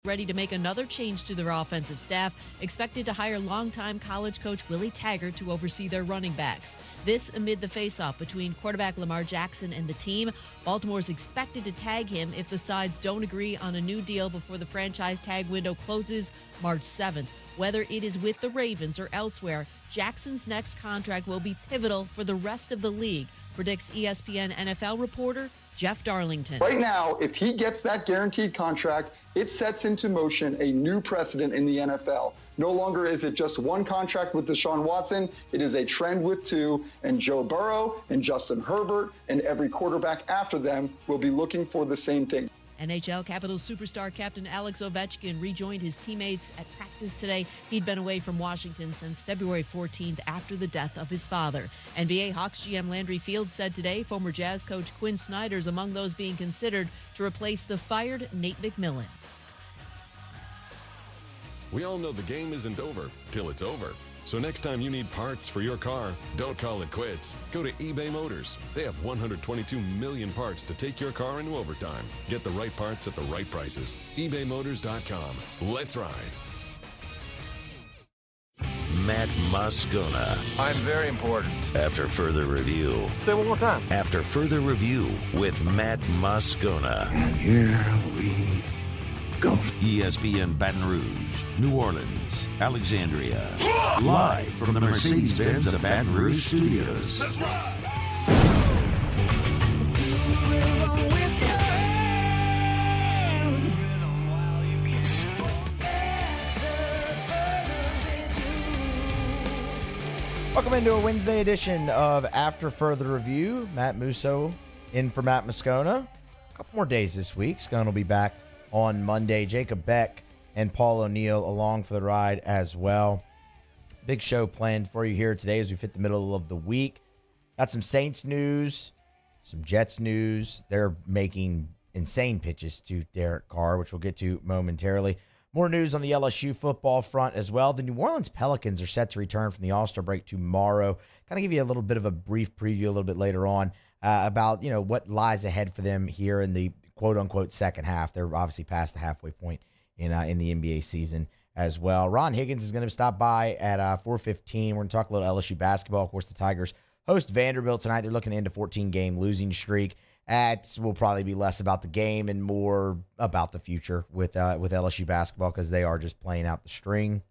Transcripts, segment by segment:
ready to make another change to their offensive staff, expected to hire longtime college coach Willie Taggart to oversee their running backs. This amid the face-off between quarterback Lamar Jackson and the team. Baltimore's expected to tag him if the sides don't agree on a new deal before the franchise tag window closes March 7th. Whether it is with the Ravens or elsewhere, Jackson's next contract will be pivotal for the rest of the league, predicts ESPN NFL reporter Jeff Darlington. Right now, if he gets that guaranteed contract, it sets into motion a new precedent in the NFL. No longer is it just one contract with Deshaun Watson. It is a trend with two, and Joe Burrow and Justin Herbert and every quarterback after them will be looking for the same thing. NHL Capitals superstar captain Alex Ovechkin rejoined his teammates at practice today. He'd been away from Washington since February 14th after the death of his father. NBA Hawks GM Landry Fields said today former Jazz coach Quinn Snyder's among those being considered to replace the fired Nate McMillan. We all know the game isn't over till it's over. So next time you need parts for your car, don't call it quits. Go to eBay Motors. They have 122 million parts to take your car into overtime. Get the right parts at the right prices. ebaymotors.com. Let's ride. Matt Moscona. I'm very important. After further review. Say it one more time. After further review with Matt Moscona. And here we go. ESPN Baton Rouge, New Orleans, Alexandria. Live from the Mercedes-Benz of Baton Rouge studios. Let's ride. Welcome into a Wednesday edition of After Further Review. Matt Musso in for Matt Moscona. A couple more days this week. Scone will be back on Monday. Jacob Beck and Paul O'Neill along for the ride as well. Big show planned for you here today as we fit the middle of the week. Got some Saints news, some Jets news. They're making insane pitches to Derek Carr, which we'll get to momentarily. More news on the LSU football front as well. The New Orleans Pelicans are set to return from the All-Star break tomorrow. Kind of give you a little bit of a brief preview a little bit later on about what lies ahead for them here in the quote-unquote second half. They're obviously past the halfway point in the NBA season as well. Ron Higgins is going to stop by at 4:15. We're going to talk a little LSU basketball. Of course, the Tigers host Vanderbilt tonight. They're looking to end a 14-game losing streak. That will probably be less about the game and more about the future with LSU basketball because they are just playing out the string.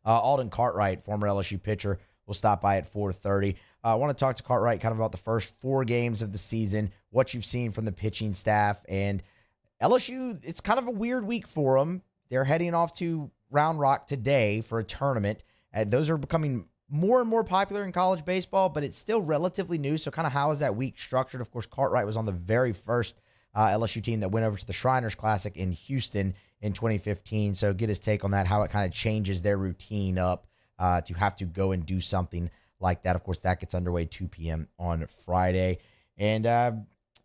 Alden Cartwright, former LSU pitcher, will stop by at 4:30. I want to talk to Cartwright kind of about the first 4 games of the season, what you've seen from the pitching staff. And LSU, it's kind of a weird week for them. They're heading off to Round Rock today for a tournament. Those are becoming more and more popular in college baseball, but it's still relatively new. So kind of how is that week structured? Of course, Cartwright was on the very first LSU team that went over to the Shriners Classic in Houston in 2015. So get his take on that, how it kind of changes their routine up to have to go and do something like that. Of course, that gets underway 2 p.m. on Friday. And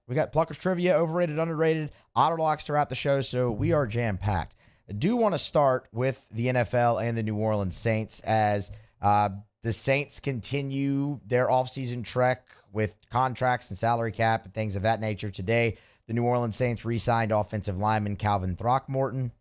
we got Pluckers trivia, overrated, underrated, auto locks throughout the show. So we are jam-packed. I do want to start with the NFL and the New Orleans Saints as the Saints continue their offseason trek with contracts and salary cap and things of that nature. Today, the New Orleans Saints re-signed offensive lineman Calvin Throckmorton.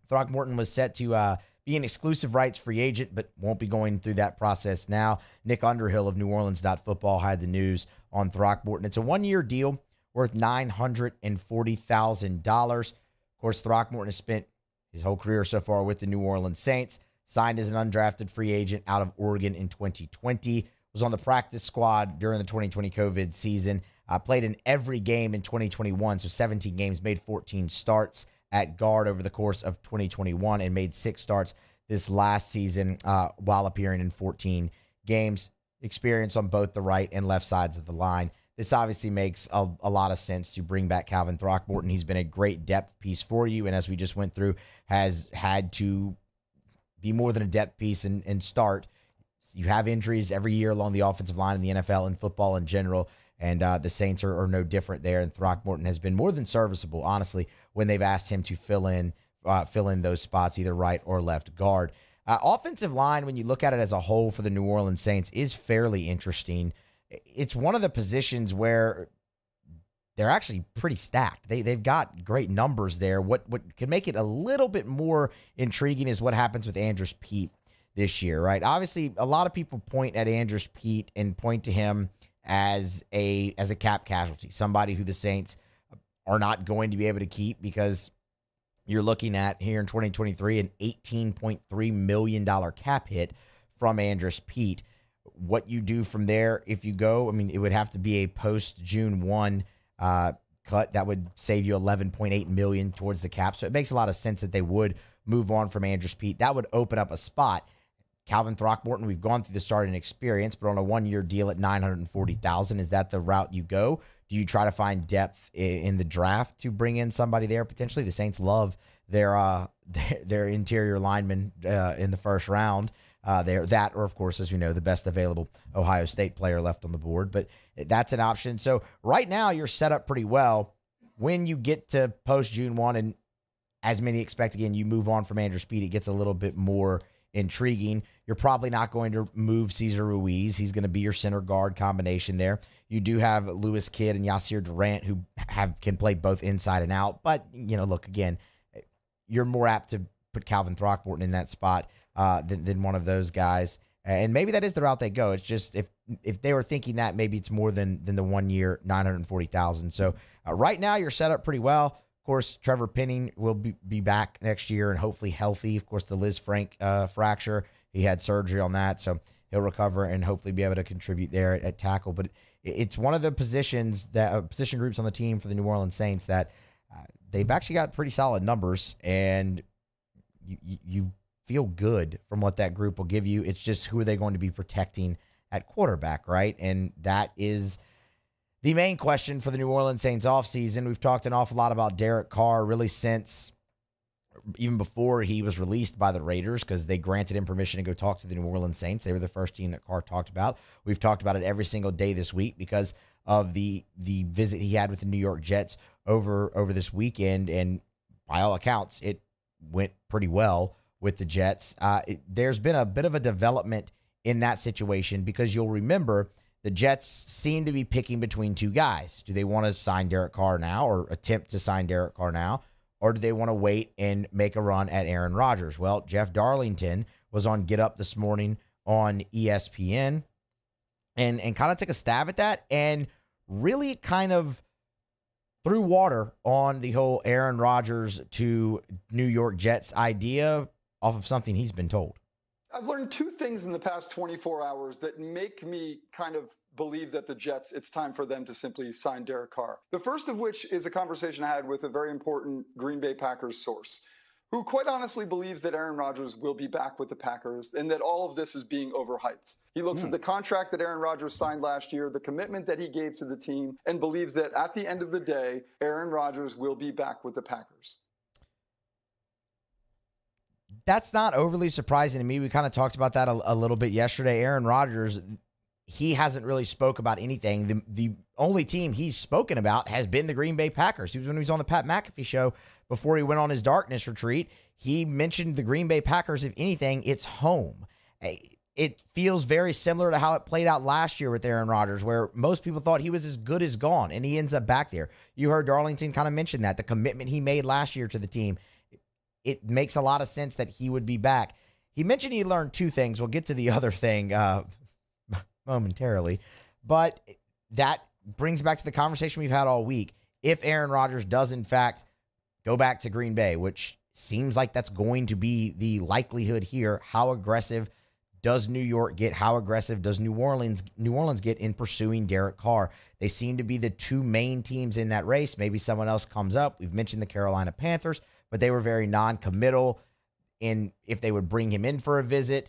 Throckmorton was set to be an exclusive rights free agent, but won't be going through that process now. Nick Underhill of NewOrleans.football had the news on Throckmorton. It's a 1-year deal worth $940,000. Of course, Throckmorton has spent his whole career so far with the New Orleans Saints. Signed as an undrafted free agent out of Oregon in 2020. Was on the practice squad during the 2020 COVID season. Played in every game in 2021, so 17 games, made 14 starts at guard over the course of 2021, and made 6 starts this last season while appearing in 14 games. Experience on both the right and left sides of the line. This obviously makes a lot of sense to bring back Calvin Throckmorton. He's been a great depth piece for you, and as we just went through, has had to be more than a depth piece and start. You have injuries every year along the offensive line in the NFL and football in general, and the Saints are no different there. And Throckmorton has been more than serviceable, honestly, when they've asked him to fill in those spots, either right or left guard. Offensive line, when you look at it as a whole for the New Orleans Saints, is fairly interesting. It's one of the positions where they're actually pretty stacked. They've got great numbers there. What can make it a little bit more intriguing is what happens with Andrus Peat this year, right? Obviously, a lot of people point at Andrus Peat and point to him as a cap casualty, somebody who the Saints are not going to be able to keep because you're looking at here in 2023 an $18.3 million cap hit from Andrus Peat. What you do from there, if you go, I mean, it would have to be a post-June 1 cut that would save you $11.8 million towards the cap. So it makes a lot of sense that they would move on from Andrus Peat. That would open up a spot. Calvin Throckmorton, we've gone through the starting experience, but on a one-year deal at $940,000, is that the route you go? Do you try to find depth in the draft to bring in somebody there potentially? The Saints love their interior linemen in the first round. They're that, or of course, as we know, the best available Ohio State player left on the board. But that's an option. So right now you're set up pretty well. When you get to post-June 1, and as many expect, again, you move on from Andrus Peat, it gets a little bit more intriguing. You're probably not going to move Cesar Ruiz. He's going to be your center guard combination there. You do have Lewis Kidd and Yasir Durant who can play both inside and out. But, look, again, you're more apt to put Calvin Throckmorton in that spot than one of those guys. And maybe that is the route they go. It's just if they were thinking that, maybe it's more than the 1 year, $940,000. So right now you're set up pretty well. Of course, Trevor Penning will be back next year and hopefully healthy. Of course, the Liz Frank fracture, he had surgery on that, so he'll recover and hopefully be able to contribute there at tackle. But it's one of the position groups on the team for the New Orleans Saints that they've actually got pretty solid numbers, and you feel good from what that group will give you. It's just who are they going to be protecting at quarterback, right? And that is the main question for the New Orleans Saints offseason. We've talked an awful lot about Derek Carr really since even before he was released by the Raiders, because they granted him permission to go talk to the New Orleans Saints. They were the first team that Carr talked about. We've talked about it every single day this week because of the visit he had with the New York Jets over this weekend, and by all accounts, it went pretty well with the Jets. There's been a bit of a development in that situation because you'll remember the Jets seem to be picking between two guys. Do they want to sign Derek Carr now or attempt to sign Derek Carr now, or do they want to wait and make a run at Aaron Rodgers? Well, Jeff Darlington was on Get Up this morning on ESPN and kind of took a stab at that and really kind of threw water on the whole Aaron Rodgers to New York Jets idea off of something he's been told. I've learned two things in the past 24 hours that make me kind of believe that the Jets, it's time for them to simply sign Derek Carr. The first of which is a conversation I had with a very important Green Bay Packers source, who quite honestly believes that Aaron Rodgers will be back with the Packers and that all of this is being overhyped. He looks at the contract that Aaron Rodgers signed last year, the commitment that he gave to the team, and believes that at the end of the day, Aaron Rodgers will be back with the Packers. That's not overly surprising to me. We kind of talked about that a little bit yesterday. Aaron Rodgers, he hasn't really spoke about anything. The only team he's spoken about has been the Green Bay Packers. When he was on the Pat McAfee show before he went on his darkness retreat, he mentioned the Green Bay Packers. If anything, it's home. It feels very similar to how it played out last year with Aaron Rodgers, where most people thought he was as good as gone, and he ends up back there. You heard Darlington kind of mention that, the commitment he made last year to the team. It makes a lot of sense that he would be back. He mentioned he learned two things. We'll get to the other thing momentarily. But that brings back to the conversation we've had all week. If Aaron Rodgers does, in fact, go back to Green Bay, which seems like that's going to be the likelihood here, how aggressive does New York get? How aggressive does New Orleans get in pursuing Derek Carr? They seem to be the two main teams in that race. Maybe someone else comes up. We've mentioned the Carolina Panthers, but they were very non-committal in if they would bring him in for a visit,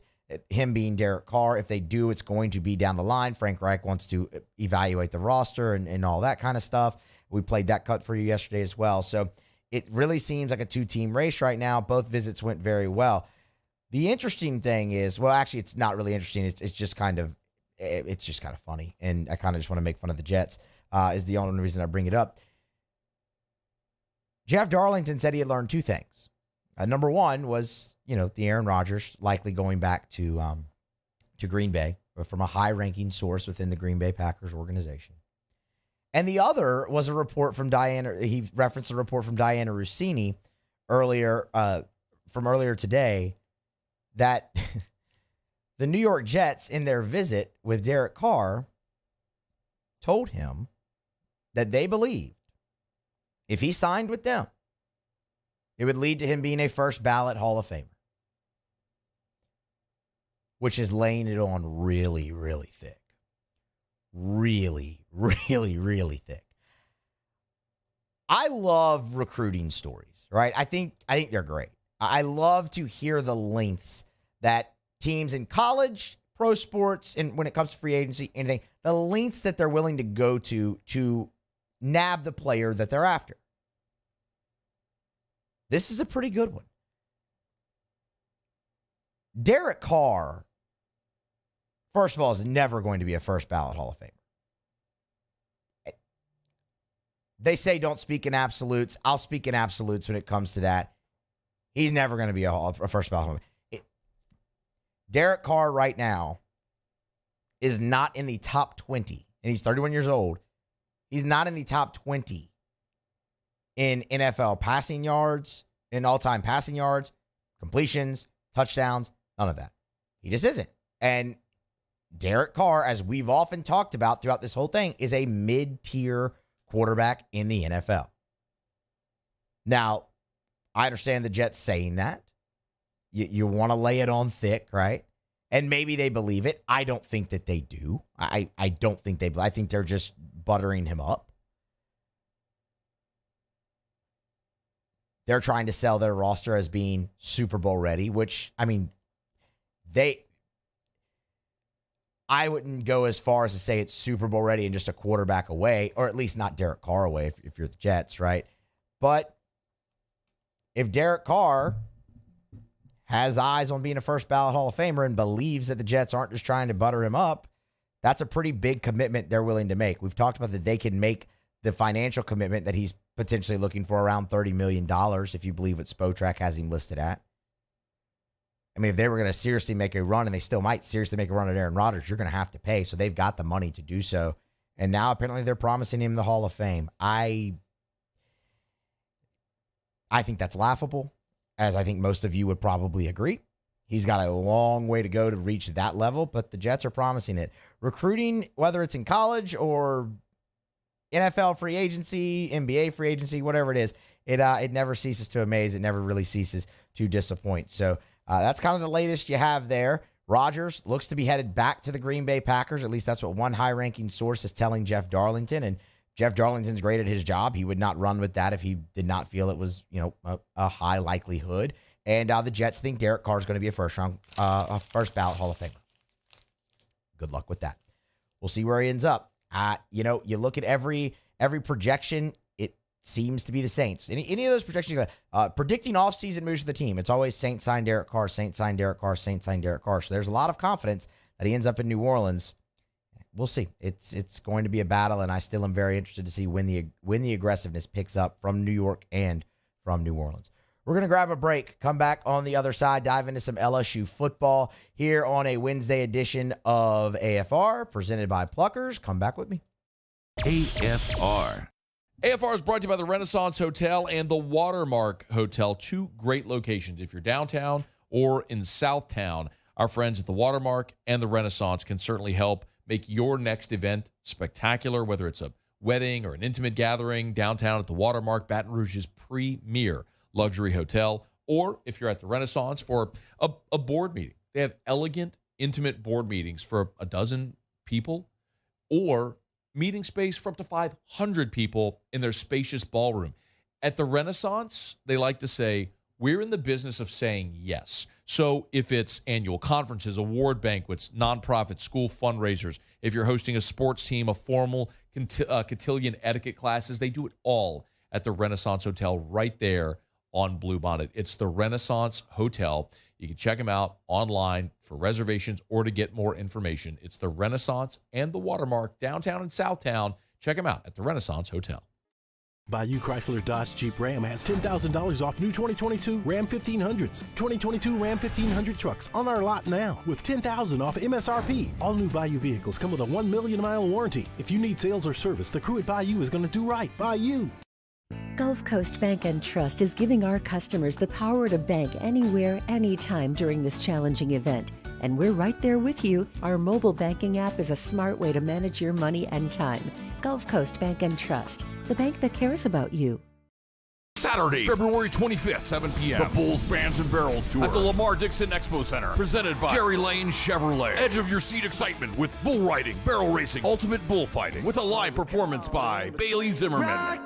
him being Derek Carr. If they do, it's going to be down the line. Frank Reich wants to evaluate the roster and all that kind of stuff. We played that cut for you yesterday as well. So it really seems like a two-team race right now. Both visits went very well. The interesting thing is, well, actually, it's not really interesting. It's just kind of funny, and I kind of just want to make fun of the Jets. Is the only reason I bring it up. Jeff Darlington said he had learned two things. Number one was, the Aaron Rodgers likely going back to Green Bay from a high-ranking source within the Green Bay Packers organization. And the other was a report from he referenced a report from Diana Rossini earlier today that the New York Jets, in their visit with Derek Carr, told him that they believed if he signed with them, it would lead to him being a first ballot Hall of Famer, which is laying it on really, really thick. Really, really, really thick. I love recruiting stories, right? I think they're great. I love to hear the lengths that teams in college, pro sports, and when it comes to free agency, anything, the lengths that they're willing to go to nab the player that they're after. This is a pretty good one. Derek Carr, first of all, is never going to be a first ballot Hall of Famer. They say don't speak in absolutes. I'll speak in absolutes when it comes to that. He's never going to be a first ballot Hall of Famer. Derek Carr right now is not in the top 20, and he's 31 years old. He's not in the top 20 in NFL passing yards, in all-time passing yards, completions, touchdowns, none of that. He just isn't. And Derek Carr, as we've often talked about throughout this whole thing, is a mid-tier quarterback in the NFL. Now, I understand the Jets saying that. You want to lay it on thick, right? And maybe they believe it. I don't think that they do. I don't think I think they're just buttering him up. They're trying to sell their roster as being Super Bowl ready, which, I mean, I wouldn't go as far as to say it's Super Bowl ready and just a quarterback away, or at least not Derek Carr away if you're the Jets, right? But if Derek Carr has eyes on being a first ballot Hall of Famer and believes that the Jets aren't just trying to butter him up, that's a pretty big commitment they're willing to make. We've talked about that they can make the financial commitment that he's potentially looking for around $30 million, if you believe what Spotrac has him listed at. I mean, if they were going to seriously make a run, and they still might seriously make a run at Aaron Rodgers, you're going to have to pay. So they've got the money to do so. And now apparently they're promising him the Hall of Fame. I think that's laughable, as I think most of you would probably agree. He's got a long way to go to reach that level, but the Jets are promising it. Recruiting, whether it's in college or NFL free agency, NBA free agency, whatever it is, it never ceases to amaze. It never really ceases to disappoint. So that's kind of the latest you have there. Rodgers looks to be headed back to the Green Bay Packers. At least that's what one high-ranking source is telling Jeff Darlington. And Jeff Darlington's great at his job. He would not run with that if he did not feel it was, a high likelihood. And the Jets think Derek Carr is going to be a first ballot Hall of Famer. Good luck with that. We'll see where he ends up. You look at every projection, it seems to be the Saints. Any of those projections, predicting offseason moves for the team, it's always Saints sign Derek Carr, Saints sign Derek Carr, Saints sign Derek Carr. So there's a lot of confidence that he ends up in New Orleans. We'll see. It's going to be a battle, and I still am very interested to see when the aggressiveness picks up from New York and from New Orleans. We're going to grab a break, come back on the other side, dive into some LSU football here on a Wednesday edition of AFR, presented by Pluckers. Come back with me. AFR. AFR is brought to you by the Renaissance Hotel and the Watermark Hotel, two great locations. If you're downtown or in Southtown, our friends at the Watermark and the Renaissance can certainly help make your next event spectacular, whether it's a wedding or an intimate gathering downtown at the Watermark, Baton Rouge's premier luxury hotel, or if you're at the Renaissance for a board meeting. They have elegant, intimate board meetings for a dozen people, or meeting space for up to 500 people in their spacious ballroom. At the Renaissance, they like to say, we're in the business of saying yes. So if it's annual conferences, award banquets, nonprofit school fundraisers, if you're hosting a sports team, a formal cotillion etiquette classes, they do it all at the Renaissance Hotel right there on Bluebonnet. It's the Renaissance Hotel. You can check them out online for reservations or to get more information. It's the Renaissance and the Watermark, downtown and Southtown. Check them out at the Renaissance Hotel. Bayou Chrysler Dodge Jeep Ram has $10,000 off new 2022 Ram 1500s. 2022 Ram 1500 trucks on our lot now with $10,000 off MSRP. All new Bayou vehicles come with a 1 million mile warranty. If you need sales or service, the crew at Bayou is going to do right by you. Gulf Coast Bank and Trust is giving our customers the power to bank anywhere, anytime during this challenging event. And we're right there with you. Our mobile banking app is a smart way to manage your money and time. Gulf Coast Bank and Trust, the bank that cares about you. Saturday, February 25th, 7 p.m. The Bulls Bands and Barrels Tour at the Lamar Dixon Expo Center. Presented by Jerry Lane Chevrolet. Edge of your seat excitement with bull riding, barrel racing, ultimate bullfighting. With a live performance by Bailey Zimmerman.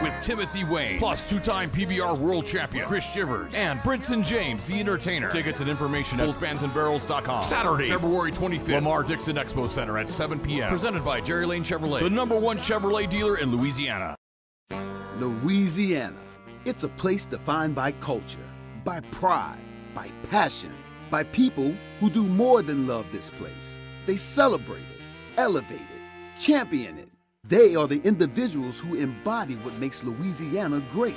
With Timothy Wayne. Plus two-time PBR World Champion Chris Shivers. And Brinson James, the Entertainer. Tickets and information at bullsbandsandbarrels.com. Saturday, February 25th. Lamar Dixon Expo Center at 7 p.m. Presented by Jerry Lane Chevrolet. The #1 Chevrolet dealer in Louisiana. Louisiana. It's a place defined by culture, by pride, by passion, by people who do more than love this place. They celebrate it, elevate it, champion it. They are the individuals who embody what makes Louisiana great.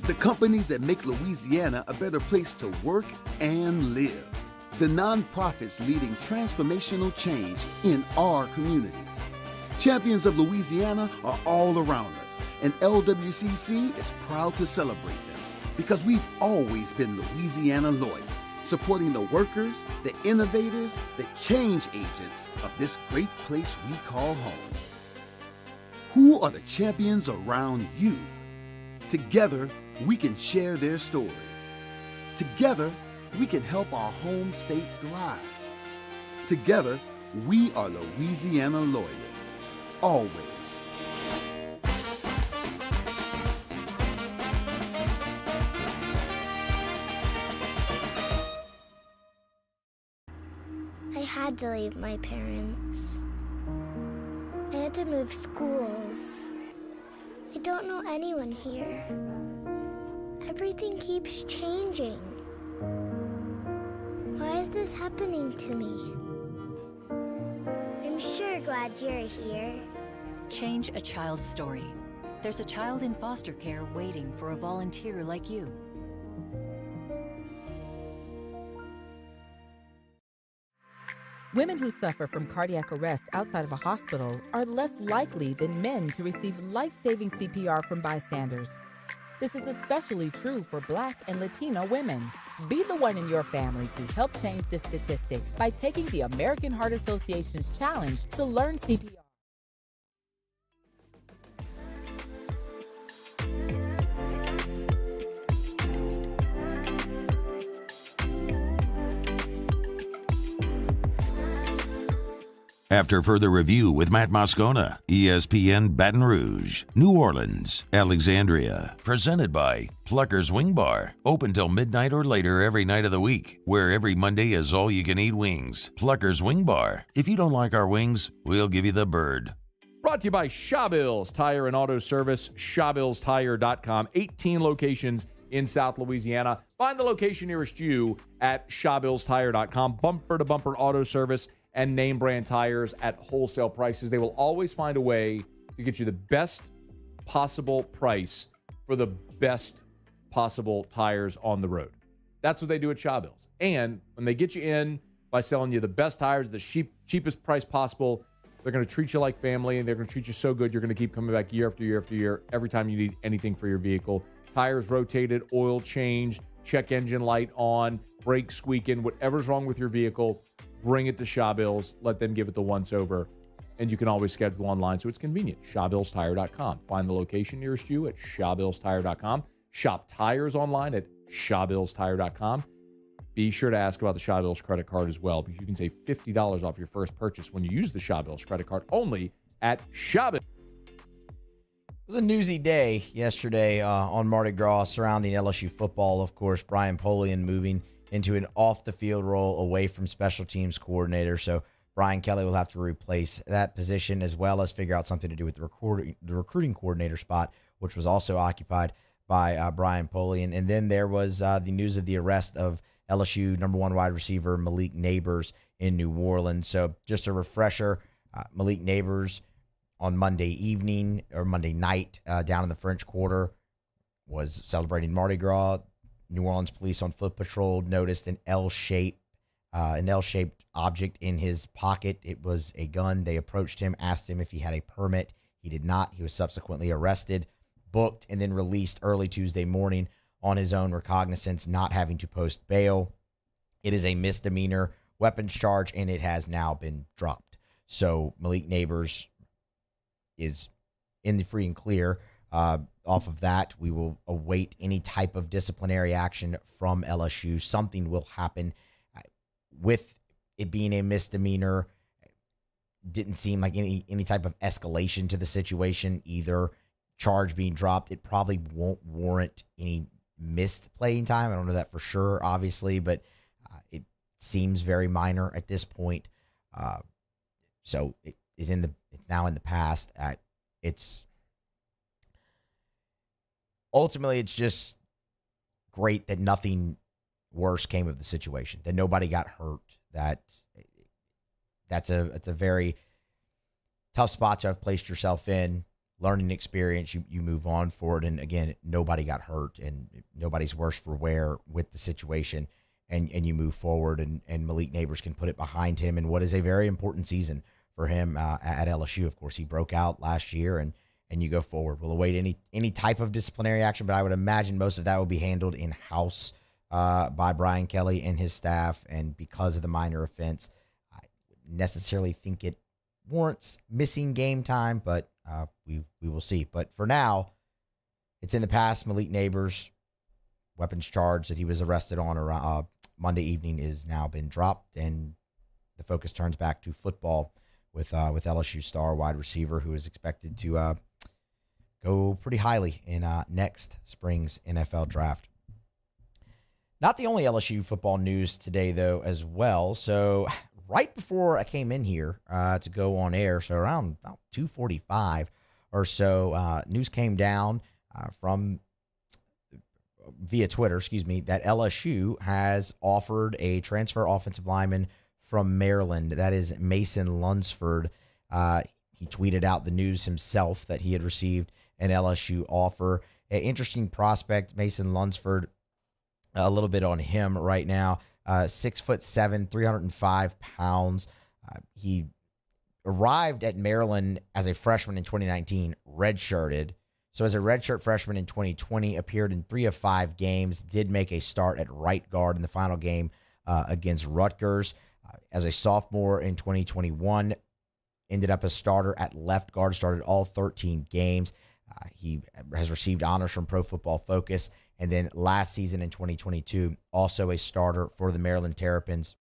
The companies that make Louisiana a better place to work and live. The nonprofits leading transformational change in our communities. Champions of Louisiana are all around us, and LWCC is proud to celebrate them because we've always been Louisiana loyal, supporting the workers, the innovators, the change agents of this great place we call home. Who are the champions around you? Together, we can share their stories. Together, we can help our home state thrive. Together, we are Louisiana loyal. Always. I had to leave my parents. I had to move schools. I don't know anyone here. Everything keeps changing. Why is this happening to me? I'm sure glad you're here. Change a child's story. There's a child in foster care waiting for a volunteer like you. Women who suffer from cardiac arrest outside of a hospital are less likely than men to receive life-saving CPR from bystanders. This is especially true for Black and Latino women. Be the one in your family to help change this statistic by taking the American Heart Association's challenge to learn CPR. After further review with Matt Moscona, ESPN Baton Rouge, New Orleans, Alexandria. Presented by Pluckers Wing Bar. Open till midnight or later every night of the week, where every Monday is all-you-can-eat wings. Pluckers Wing Bar. If you don't like our wings, we'll give you the bird. Brought to you by Shawbills Tire and Auto Service, ShawbillsTire.com. 18 locations in South Louisiana. Find the location nearest you at ShawbillsTire.com. Bumper-to-bumper auto service and name brand tires at wholesale prices. They will always find a way to get you the best possible price for the best possible tires on the road. That's what they do at Shawbills. And when they get you in by selling you the best tires, the cheapest price possible, they're going to treat you like family, and they're going to treat you so good you're going to keep coming back year after year after year every time you need anything for your vehicle. Tires rotated, oil changed, check engine light on, brakes squeaking, whatever's wrong with your vehicle, bring it to Shawbills. Let them give it the once-over. And you can always schedule online, so it's convenient. ShawbillsTire.com. Find the location nearest you at ShawbillsTire.com. Shop tires online at ShawbillsTire.com. Be sure to ask about the Shawbills credit card as well, because you can save $50 off your first purchase when you use the Shawbills credit card only at Shawbills. It was a newsy day yesterday on Mardi Gras surrounding LSU football. Of course, Brian Polian moving into an off-the-field role away from special teams coordinator. So Brian Kelly will have to replace that position, as well as figure out something to do with the recruiting coordinator spot, which was also occupied by Brian Polian. And then there was the news of the arrest of LSU #1 wide receiver Malik Nabers in New Orleans. So just a refresher, Malik Nabers on Monday evening or Monday night down in the French Quarter, was celebrating Mardi Gras. New Orleans police on foot patrol noticed an L-shaped object in his pocket. It was a gun. They approached him, asked him if he had a permit. He did not. He was subsequently arrested, booked, and then released early Tuesday morning on his own recognizance, not having to post bail. It is a misdemeanor weapons charge, and it has now been dropped. So Malik Nabers is in the free and clear. Off of that, we will await any type of disciplinary action from LSU. Something will happen. With it being a misdemeanor, didn't seem like any type of escalation to the situation, either charge being dropped. It probably won't warrant any missed playing time. I don't know that for sure, obviously, but it seems very minor at this point. So it's now in the past. It's ultimately, it's just great that nothing worse came of the situation, that nobody got hurt. It's a very tough spot to have placed yourself in. Learning experience, you move on forward, and again, nobody got hurt, and nobody's worse for wear with the situation, and you move forward, and Malik Nabers can put it behind him in what is a very important season for him at LSU. Of course, he broke out last year, and you go forward. We'll await any type of disciplinary action, but I would imagine most of that will be handled in-house by Brian Kelly and his staff, and because of the minor offense, I wouldn't necessarily think it warrants missing game time, but we will see. But for now, it's in the past. Malik Nabers' weapons charge that he was arrested on around Monday evening is now been dropped, and the focus turns back to football with LSU star wide receiver, who is expected to go pretty highly in next spring's NFL draft. Not the only LSU football news today, though, as well. So right before I came in here to go on air, so around about 2:45 or so, news came down from via Twitter, that LSU has offered a transfer offensive lineman from Maryland. That is Mason Lunsford. He tweeted out the news himself that he had received an LSU offer. An interesting prospect, Mason Lunsford. A little bit on him right now. 6'7", 305 pounds. He arrived at Maryland as a freshman in 2019, redshirted. So as a redshirt freshman in 2020, appeared in 3 of 5 games, did make a start at right guard in the final game against Rutgers. As a sophomore in 2021, ended up a starter at left guard, started all 13 games. He has received honors from Pro Football Focus. And then last season in 2022, also a starter for the Maryland Terrapins,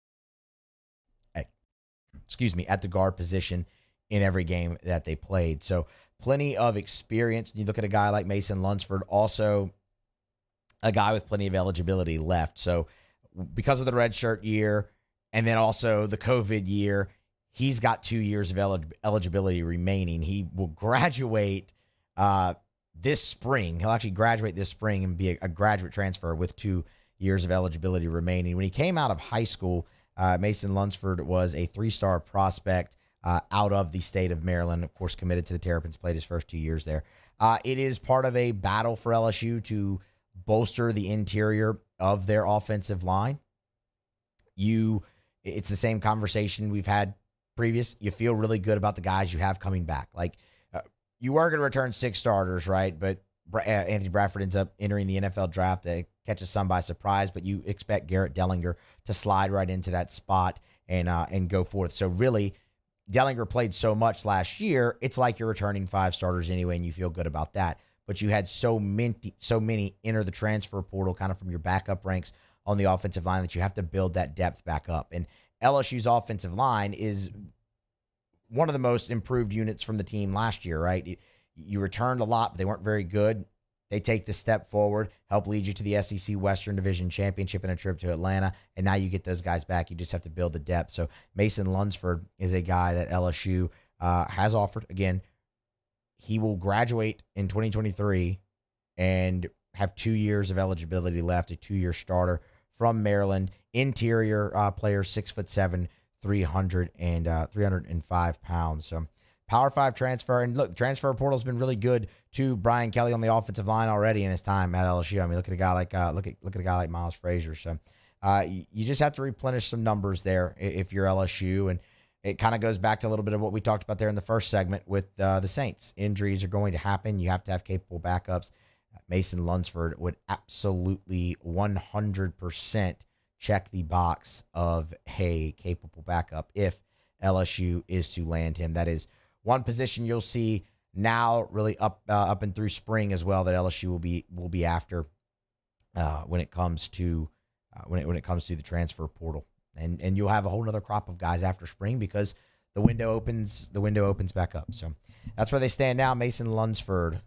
at the guard position in every game that they played. So plenty of experience. You look at a guy like Mason Lunsford, also a guy with plenty of eligibility left. So because of the redshirt year and then also the COVID year, he's got 2 years of eligibility remaining. He will graduate this spring. He'll actually graduate this spring and be a graduate transfer with 2 years of eligibility remaining. When he came out of high school, Mason Lunsford was a 3-star prospect out of the state of Maryland, of course, committed to the Terrapins, played his first 2 years there. It is part of a battle for LSU to bolster the interior of their offensive line. It's the same conversation we've had previous. You feel really good about the guys you have coming back. Like, you are going to return 6 starters, right? But Anthony Bradford ends up entering the NFL draft. That catches some by surprise, but you expect Garrett Dellinger to slide right into that spot and go forth. So really, Dellinger played so much last year, it's like you're returning 5 starters anyway, and you feel good about that. But you had so many enter the transfer portal kind of from your backup ranks on the offensive line that you have to build that depth back up. And LSU's offensive line is one of the most improved units from the team last year, right? You returned a lot, but they weren't very good. They take the step forward, help lead you to the SEC Western Division Championship and a trip to Atlanta, and now you get those guys back. You just have to build the depth. So Mason Lunsford is a guy that LSU has offered. Again, he will graduate in 2023 and have 2 years of eligibility left, a 2-year starter from Maryland. Interior player, 6'7", 305 pounds. So Power 5 transfer. And look, the transfer portal has been really good to Brian Kelly on the offensive line already in his time at LSU. I mean, look at a guy like look at a guy like Miles Frazier. So you just have to replenish some numbers there if you're LSU. And it kind of goes back to a little bit of what we talked about there in the first segment with the Saints. Injuries are going to happen. You have to have capable backups. Mason Lunsford would absolutely 100% check the box of a capable backup if LSU is to land him. That is one position you'll see now really up and through spring as well that LSU will be after when it comes to the transfer portal. And you'll have a whole other crop of guys after spring because the window opens back up. So that's where they stand now. Mason Lunsford,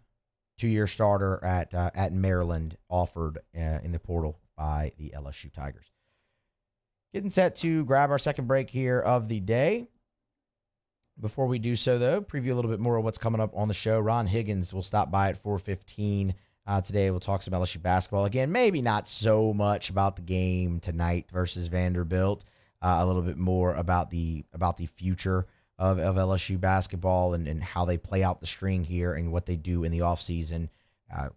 2-year starter at Maryland, offered in the portal by the LSU Tigers. Getting set to grab our second break here of the day. Before we do so, though, preview a little bit more of what's coming up on the show. Ron Higgins will stop by at 4:15 today. We'll talk some LSU basketball. Again, maybe not so much about the game tonight versus Vanderbilt. A little bit more about the future of LSU basketball and how they play out the string here and what they do in the offseason.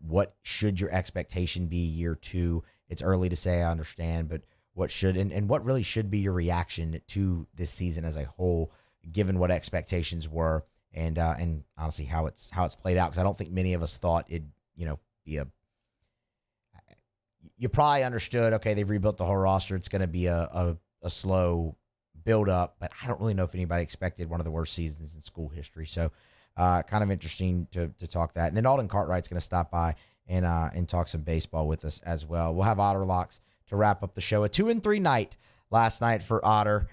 What should your expectation be year 2? It's early to say, I understand, but what should and what really should be your reaction to this season as a whole, given what expectations were and honestly how it's played out? Because I don't think many of us thought it'd be a. You probably understood. Okay, they've rebuilt the whole roster. It's going to be a slow build up, but I don't really know if anybody expected one of the worst seasons in school history. So, kind of interesting to talk that. And then Alden Cartwright's going to stop by and talk some baseball with us as well. We'll have Otter Locks to wrap up the show. A 2-3 night last night for Otter.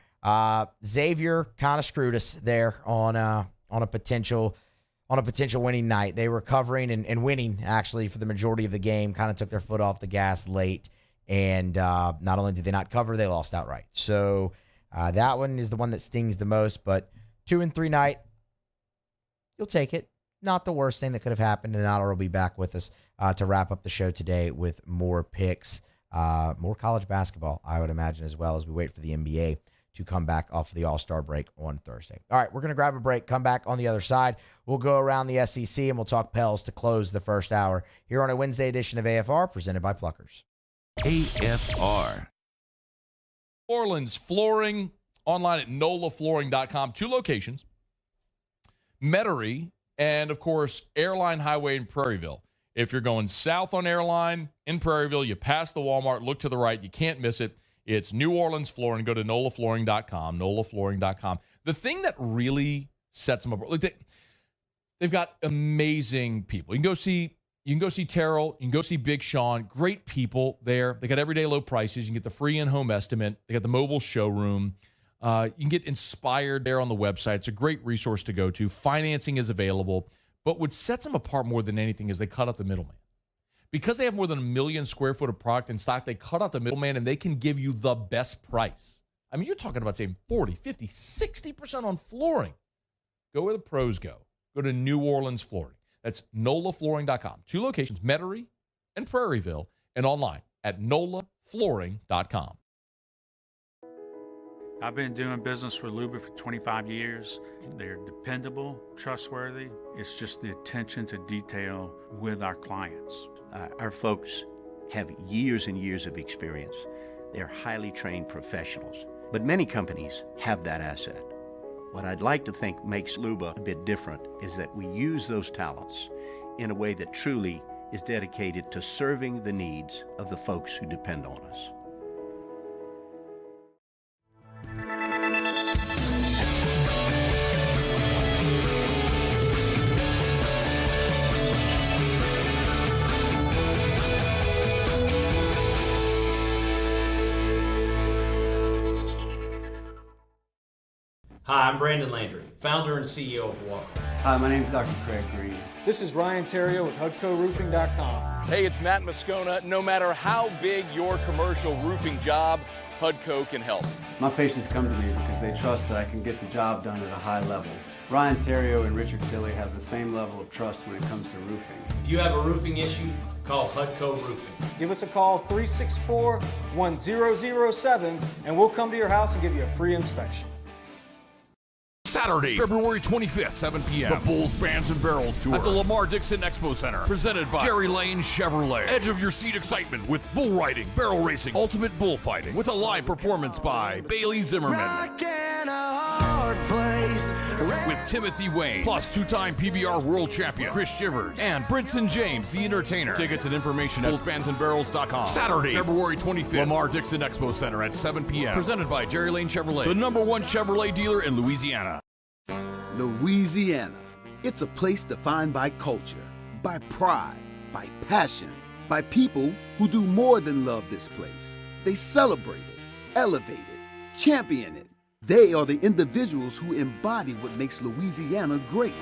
Xavier kind of screwed us there on a potential winning night. They were covering and winning actually for the majority of the game. Kind of took their foot off the gas late, and not only did they not cover, they lost outright. So that one is the one that stings the most. But 2-3 night, you'll take it. Not the worst thing that could have happened. And Otter will be back with us to wrap up the show today with more picks, more college basketball, I would imagine, as well as we wait for the NBA to come back off of the All-Star break on Thursday. All right, we're going to grab a break, come back on the other side. We'll go around the SEC, and we'll talk Pels to close the first hour here on a Wednesday edition of AFR, presented by Pluckers. AFR. Orleans Flooring, online at nolaflooring.com. 2 locations, Metairie, and, of course, Airline Highway in Prairieville. If you're going south on Airline in Prairieville, you pass the Walmart, look to the right. You can't miss it. It's New Orleans Flooring. Go to nolaflooring.com, nolaflooring.com. The thing that really sets them apart, look, they've got amazing people. You can go see Terrell. You can go see Big Sean. Great people there. They got everyday low prices. You can get the free in-home estimate. They got the mobile showroom. You can get inspired there on the website. It's a great resource to go to. Financing is available. But what sets them apart more than anything is they cut out the middleman. Because they have more than 1 million square foot of product in stock, they cut out the middleman and they can give you the best price. I mean, you're talking about saving 40, 50, 60% on flooring. Go where the pros go. Go to New Orleans Flooring. That's nolaflooring.com. 2 locations, Metairie and Prairieville, and online at nolaflooring.com. I've been doing business with Luba for 25 years. They're dependable, trustworthy. It's just the attention to detail with our clients. Our folks have years and years of experience. They're highly trained professionals. But many companies have that asset. What I'd like to think makes Luba a bit different is that we use those talents in a way that truly is dedicated to serving the needs of the folks who depend on us. Hi, I'm Brandon Landry, founder and CEO of WR. Hi, my name is Dr. Craig Green. This is Ryan Terrio with HUDCORoofing.com. Hey, it's Matt Moscona. No matter how big your commercial roofing job, HUDCO can help. My patients come to me because they trust that I can get the job done at a high level. Ryan Terrio and Richard Tilley have the same level of trust when it comes to roofing. If you have a roofing issue, call HUDCO Roofing. Give us a call, 364-1007, and we'll come to your house and give you a free inspection. Saturday, February 25th, 7 p.m. The Bulls Bands and Barrels Tour at the Lamar Dixon Expo Center. Presented by Jerry Lane Chevrolet. Edge of your seat excitement with bull riding, barrel racing, ultimate bullfighting. With a live performance by Bailey Zimmerman. With Timothy Wayne, plus two-time PBR world champion Chris Shivers, and Brinson James, the entertainer. Tickets and information at bullsbandsandbarrels.com. Saturday, February 25th, Lamar Dixon Expo Center at 7 p.m. Presented by Jerry Lane Chevrolet, the #1 Chevrolet dealer in Louisiana. Louisiana. It's a place defined by culture, by pride, by passion, by people who do more than love this place. They celebrate it, elevate it, champion it. They are the individuals who embody what makes Louisiana great.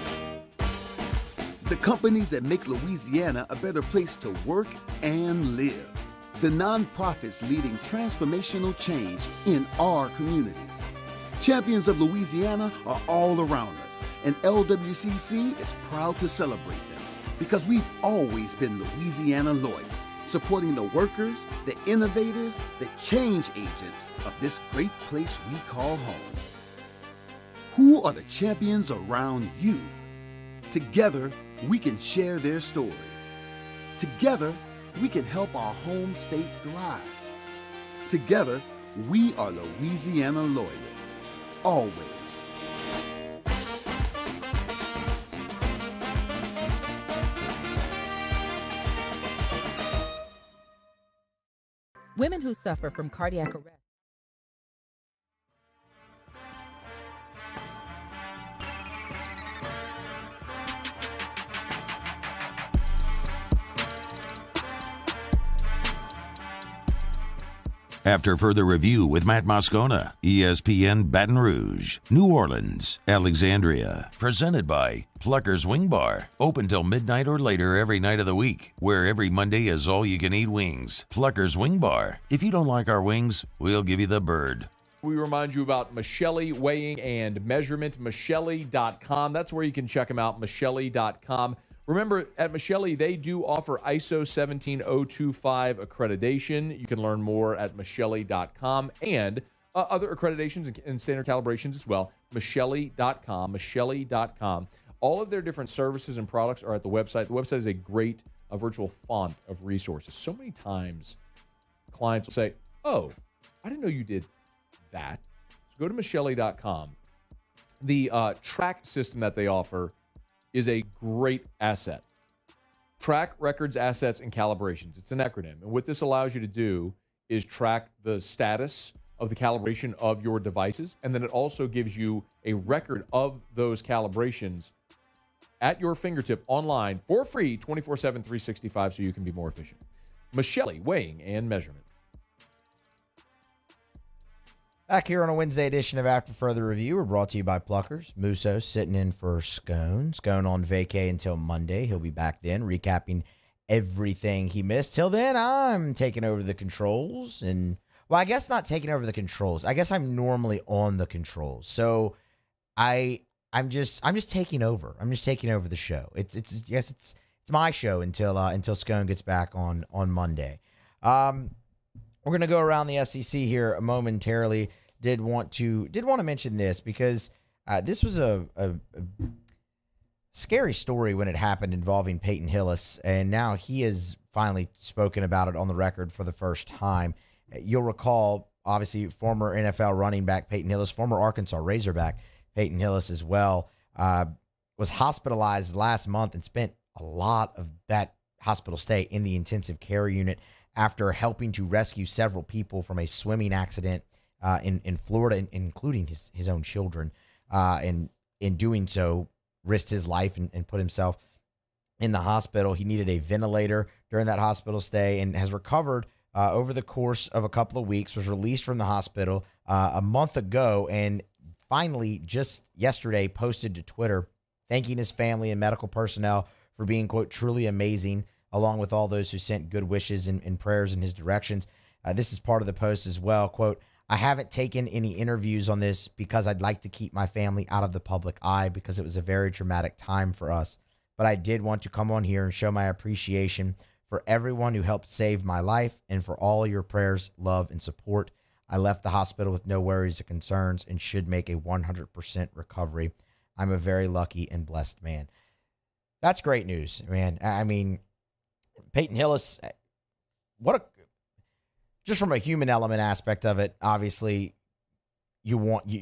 The companies that make Louisiana a better place to work and live. The nonprofits leading transformational change in our communities. Champions of Louisiana are all around us, and LWCC is proud to celebrate them because we've always been Louisiana loyal, supporting the workers, the innovators, the change agents of this great place we call home. Who are the champions around you? Together, we can share their stories. Together, we can help our home state thrive. Together, we are Louisiana loyal. Always. Women who suffer from cardiac arrest. After further review with Matt Moscona, ESPN Baton Rouge, New Orleans, Alexandria. Presented by Pluckers Wing Bar. Open till midnight or later every night of the week, where every Monday is all-you-can-eat wings. Pluckers Wing Bar. If you don't like our wings, we'll give you the bird. We remind you about Michelli Weighing and Measurement, Michelli.com. That's where you can check them out, Michelli.com. Remember, at Michelli, they do offer ISO 17025 accreditation. You can learn more at Michelli.com and other accreditations and standard calibrations as well. Michelli.com, Michelli.com. All of their different services and products are at the website. The website is a great virtual font of resources. So many times, clients will say, oh, I didn't know you did that. So go to Michelli.com. The track system that they offer is a great asset. Track records, assets, and calibrations. It's an acronym. And what this allows you to do is track the status of the calibration of your devices. And then it also gives you a record of those calibrations at your fingertip online for free, 24/7, 365, so you can be more efficient. Michelli Weighing and Measurement. Back here on a Wednesday edition of After Further Review, we're brought to you by Pluckers. Musso sitting in for Scone. Scone on vacay until Monday. He'll be back then, recapping everything he missed. Till then, I'm taking over the controls. And, well, I guess not taking over the controls. I guess I'm normally on the controls. So I'm just taking over. I'm just taking over the show. It's my show until Scone gets back on Monday. We're gonna go around the SEC here momentarily. Did want to mention this because this was a scary story when it happened involving Peyton Hillis, and now he has finally spoken about it on the record for the first time. You'll recall, obviously, former NFL running back Peyton Hillis, former Arkansas Razorback Peyton Hillis as well, was hospitalized last month and spent a lot of that hospital stay in the intensive care unit after helping to rescue several people from a swimming accident in Florida, including his own children. And in doing so, risked his life and put himself in the hospital. He needed a ventilator during that hospital stay and has recovered over the course of a couple of weeks, was released from the hospital a month ago, and finally just yesterday posted to Twitter thanking his family and medical personnel for being, quote, truly amazing, along with all those who sent good wishes and prayers in his directions. This is part of the post as well. Quote, I haven't taken any interviews on this because I'd like to keep my family out of the public eye because it was a very traumatic time for us. But I did want to come on here and show my appreciation for everyone who helped save my life and for all your prayers, love, and support. I left the hospital with no worries or concerns and should make a 100% recovery. I'm a very lucky and blessed man. That's great news, man. I mean, Peyton Hillis, just from a human element aspect of it, obviously you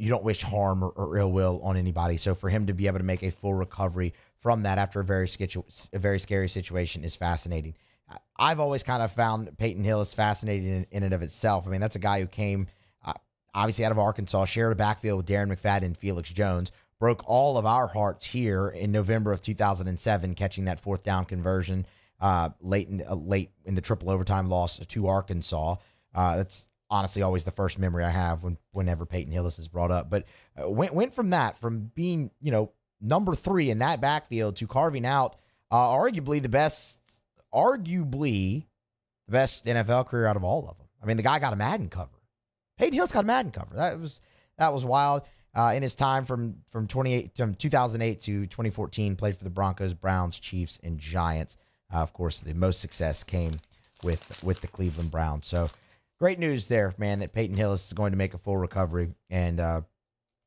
don't wish harm or ill will on anybody. So for him to be able to make a full recovery from that after a very scary situation is fascinating. I've always kind of found Peyton Hillis fascinating in and of itself. I mean, that's a guy who came obviously out of Arkansas, shared a backfield with Darren McFadden and Felix Jones, broke all of our hearts here in November of 2007, catching that 4th down conversion late in the triple overtime loss to Arkansas. That's honestly always the first memory I have whenever Peyton Hillis is brought up. But went from being, number 3 in that backfield to carving out arguably the best NFL career out of all of them. I mean, the guy got a Madden cover. Peyton Hillis got a Madden cover. That was wild. In his time from 2008 to 2014, played for the Broncos, Browns, Chiefs, and Giants. Of course, the most success came with the Cleveland Browns. So great news there, man, that Peyton Hillis is going to make a full recovery, and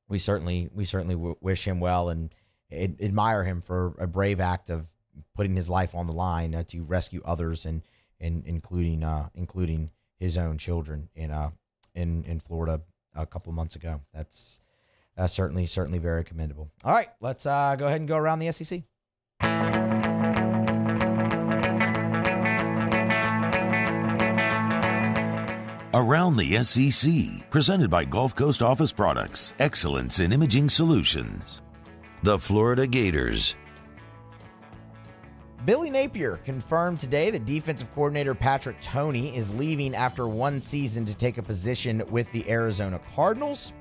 we certainly wish him well and admire him for a brave act of putting his life on the line to rescue others, and including his own children in Florida a couple of months ago. That's certainly very commendable. All right, let's go ahead and go around the SEC. Around the SEC, presented by Gulf Coast Office Products, excellence in imaging solutions. The Florida Gators. Billy Napier confirmed today that defensive coordinator Patrick Toney is leaving after one season to take a position with the Arizona Cardinals.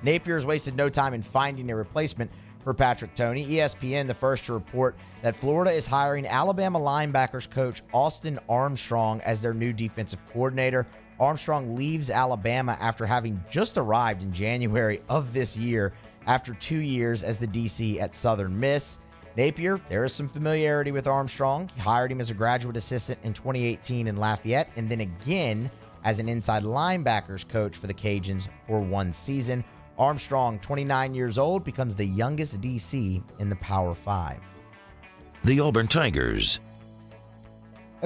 Napier has wasted no time in finding a replacement for Patrick Toney. ESPN, the first to report that Florida is hiring Alabama linebackers coach Austin Armstrong as their new defensive coordinator. Armstrong leaves Alabama after having just arrived in January of this year after 2 years as the DC at Southern Miss. Napier, there is some familiarity with Armstrong. He hired him as a graduate assistant in 2018 in Lafayette, and then again as an inside linebackers coach for the Cajuns for one season. Armstrong, 29 years old, becomes the youngest DC in the Power 5. The Auburn Tigers.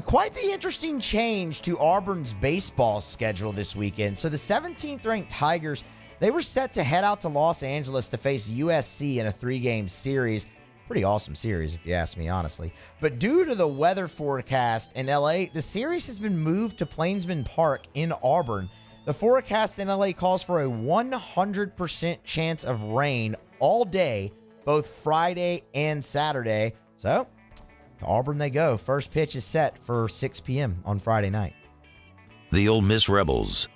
Quite the interesting change to Auburn's baseball schedule this weekend. So the 17th-ranked Tigers, they were set to head out to Los Angeles to face USC in a 3-game series. Pretty awesome series, if you ask me, honestly. But due to the weather forecast in L.A., the series has been moved to Plainsman Park in Auburn. The forecast in L.A. calls for a 100% chance of rain all day, both Friday and Saturday. So, to Auburn they go. First pitch is set for 6 p.m. on Friday night. The Ole Miss Rebels.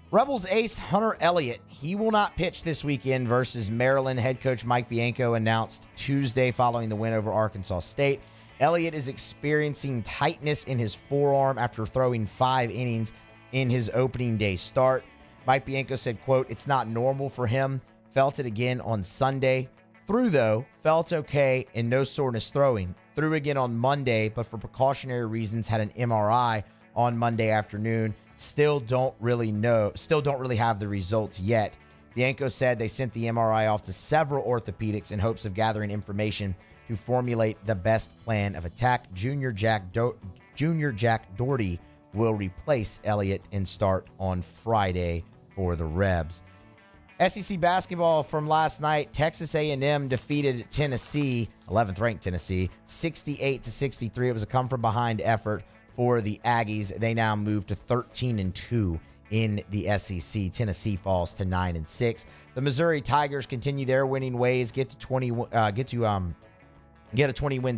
Rebels ace Hunter Elliott, he will not pitch this weekend versus Maryland. Head coach Mike Bianco announced Tuesday following the win over Arkansas State. Elliott is experiencing tightness in his forearm after throwing 5 innings in his opening day start. Mike Bianco said, quote, "It's not normal for him. Felt it again on Sunday. Threw, though, felt okay and no soreness throwing. Threw again on Monday, but for precautionary reasons had an MRI on Monday afternoon. Still don't really have the results yet." Bianco said they sent the MRI off to several orthopedics in hopes of gathering information to formulate the best plan of attack. Junior Jack Doherty will replace Elliott and start on Friday for the Rebs. SEC basketball from last night, Texas A&M defeated Tennessee, 11th-ranked Tennessee, 68-63. It was a come-from-behind effort for the Aggies. They now move to 13-2 in the SEC. Tennessee falls to 9-6. The Missouri Tigers continue their winning ways, get a 20-win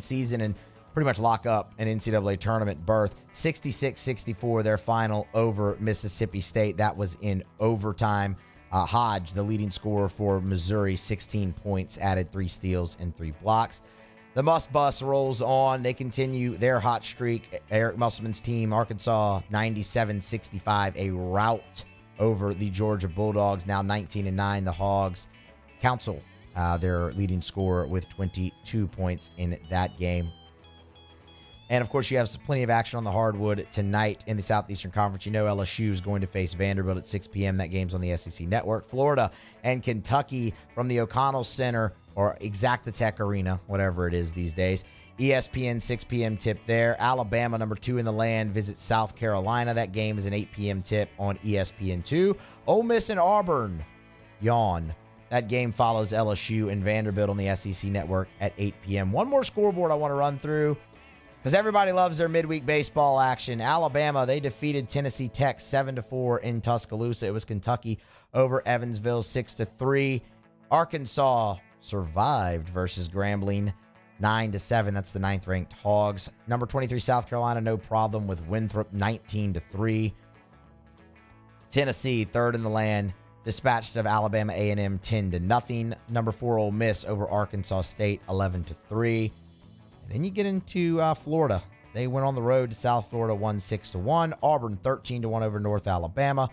season and pretty much lock up an NCAA tournament berth. 66-64, their final over Mississippi State. That was in overtime. Hodge, the leading scorer for Missouri, 16 points, added 3 steals and 3 blocks. The Muss Bus rolls on. They continue their hot streak. Eric Musselman's team, Arkansas, 97-65, a rout over the Georgia Bulldogs, now 19-9. The Hogs, Council, their leading scorer with 22 points in that game. And, of course, you have plenty of action on the hardwood tonight in the Southeastern Conference. You know LSU is going to face Vanderbilt at 6 p.m. That game's on the SEC Network. Florida and Kentucky from the O'Connell Center or Exactitech Arena, whatever it is these days. ESPN 6 p.m. tip there. Alabama, number 2 in the land, visits South Carolina. That game is an 8 p.m. tip on ESPN2. Ole Miss and Auburn, yawn. That game follows LSU and Vanderbilt on the SEC Network at 8 p.m. One more scoreboard I want to run through because everybody loves their midweek baseball action. Alabama, they defeated Tennessee Tech 7-4 in Tuscaloosa. It was Kentucky over Evansville 6-3. Arkansas survived versus Grambling 9-7. That's the 9th-ranked Hogs. Number 23, South Carolina, no problem with Winthrop 19-3. Tennessee, 3rd in the land, dispatched of Alabama A&M 10-0. Number 4, Ole Miss over Arkansas State 11-3. And then you get into Florida. They went on the road to South Florida, won 6-1. Auburn 13-1 over North Alabama.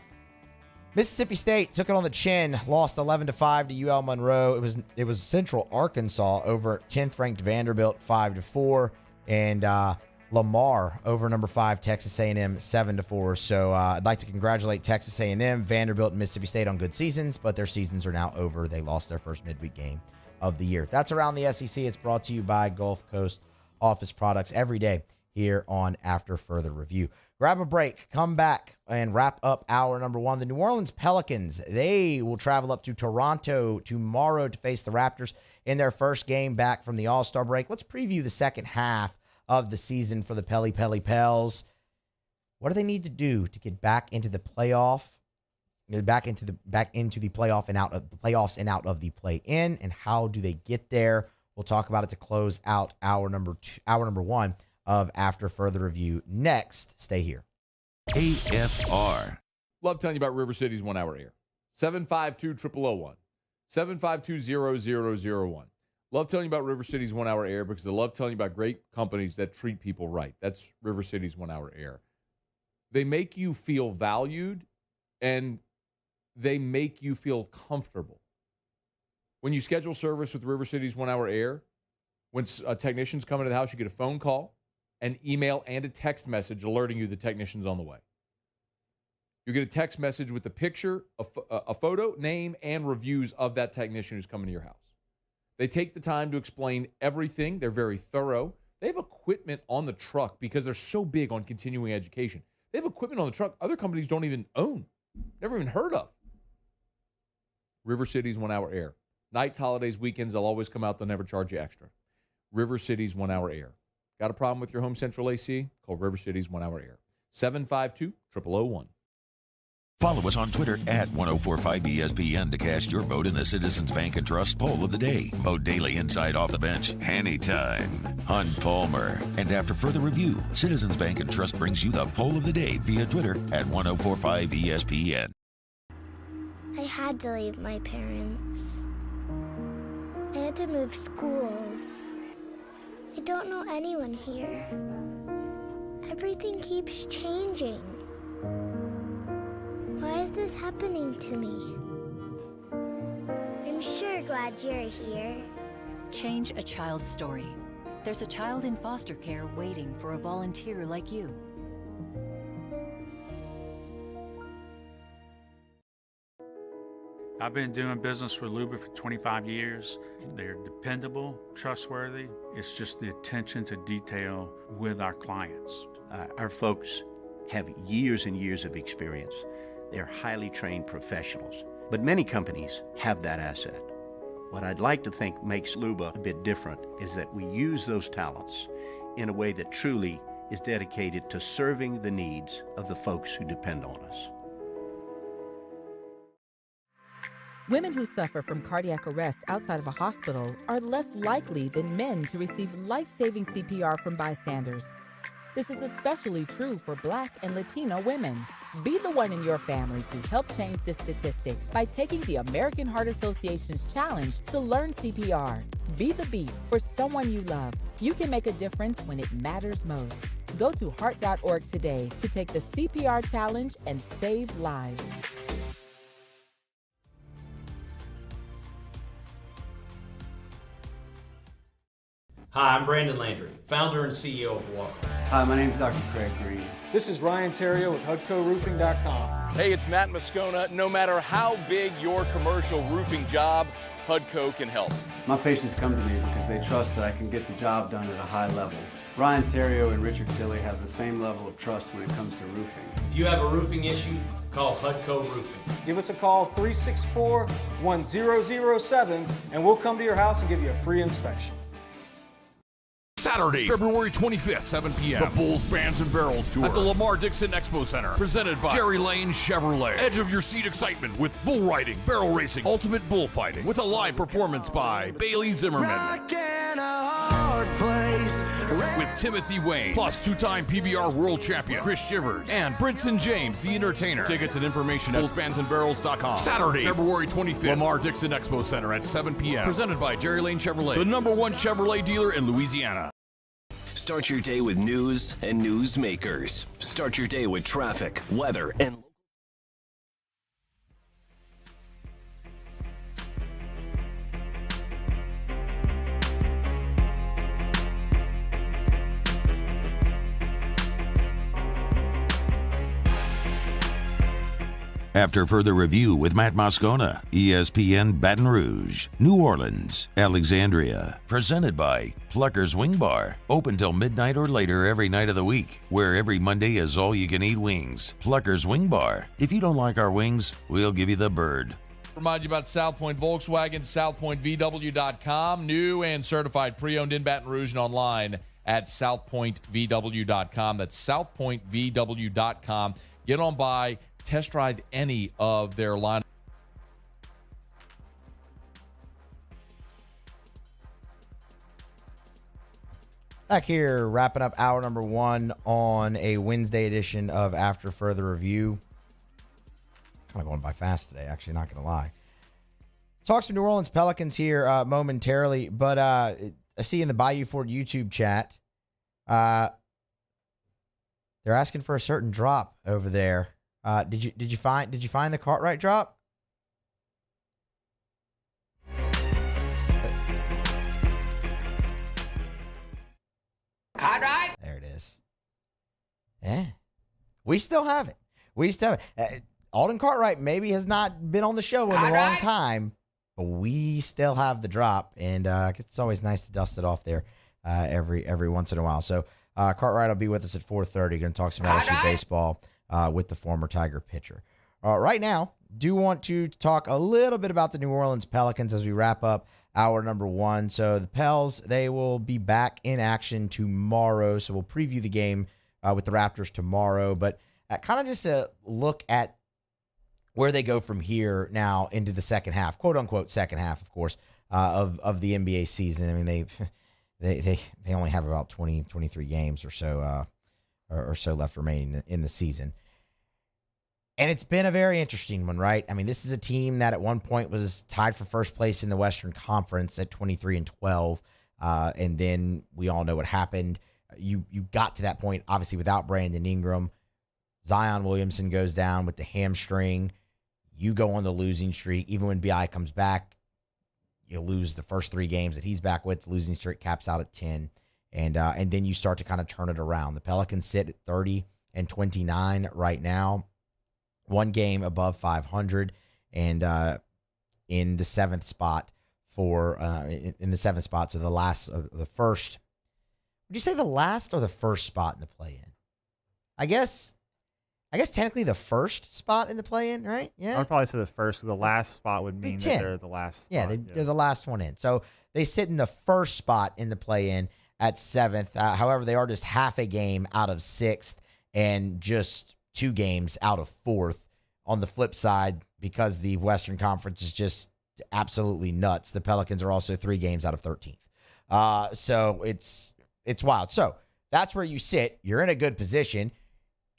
Mississippi State took it on the chin, lost 11-5 to UL Monroe. It was Central Arkansas over 10th-ranked Vanderbilt 5-4, and Lamar over number 5 Texas A&M 7-4. So I'd like to congratulate Texas A&M, Vanderbilt, and Mississippi State on good seasons, but their seasons are now over. They lost their first midweek game of the year. That's around the SEC. It's brought to you by Gulf Coast Office Products every day here on After Further Review. Grab a break, come back, and wrap up hour number 1. The New Orleans Pelicans, they will travel up to Toronto tomorrow to face the Raptors in their first game back from the All-Star break. Let's preview the second half of the season for the Pels. What do they need to do to get back into the playoff? Back into the playoff and out of the playoffs and out of the play-in, and how do they get there? We'll talk about it to close out hour number 1 of After Further Review. Next, stay here. AFR. Love telling you about River City's 1 hour air. 752-0001. 752-0001. Love telling you about River City's 1 hour air because I love telling you about great companies that treat people right. That's River City's 1 hour air. They make you feel valued and they make you feel comfortable. When you schedule service with River City's 1 hour air, when technicians come into the house, you get a phone call, an email, and a text message alerting you the technician's on the way. You get a text message with a picture, a photo, name, and reviews of that technician who's coming to your house. They take the time to explain everything. They're very thorough. They have equipment on the truck because they're so big on continuing education. They have equipment on the truck other companies don't even own, never even heard of. River City's 1 hour air. Nights, holidays, weekends, they'll always come out. They'll never charge you extra. River City's 1 hour air. Got a problem with your home central AC? Call River City's 1 hour air. 752-0001. Follow us on Twitter at 1045ESPN to cast your vote in the Citizens Bank and Trust poll of the day. Vote daily inside off the bench, anytime. Hunt Palmer. And after further review, Citizens Bank and Trust brings you the poll of the day via Twitter at 1045ESPN. I had to leave my parents. I had to move schools. I don't know anyone here. Everything keeps changing. Why is this happening to me? I'm sure glad you're here. Change a child's story. There's a child in foster care waiting for a volunteer like you. I've been doing business with Luba for 25 years. They're dependable, trustworthy. It's just the attention to detail with our clients. Our folks have years and years of experience. They're highly trained professionals, but many companies have that asset. What I'd like to think makes Luba a bit different is that we use those talents in a way that truly is dedicated to serving the needs of the folks who depend on us. Women who suffer from cardiac arrest outside of a hospital are less likely than men to receive life-saving CPR from bystanders. This is especially true for Black and Latino women. Be the one in your family to help change this statistic by taking the American Heart Association's challenge to learn CPR. Be the beat for someone you love. You can make a difference when it matters most. Go to heart.org today to take the CPR challenge and save lives. Hi, I'm Brandon Landry, founder and CEO of WR. Hi, my name is Dr. Craig Green. This is Ryan Terrio with HUDCORoofing.com. Hey, it's Matt Moscona. No matter how big your commercial roofing job, HUDCO can help. My patients come to me because they trust that I can get the job done at a high level. Ryan Terrio and Richard Tilley have the same level of trust when it comes to roofing. If you have a roofing issue, call HUDCO Roofing. Give us a call, 364-1007, and we'll come to your house and give you a free inspection. Saturday, February 25th, 7 p.m. The Bulls, Bands, and Barrels Tour at the Lamar Dixon Expo Center. Presented by Jerry Lane Chevrolet. Edge of your seat excitement with bull riding, barrel racing, ultimate bullfighting. With a live performance by Bailey Zimmerman. With Timothy Wayne. Plus two-time PBR world champion Chris Shivers. And Brinson James, the entertainer. Tickets and information at bullsbandsandbarrels.com. Saturday, February 25th. Lamar Dixon Expo Center at 7 p.m. Presented by Jerry Lane Chevrolet. The #1 Chevrolet dealer in Louisiana. Start your day with news and newsmakers. Start your day with traffic, weather, and After further review with Matt Moscona, ESPN Baton Rouge, New Orleans, Alexandria. Presented by Pluckers Wing Bar. Open till midnight or later every night of the week, where every Monday is all-you-can-eat wings. Pluckers Wing Bar. If you don't like our wings, we'll give you the bird. Remind you about South Point Volkswagen, southpointvw.com. New and certified pre-owned in Baton Rouge and online at southpointvw.com. That's southpointvw.com. Get on by. Test drive any of their line. Back here, wrapping up hour number 1 on a Wednesday edition of After Further Review. Kind of going by fast today, actually, not going to lie. Talk some New Orleans Pelicans here momentarily, but I see in the Bayou Ford YouTube chat, they're asking for a certain drop over there. Did you find the Cartwright drop? Cartwright? There it is. Yeah. We still have it. Alden Cartwright maybe has not been on the show in a long time, but we still have the drop, and it's always nice to dust it off there every once in a while. So Cartwright will be with us at 4:30. Going to talk some LSU baseball with the former Tiger pitcher. Right now, do want to talk a little bit about the New Orleans Pelicans as we wrap up hour number 1. So the Pels, they will be back in action tomorrow. So we'll preview the game with the Raptors tomorrow. But kind of just a look at where they go from here now into the second half, quote unquote second half, of course, of the NBA season. I mean, they only have about 23 games or so left remaining in the season. And it's been a very interesting one, right? I mean, this is a team that at one point was tied for first place in the Western Conference at 23-12. And then we all know what happened. You got to that point, obviously, without Brandon Ingram. Zion Williamson goes down with the hamstring. You go on the losing streak. Even when BI comes back, you lose the first 3 games that he's back with. The losing streak caps out at 10. And then you start to kind of turn it around. The Pelicans sit at 30-29 right now. 1 game above 500, and in the 7th spot in the 7th spot. So the first. Would you say the last or the first spot in the play-in? I guess technically the first spot in the play-in, right? Yeah, I would probably say the first. The last spot would mean that they're the last spot. Yeah, they're the last one in. So they sit in the first spot in the play-in at 7th. However, they are just half a game out of 6th and just 2 games out of 4th. On the flip side, because the Western Conference is just absolutely nuts, the Pelicans are also 3 games out of 13th. So it's wild. So that's where you sit. You're in a good position.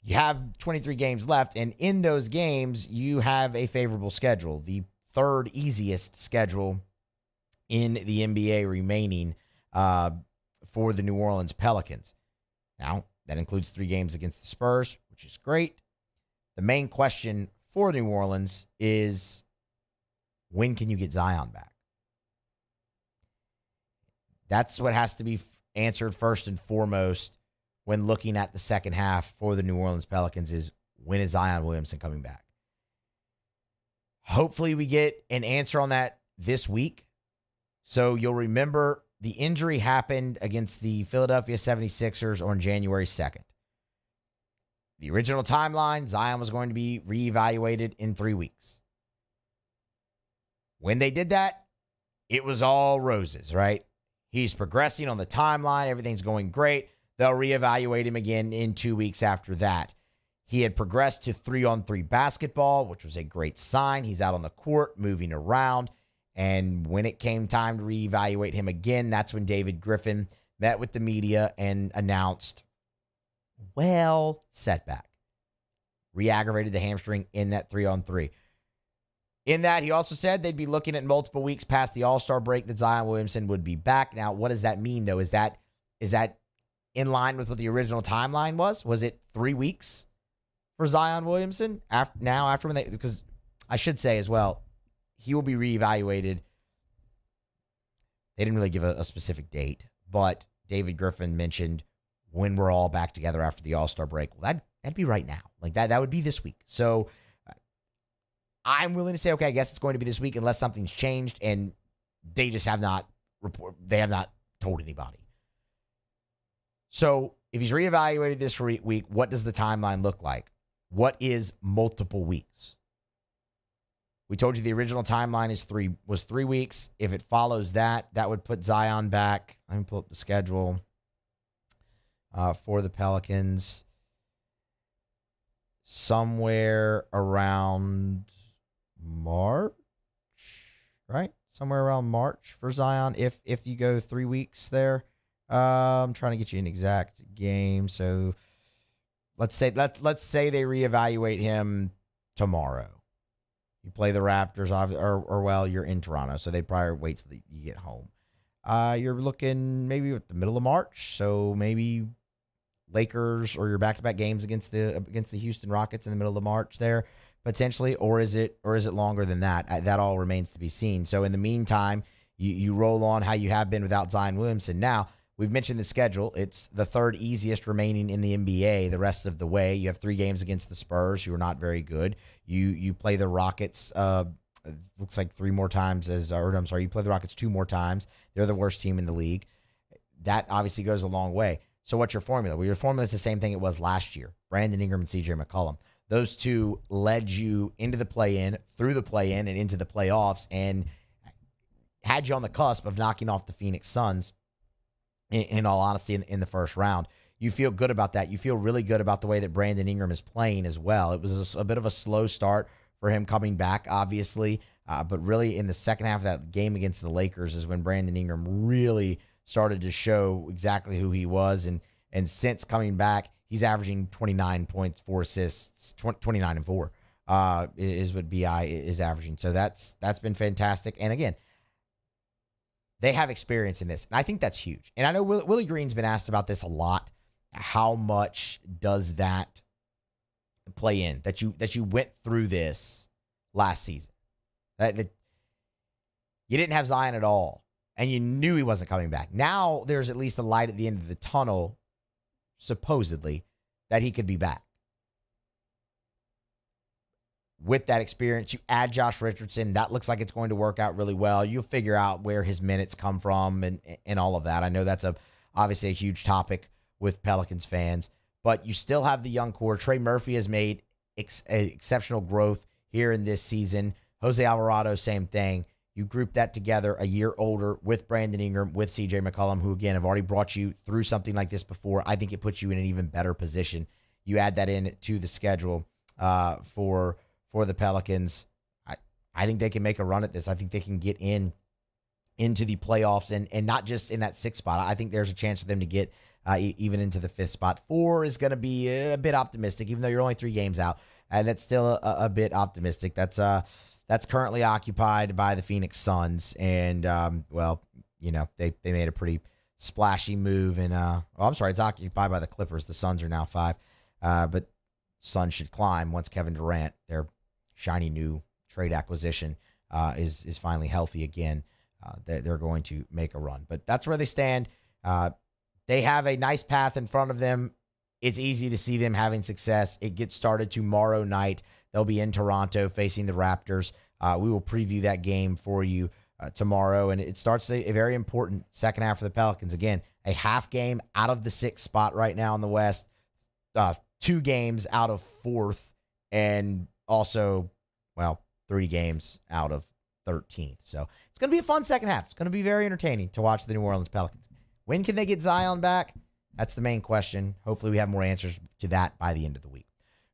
You have 23 games left, and in those games, you have a favorable schedule. The 3rd easiest schedule in the NBA remaining for the New Orleans Pelicans. Now, that includes 3 games against the Spurs, which is great. The main question for New Orleans is, when can you get Zion back? That's what has to be answered first and foremost when looking at the second half for the New Orleans Pelicans is, when is Zion Williamson coming back? Hopefully we get an answer on that this week. So you'll remember the injury happened against the Philadelphia 76ers on January 2nd. The original timeline, Zion was going to be reevaluated in 3 weeks. When they did that, it was all roses, right? He's progressing on the timeline. Everything's going great. They'll reevaluate him again in 2 weeks after that. He had progressed to 3-on-3 basketball, which was a great sign. He's out on the court, moving around. And when it came time to reevaluate him again, that's when David Griffin met with the media and announced, setback. Re-aggravated the hamstring in that 3-on-3. In that, he also said they'd be looking at multiple weeks past the All-Star break that Zion Williamson would be back. Now, what does that mean, though? Is that in line with what the original timeline was? Was it 3 weeks for Zion Williamson? Because I should say as well, he will be reevaluated. They didn't really give a specific date, but David Griffin mentioned when we're all back together after the All-Star break. Well, that'd be right now. Like that would be this week. So I'm willing to say, okay, I guess it's going to be this week unless something's changed, and they just have not told anybody. So if he's reevaluated this week, what does the timeline look like? What is multiple weeks? We told you the original timeline was 3 weeks. If it follows that would put Zion back. Let me pull up the schedule for the Pelicans. Somewhere around March, right? Somewhere around March for Zion. If you go 3 weeks there, I'm trying to get you an exact game. So let's say they reevaluate him tomorrow. You play the Raptors, or you're in Toronto, so they'd probably wait till you get home. You're looking maybe at the middle of March, so maybe Lakers or your back-to-back games against the Houston Rockets in the middle of March there potentially, or is it longer than that? That all remains to be seen. So in the meantime, you roll on how you have been without Zion Williamson. Now, we've mentioned the schedule. It's the third easiest remaining in the NBA the rest of the way. You have 3 games against the Spurs, who are not very good. You play the Rockets, looks like 3 more times you play the Rockets 2 more times. They're the worst team in the league. That obviously goes a long way. So what's your formula? Well, your formula is the same thing it was last year. Brandon Ingram and CJ McCollum. Those two led you into the play-in, through the play-in, and into the playoffs, and had you on the cusp of knocking off the Phoenix Suns, in all honesty, in the first round. You feel good about that. You feel really good about the way that Brandon Ingram is playing as well. It was a bit of a slow start for him coming back, obviously, but really in the second half of that game against the Lakers is when Brandon Ingram really started to show exactly who he was, and since coming back, he's averaging 29 points, 4 assists, 29 and 4 is what BI is averaging. So that's been fantastic. And again, they have experience in this, and I think that's huge. And I know Willie Green's been asked about this a lot. How much does that play in that you went through this last season? That you didn't have Zion at all, and you knew he wasn't coming back. Now there's at least a light at the end of the tunnel, supposedly, that he could be back. With that experience, you add Josh Richardson. That looks like it's going to work out really well. You'll figure out where his minutes come from and all of that. I know that's obviously a huge topic with Pelicans fans, but you still have the young core. Trey Murphy has made exceptional growth here in this season. Jose Alvarado, same thing. You group that together a year older with Brandon Ingram, with CJ McCollum, who, again, have already brought you through something like this before. I think it puts you in an even better position. You add that in to the schedule for the Pelicans. I think they can make a run at this. I think they can get into the playoffs and not just in that 6th spot. I think there's a chance for them to get even into the 5th spot. 4 is going to be a bit optimistic, even though you're only 3 games out. That's still a bit optimistic. That's currently occupied by the Phoenix Suns, and they made a pretty splashy move. And it's occupied by the Clippers. The Suns are now 5, but Suns should climb once Kevin Durant, their shiny new trade acquisition, is finally healthy again. they're going to make a run. But that's where they stand. They have a nice path in front of them. It's easy to see them having success. It gets started tomorrow night. They'll be in Toronto facing the Raptors. We will preview that game for you tomorrow, and it starts a very important second half for the Pelicans. Again, a half game out of the 6th spot right now in the West, 2 games out of 4th, and also, 3 games out of 13th. So it's going to be a fun second half. It's going to be very entertaining to watch the New Orleans Pelicans. When can they get Zion back? That's the main question. Hopefully we have more answers to that by the end of the week.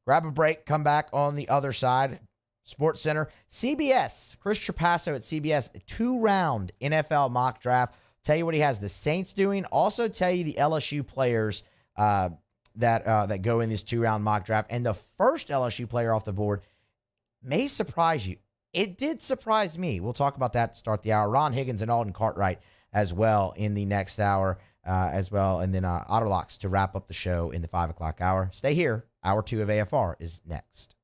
Grab a break, come back on the other side. SportsCenter, CBS, Chris Trapasso at CBS, a 2-round NFL mock draft. Tell you what he has the Saints doing. Also tell you the LSU players that go in this 2-round mock draft. And the first LSU player off the board may surprise you. It did surprise me. We'll talk about that to start the hour. Ron Higgins and Alden Cartwright as well in the next hour as well. And then Otterlocks to wrap up the show in the 5 o'clock hour. Stay here. Hour 2 of AFR is next.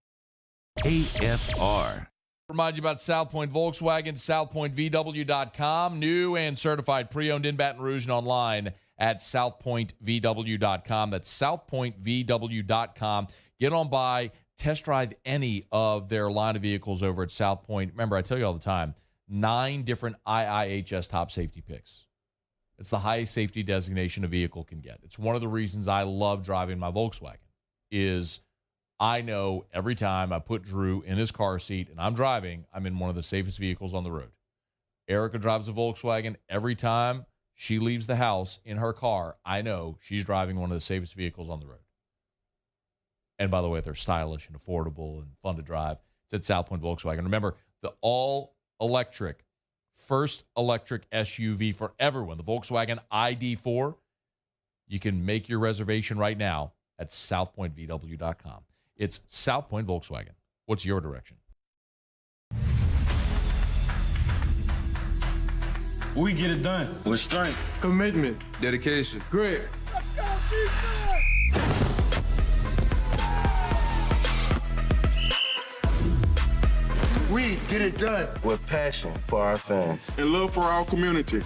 AFR. Remind you about South Point Volkswagen, southpointvw.com. New and certified pre-owned in Baton Rouge and online at southpointvw.com. That's southpointvw.com. Get on by, test drive any of their line of vehicles over at South Point. Remember, I tell you all the time, 9 different IIHS top safety picks. It's the highest safety designation a vehicle can get. It's one of the reasons I love driving my Volkswagen is I know every time I put Drew in his car seat and I'm driving, I'm in one of the safest vehicles on the road. Erica drives a Volkswagen. Every time she leaves the house in her car, I know she's driving one of the safest vehicles on the road. And by the way, they're stylish and affordable and fun to drive. It's at South Point Volkswagen. Remember, the all-electric, first electric SUV for everyone, the Volkswagen ID4. You can make your reservation right now at southpointvw.com. It's South Point Volkswagen. What's your direction? We get it done with strength, commitment, dedication, grit. We get it done with passion for our fans and love for our community.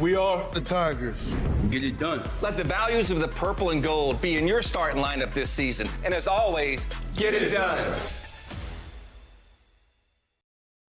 We are the Tigers. Get it done. Let the values of the purple and gold be in your starting lineup this season. And as always, get it done.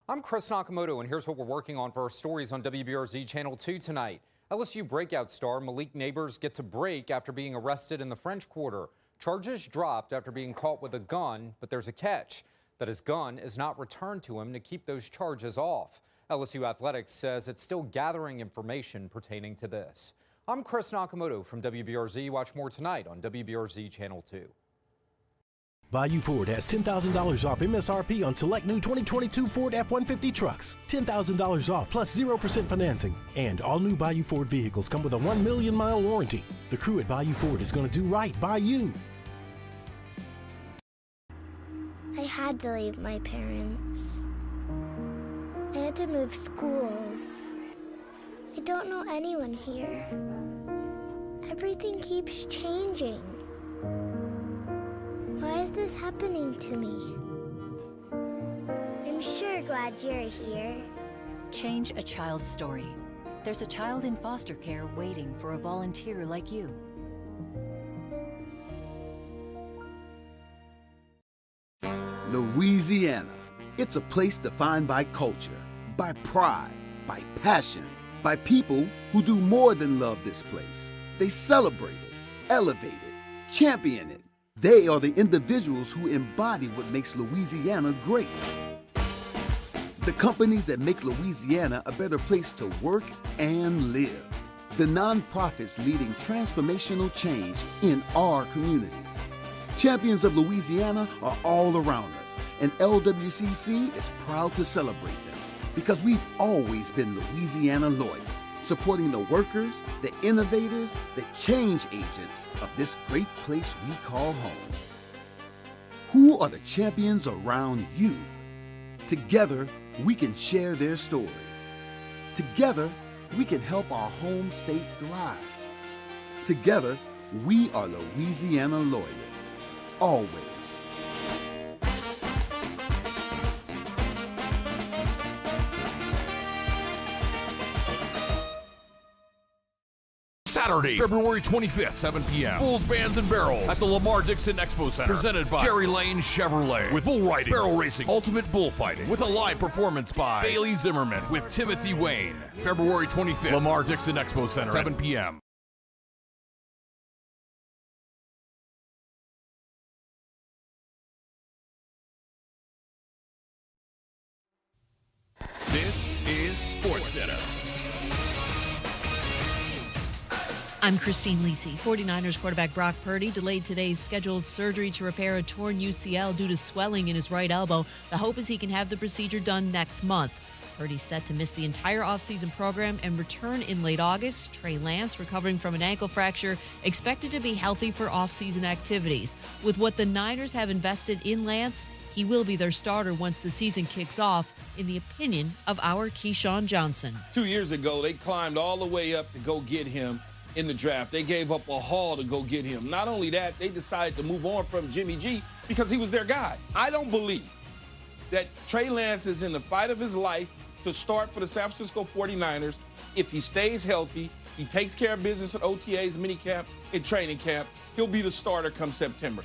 I'm Chris Nakamoto, and here's what we're working on for our stories on WBRZ Channel 2 tonight. LSU breakout star Malik Nabers gets a break after being arrested in the French Quarter. Charges dropped after being caught with a gun, but there's a catch. That his gun is not returned to him to keep those charges off. LSU Athletics says it's still gathering information pertaining to this. I'm Chris Nakamoto from WBRZ. Watch more tonight on WBRZ Channel 2. Bayou Ford has $10,000 off MSRP on select new 2022 Ford F-150 trucks. $10,000 off plus 0% financing. And all new Bayou Ford vehicles come with a 1 million mile warranty. The crew at Bayou Ford is going to do right by you. I had to leave my parents. I had to move schools. I don't know anyone here. Everything keeps changing. Why is this happening to me? I'm sure glad you're here. Change a child's story. There's a child in foster care waiting for a volunteer like you. Louisiana. It's a place defined by culture, by pride, by passion, by people who do more than love this place. They celebrate it, elevate it, champion it. They are the individuals who embody what makes Louisiana great. The companies that make Louisiana a better place to work and live. The nonprofits leading transformational change in our communities. Champions of Louisiana are all around us, and LWCC is proud to celebrate them because we've always been Louisiana loyal, supporting the workers, the innovators, the change agents of this great place we call home. Who are the champions around you? Together, we can share their stories. Together, we can help our home state thrive. Together, we are Louisiana loyal. Always. Saturday, February 25th, 7 p.m. Bulls, Bands, and Barrels at the Lamar Dixon Expo Center. Presented by Jerry Lane Chevrolet. With bull riding, barrel racing, ultimate bullfighting. With a live performance by Bailey Zimmerman with Timothy Wayne. February 25th, Lamar Dixon Expo Center, 7 p.m. This is SportsCenter. I'm Christine Lisi. 49ers quarterback Brock Purdy delayed today's scheduled surgery to repair a torn UCL due to swelling in his right elbow. The hope is he can have the procedure done next month. Purdy's set to miss the entire offseason program and return in late August. Trey Lance, recovering from an ankle fracture, expected to be healthy for offseason activities. With what the Niners have invested in Lance, he will be their starter once the season kicks off, in the opinion of our Keyshawn Johnson. 2 years ago, they climbed all the way up to go get him in the draft. They gave up a haul to go get him. Not only that, they decided to move on from Jimmy G because he was their guy. I don't believe that Trey Lance is in the fight of his life to start for the San Francisco 49ers. If he stays healthy, he takes care of business at OTAs, minicamp, and training camp, he'll be the starter come September.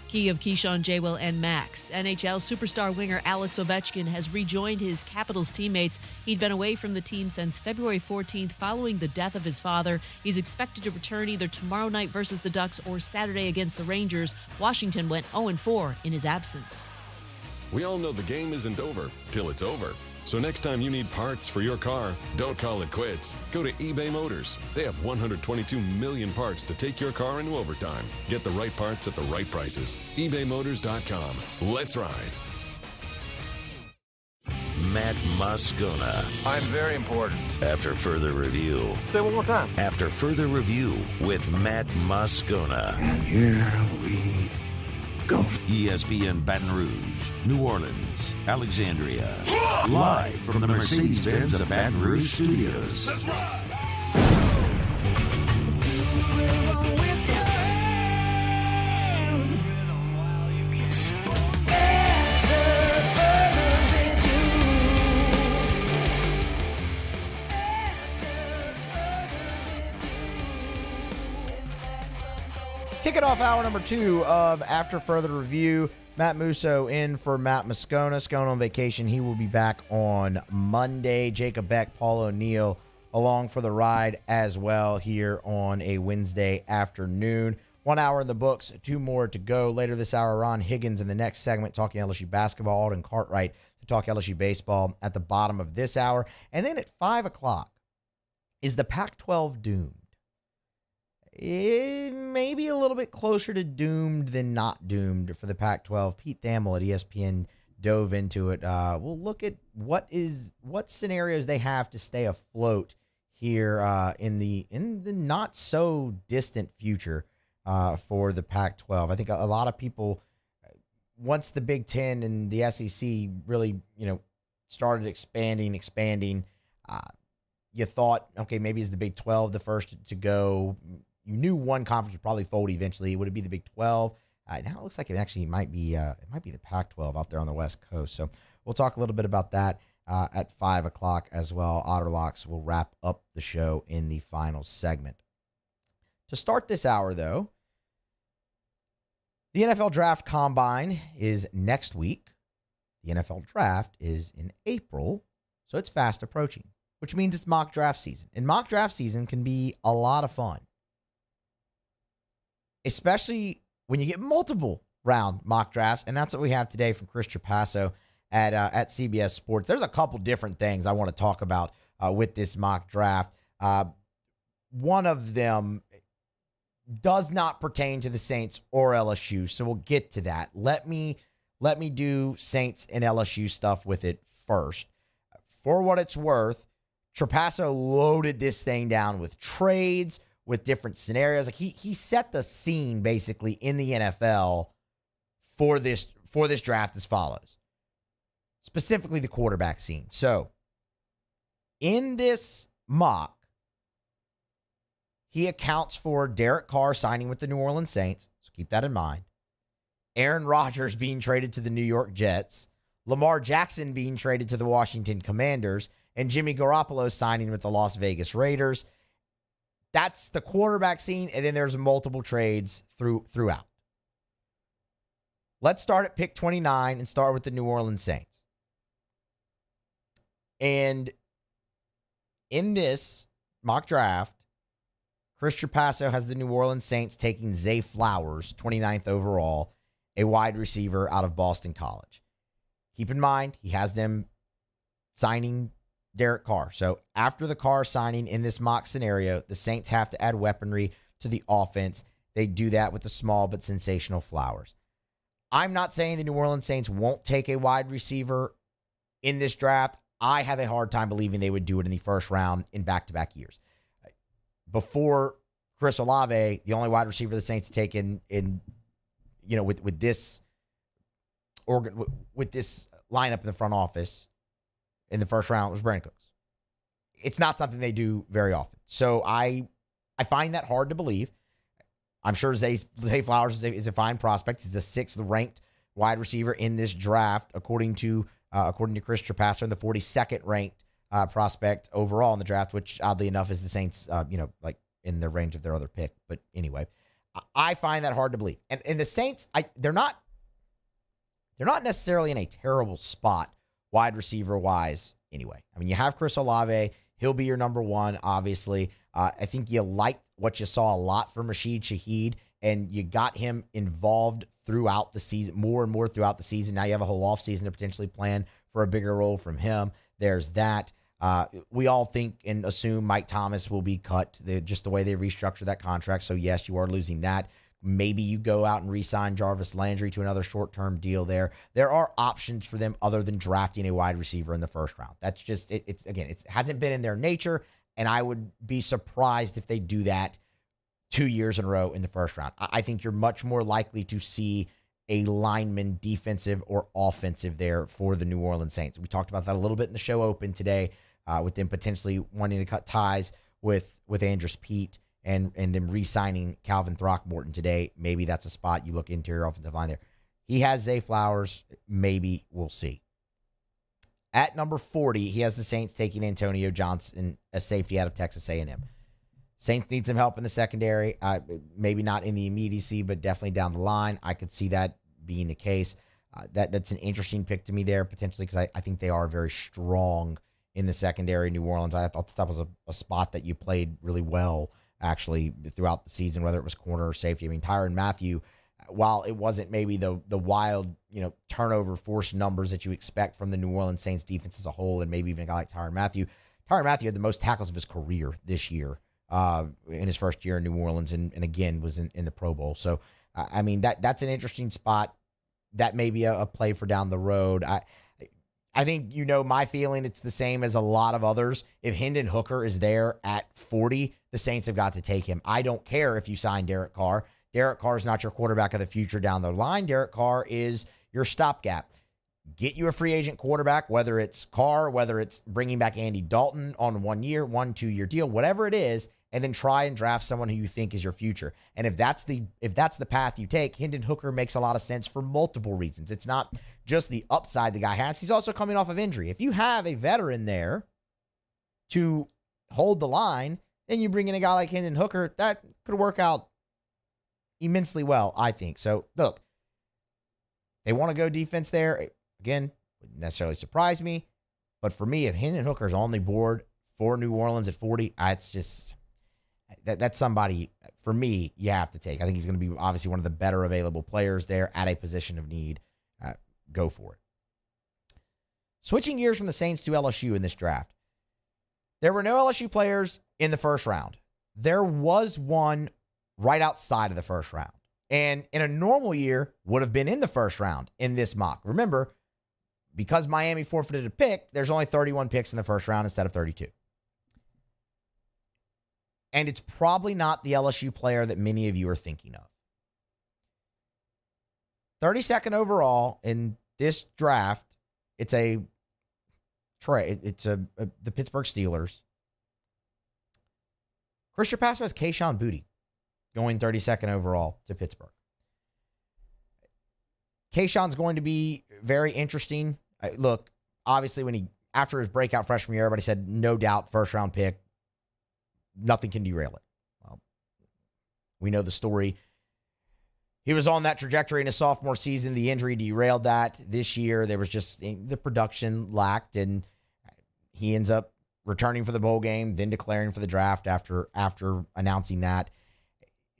Key of Keyshawn, J-Will, and Max. NHL superstar winger Alex Ovechkin has rejoined his Capitals teammates. He'd been away from the team since February 14th following the death of his father. He's expected to return either tomorrow night versus the Ducks or Saturday against the Rangers. Washington went 0-4 in his absence. We all know the game isn't over till it's over. So next time you need parts for your car, don't call it quits. Go to eBay Motors. They have 122 million parts to take your car into overtime. Get the right parts at the right prices. ebaymotors.com. Let's ride. Matt Moscona. I'm very important. After further review. Say it one more time. After further review with Matt Moscona. And here we go. ESPN Baton Rouge, New Orleans, Alexandria. Live from the Mercedes-Benz of Baton Rouge studios. Let's ride. Kicking off hour number 2 of After Further Review. Matt Musso in for Matt Moscona. Scona on vacation. He will be back on Monday. Jacob Beck, Paul O'Neill along for the ride as well here on a Wednesday afternoon. 1 hour in the books, 2 more to go. Later this hour, Ron Higgins in the next segment talking LSU basketball. Alden Cartwright to talk LSU baseball at the bottom of this hour. And then at 5 o'clock, is the Pac-12 doomed? It may be a little bit closer to doomed than not doomed for the Pac-12. Pete Thamel at ESPN dove into it. We'll look at what scenarios they have to stay afloat here in the not so distant future for the Pac-12. I think a lot of people, once the Big Ten and the SEC really started expanding. You thought, okay, maybe is the Big 12 the first to go? You knew one conference would probably fold eventually. Would it be the Big 12? Now it looks like it actually might be the Pac-12 out there on the West Coast. So we'll talk a little bit about that at 5 o'clock as well. Otterlocks will wrap up the show in the final segment. To start this hour, though, the NFL Draft Combine is next week. The NFL Draft is in April, so it's fast approaching, which means it's mock draft season. And mock draft season can be a lot of fun, especially when you get multiple round mock drafts. And that's what we have today from Chris Trapasso at CBS Sports. There's a couple different things I want to talk about with this mock draft. One of them does not pertain to the Saints or LSU, so we'll get to that. Let me do Saints and LSU stuff with it first. For what it's worth, Trapasso loaded this thing down with trades, with different scenarios. Like he set the scene basically in the NFL for this draft as follows. Specifically the quarterback scene. So in this mock, he accounts for Derek Carr signing with the New Orleans Saints. So keep that in mind. Aaron Rodgers being traded to the New York Jets. Lamar Jackson being traded to the Washington Commanders. And Jimmy Garoppolo signing with the Las Vegas Raiders. that's the quarterback scene, and then there's multiple trades throughout. Let's start at pick 29 and start with the New Orleans Saints. And in this mock draft, Chris Trapasso has the New Orleans Saints taking Zay Flowers, 29th overall, a wide receiver out of Boston College. Keep in mind, he has them signing Derek Carr. So after the Carr signing in this mock scenario, the Saints have to add weaponry to the offense. They do that with the small but sensational Flowers. I'm not saying the New Orleans Saints won't take a wide receiver in this draft. I have a hard time believing they would do it in the first round in back-to-back years. Before Chris Olave, the only wide receiver the Saints take in with this lineup in the front office in the first round was Brandon Cooks. It's not something they do very often. So I find that hard to believe. I'm sure Zay Flowers is a fine prospect. He's the 6th ranked wide receiver in this draft, according to Chris Trapasso, and the 42nd ranked prospect overall in the draft, which oddly enough is the Saints, like in the range of their other pick. But anyway, I find that hard to believe. And the Saints, they're not necessarily in a terrible spot wide receiver wise anyway. I mean, you have Chris Olave. He'll be your number one, obviously. I think you liked what you saw a lot from Rashid Shaheed, and you got him involved throughout the season, more and more throughout the season. Now you have a whole offseason to potentially plan for a bigger role from him. There's that. We all think and assume Mike Thomas will be cut, just the way they restructured that contract. So, yes, you are losing that. Maybe you go out and re-sign Jarvis Landry to another short-term deal there. There are options for them other than drafting a wide receiver in the first round. That's just, it hasn't been in their nature, and I would be surprised if they do that 2 years in a row in the first round. I think you're much more likely to see a lineman, defensive or offensive there for the New Orleans Saints. We talked about that a little bit in the show open today, with them potentially wanting to cut ties with Andrus Peat and them re-signing Calvin Throckmorton today. Maybe that's a spot you look interior offensive line there. He has Zay Flowers. Maybe we'll see. At number 40, he has the Saints taking Antonio Johnson, a safety out of Texas A&M. Saints need some help in the secondary. Maybe not in the immediacy, but definitely down the line. I could see that being the case. That's an interesting pick to me there, potentially, because I think they are very strong in the secondary. New Orleans, I thought that was a spot that you played really well, actually, throughout the season, whether it was corner or safety. I mean, Tyrann Mathieu, while it wasn't maybe the wild, turnover force numbers that you expect from the New Orleans Saints defense as a whole, and maybe even a guy like Tyrann Mathieu had the most tackles of his career this year. In his first year in New Orleans, and again was in the Pro Bowl. So, I mean, that's an interesting spot. That may be a play for down the road. I think my feeling, it's the same as a lot of others. If Hendon Hooker is there at 40, the Saints have got to take him. I don't care if you sign Derek Carr. Derek Carr is not your quarterback of the future down the line. Derek Carr is your stopgap. Get you a free agent quarterback, whether it's Carr, whether it's bringing back Andy Dalton on a 2-year deal, whatever it is, and then try and draft someone who you think is your future. And if that's the path you take, Hendon Hooker makes a lot of sense for multiple reasons. It's not just the upside the guy has. He's also coming off of injury. If you have a veteran there to hold the line, then you bring in a guy like Hendon Hooker, that could work out immensely well, I think. So, look, they want to go defense there. Again, wouldn't necessarily surprise me. But for me, if Hendon Hooker's on the board for New Orleans at 40, it's just... That's somebody, for me, you have to take. I think he's going to be obviously one of the better available players there at a position of need. Go for it. Switching gears from the Saints to LSU in this draft. There were no LSU players in the first round. There was one right outside of the first round. And in a normal year, would have been in the first round in this mock. Remember, because Miami forfeited a pick, there's only 31 picks in the first round instead of 32. And it's probably not the LSU player that many of you are thinking of. 32nd overall in this draft, it's the Pittsburgh Steelers. Chris Trapasso has Kayshon Boutte going 32nd overall to Pittsburgh. Kayshon's going to be very interesting. Look, obviously after his breakout freshman year, everybody said no doubt first round pick. Nothing can derail it. We know the story. He was on that trajectory in his sophomore season. The injury derailed that. This year, there was just the production lacked, and he ends up returning for the bowl game, then declaring for the draft after announcing that.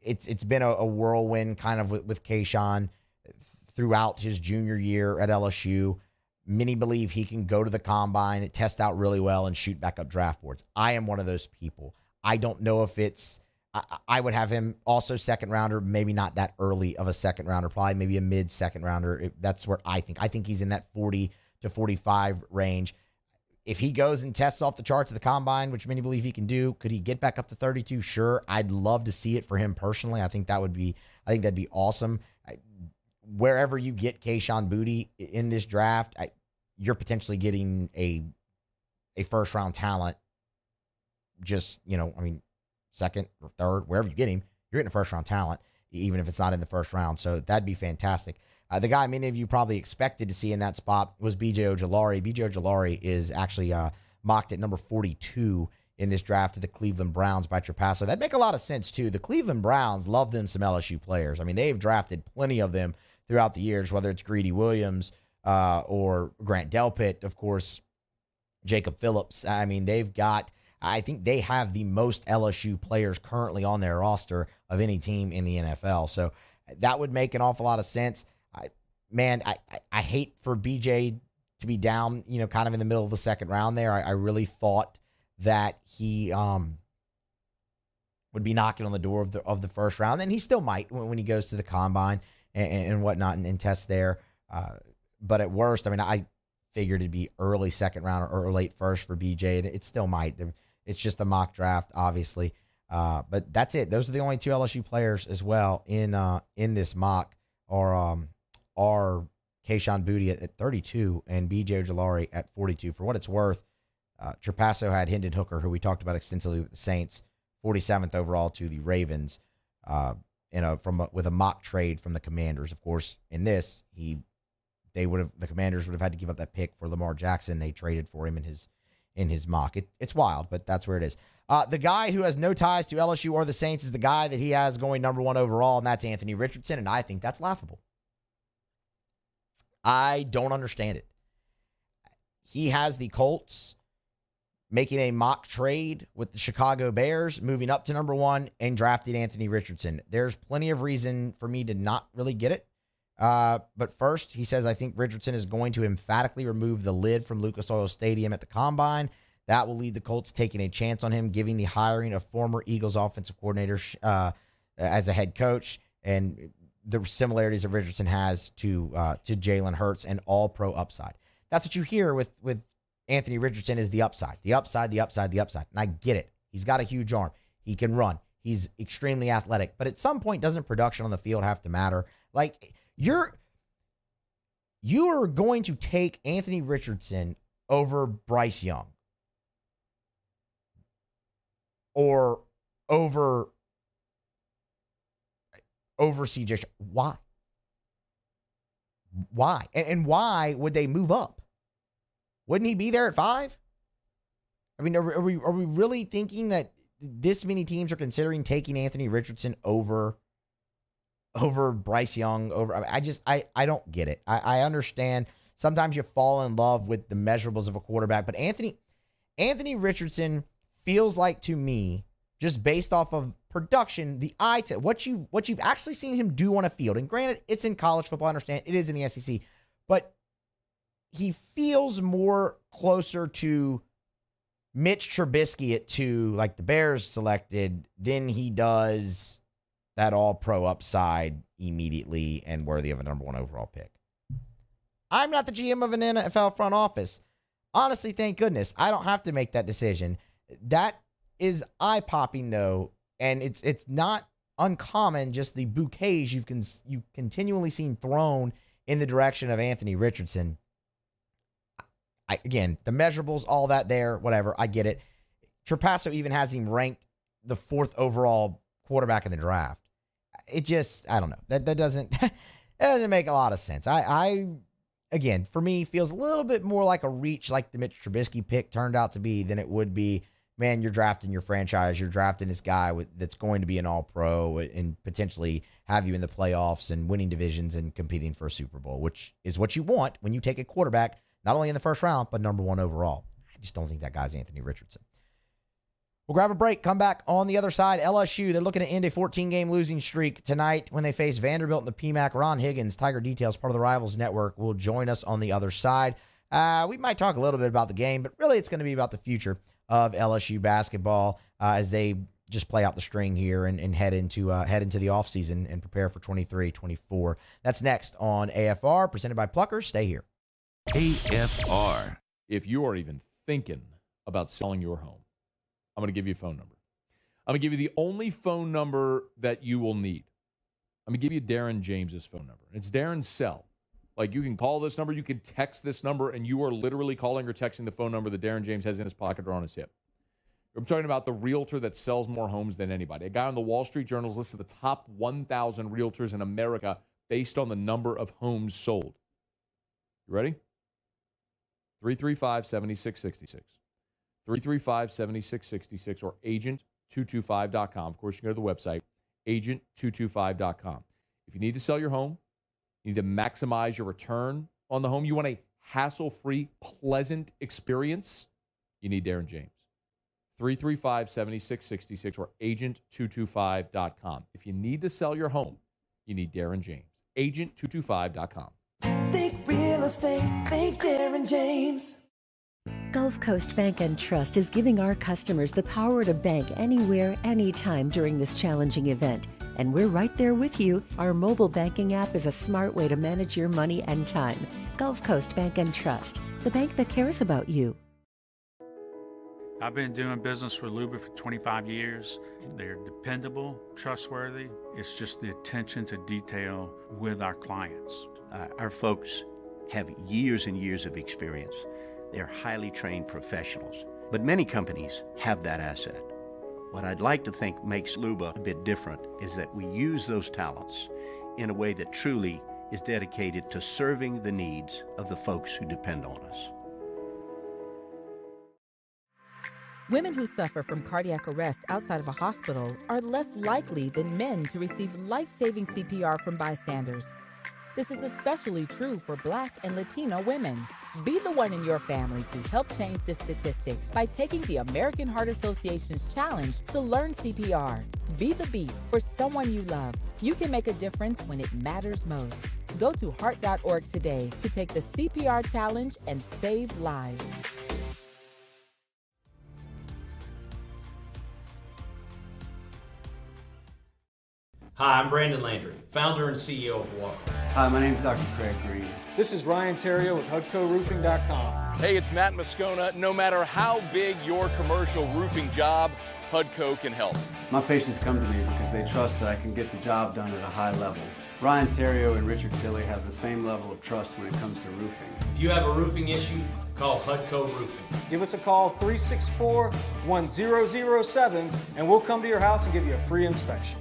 It's been a whirlwind kind of with Kayshawn throughout his junior year at LSU. Many believe he can go to the combine, test out really well, and shoot back up draft boards. I am one of those people. I don't know if it's I would have him also second rounder, maybe not that early of a second rounder, probably maybe a mid second rounder. That's where I think. I think he's in that 40 to 45 range. If he goes and tests off the charts of the combine, which many believe he can do, could he get back up to 32? Sure. I'd love to see it for him personally. I think that'd be awesome. Wherever you get Kayshawn Boutte in this draft, you're potentially getting a first round talent. Just, second or third, wherever you get him, you're getting a first round talent, even if it's not in the first round. So that'd be fantastic. The guy many of you probably expected to see in that spot was B.J. Ojulari. B.J. Ojulari is actually mocked at number 42 in this draft to the Cleveland Browns by Trapasso. That'd make a lot of sense, too. The Cleveland Browns love them some LSU players. I mean, they've drafted plenty of them throughout the years, whether it's Greedy Williams or Grant Delpit, of course, Jacob Phillips. I mean, I think they have the most LSU players currently on their roster of any team in the NFL. So that would make an awful lot of sense. I hate for BJ to be down, kind of in the middle of the second round there. I really thought that he would be knocking on the door of the first round, and he still might when he goes to the combine and whatnot and tests there. But at worst, I figured it'd be early second round or late first for BJ, and it still might. It's just a mock draft, obviously. But that's it. Those are the only two LSU players as well in this mock are Kayshawn Boutte at 32 and B.J. Ojulari at 42. For what it's worth, Trapasso had Hendon Hooker, who we talked about extensively with the Saints, 47th overall to the Ravens, with a mock trade from the Commanders. Of course, in this, the Commanders would have had to give up that pick for Lamar Jackson. They traded for him in his mock. It's wild, but that's where it is. The guy who has no ties to LSU or the Saints is the guy that he has going number 1 overall, and that's Anthony Richardson, and I think that's laughable. I don't understand it. He has the Colts making a mock trade with the Chicago Bears, moving up to number 1, and drafted Anthony Richardson. There's plenty of reason for me to not really get it. But first, he says, I think Richardson is going to emphatically remove the lid from Lucas Oil Stadium at the Combine. That will lead the Colts taking a chance on him, giving the hiring of former Eagles offensive coordinator as a head coach, and the similarities that Richardson has to Jalen Hurts and all-pro upside. That's what you hear with Anthony Richardson is the upside. The upside. And I get it. He's got a huge arm. He can run. He's extremely athletic. But at some point, doesn't production on the field have to matter? Like, you are going to take Anthony Richardson over Bryce Young or over CJ. Why? And why would they move up? Wouldn't he be there at 5? I mean, are we really thinking that this many teams are considering taking Anthony Richardson over Bryce Young? I don't get it. I understand sometimes you fall in love with the measurables of a quarterback, but Anthony Richardson feels like, to me, just based off of production, the eye test, what you've actually seen him do on a field. And granted, it's in college football, I understand it is in the SEC, but he feels more closer to Mitch Trubisky at 2, like the Bears selected, than he does that all-pro upside immediately and worthy of a number 1 overall pick. I'm not the GM of an NFL front office. Honestly, thank goodness. I don't have to make that decision. That is eye-popping, though, and it's not uncommon, just the bouquets you've continually seen thrown in the direction of Anthony Richardson. Again, the measurables, all that there, whatever, I get it. Trapasso even has him ranked the 4th overall quarterback in the draft. It just, I don't know. That doesn't make a lot of sense. Again, for me, feels a little bit more like a reach, like the Mitch Trubisky pick turned out to be, than it would be man, you're drafting your franchise. You're drafting this guy that's going to be an all-pro and potentially have you in the playoffs and winning divisions and competing for a Super Bowl, which is what you want when you take a quarterback, not only in the first round, but number 1 overall. I just don't think that guy's Anthony Richardson. We'll grab a break, come back on the other side. LSU, they're looking to end a 14-game losing streak tonight when they face Vanderbilt in the PMAC. Ron Higgins, Tiger Details, part of the Rivals Network, will join us on the other side. We might talk a little bit about the game, but really it's going to be about the future of LSU basketball as they just play out the string here and head into the offseason and prepare for 23-24. That's next on AFR, presented by Pluckers. Stay here. AFR. If you are even thinking about selling your home, I'm going to give you a phone number. I'm going to give you the only phone number that you will need. I'm going to give you Darren James's phone number. It's Darren's cell. Like, you can call this number, you can text this number, and you are literally calling or texting the phone number that Darren James has in his pocket or on his hip. I'm talking about the realtor that sells more homes than anybody. A guy on the Wall Street Journal is listed the top 1,000 realtors in America based on the number of homes sold. You ready? 335-7666. 335-7666 or agent225.com. Of course, you can go to the website, agent225.com. If you need to sell your home, you need to maximize your return on the home, you want a hassle-free, pleasant experience, you need Darren James. 335-7666 or agent225.com. If you need to sell your home, you need Darren James. Agent225.com. Think real estate, think Darren James. Gulf Coast Bank and Trust is giving our customers the power to bank anywhere, anytime during this challenging event. And we're right there with you. Our mobile banking app is a smart way to manage your money and time. Gulf Coast Bank and Trust, the bank that cares about you. I've been doing business with Luba for 25 years. They're dependable, trustworthy. It's just the attention to detail with our clients. Our folks have years and years of experience. They're highly trained professionals, but many companies have that asset. What I'd like to think makes Luba a bit different is that we use those talents in a way that truly is dedicated to serving the needs of the folks who depend on us. Women who suffer from cardiac arrest outside of a hospital are less likely than men to receive life-saving CPR from bystanders. This is especially true for Black and Latino women. Be the one in your family to help change this statistic by taking the American Heart Association's challenge to learn CPR. Be the beat for someone you love. You can make a difference when it matters most. Go to heart.org today to take the CPR challenge and save lives. Hi, I'm Brandon Landry, founder and CEO of WR. Hi, my name is Dr. Craig Green. This is Ryan Terrio with HUDCORoofing.com. Hey, it's Matt Moscona. No matter how big your commercial roofing job, HUDCO can help. My patients come to me because they trust that I can get the job done at a high level. Ryan Terrio and Richard Tilley have the same level of trust when it comes to roofing. If you have a roofing issue, call HUDCO Roofing. Give us a call, 364-1007, and we'll come to your house and give you a free inspection.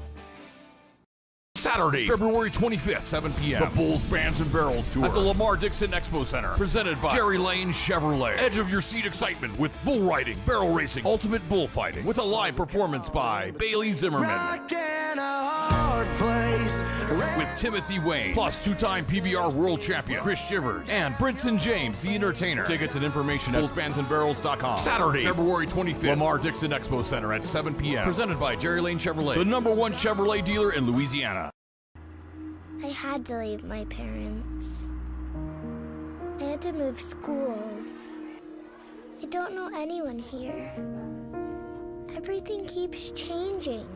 Saturday, February 25th, 7 p.m. The Bulls, Bands, and Barrels Tour at the Lamar Dixon Expo Center. Presented by Jerry Lane Chevrolet. Edge of your seat excitement with bull riding, barrel racing, ultimate bullfighting. With a live performance by Bailey Zimmerman. Rockin' a hard place. With Timothy Wayne, plus two-time PBR world champion Chris Shivers, and Brinson James, the entertainer. Tickets and information at bullsbandsandbarrels.com. Saturday, February 25th, Lamar Dixon Expo Center at 7 p.m. Presented by Jerry Lane Chevrolet, the #1 Chevrolet dealer in Louisiana. I had to leave my parents. I had to move schools. I don't know anyone here. Everything keeps changing.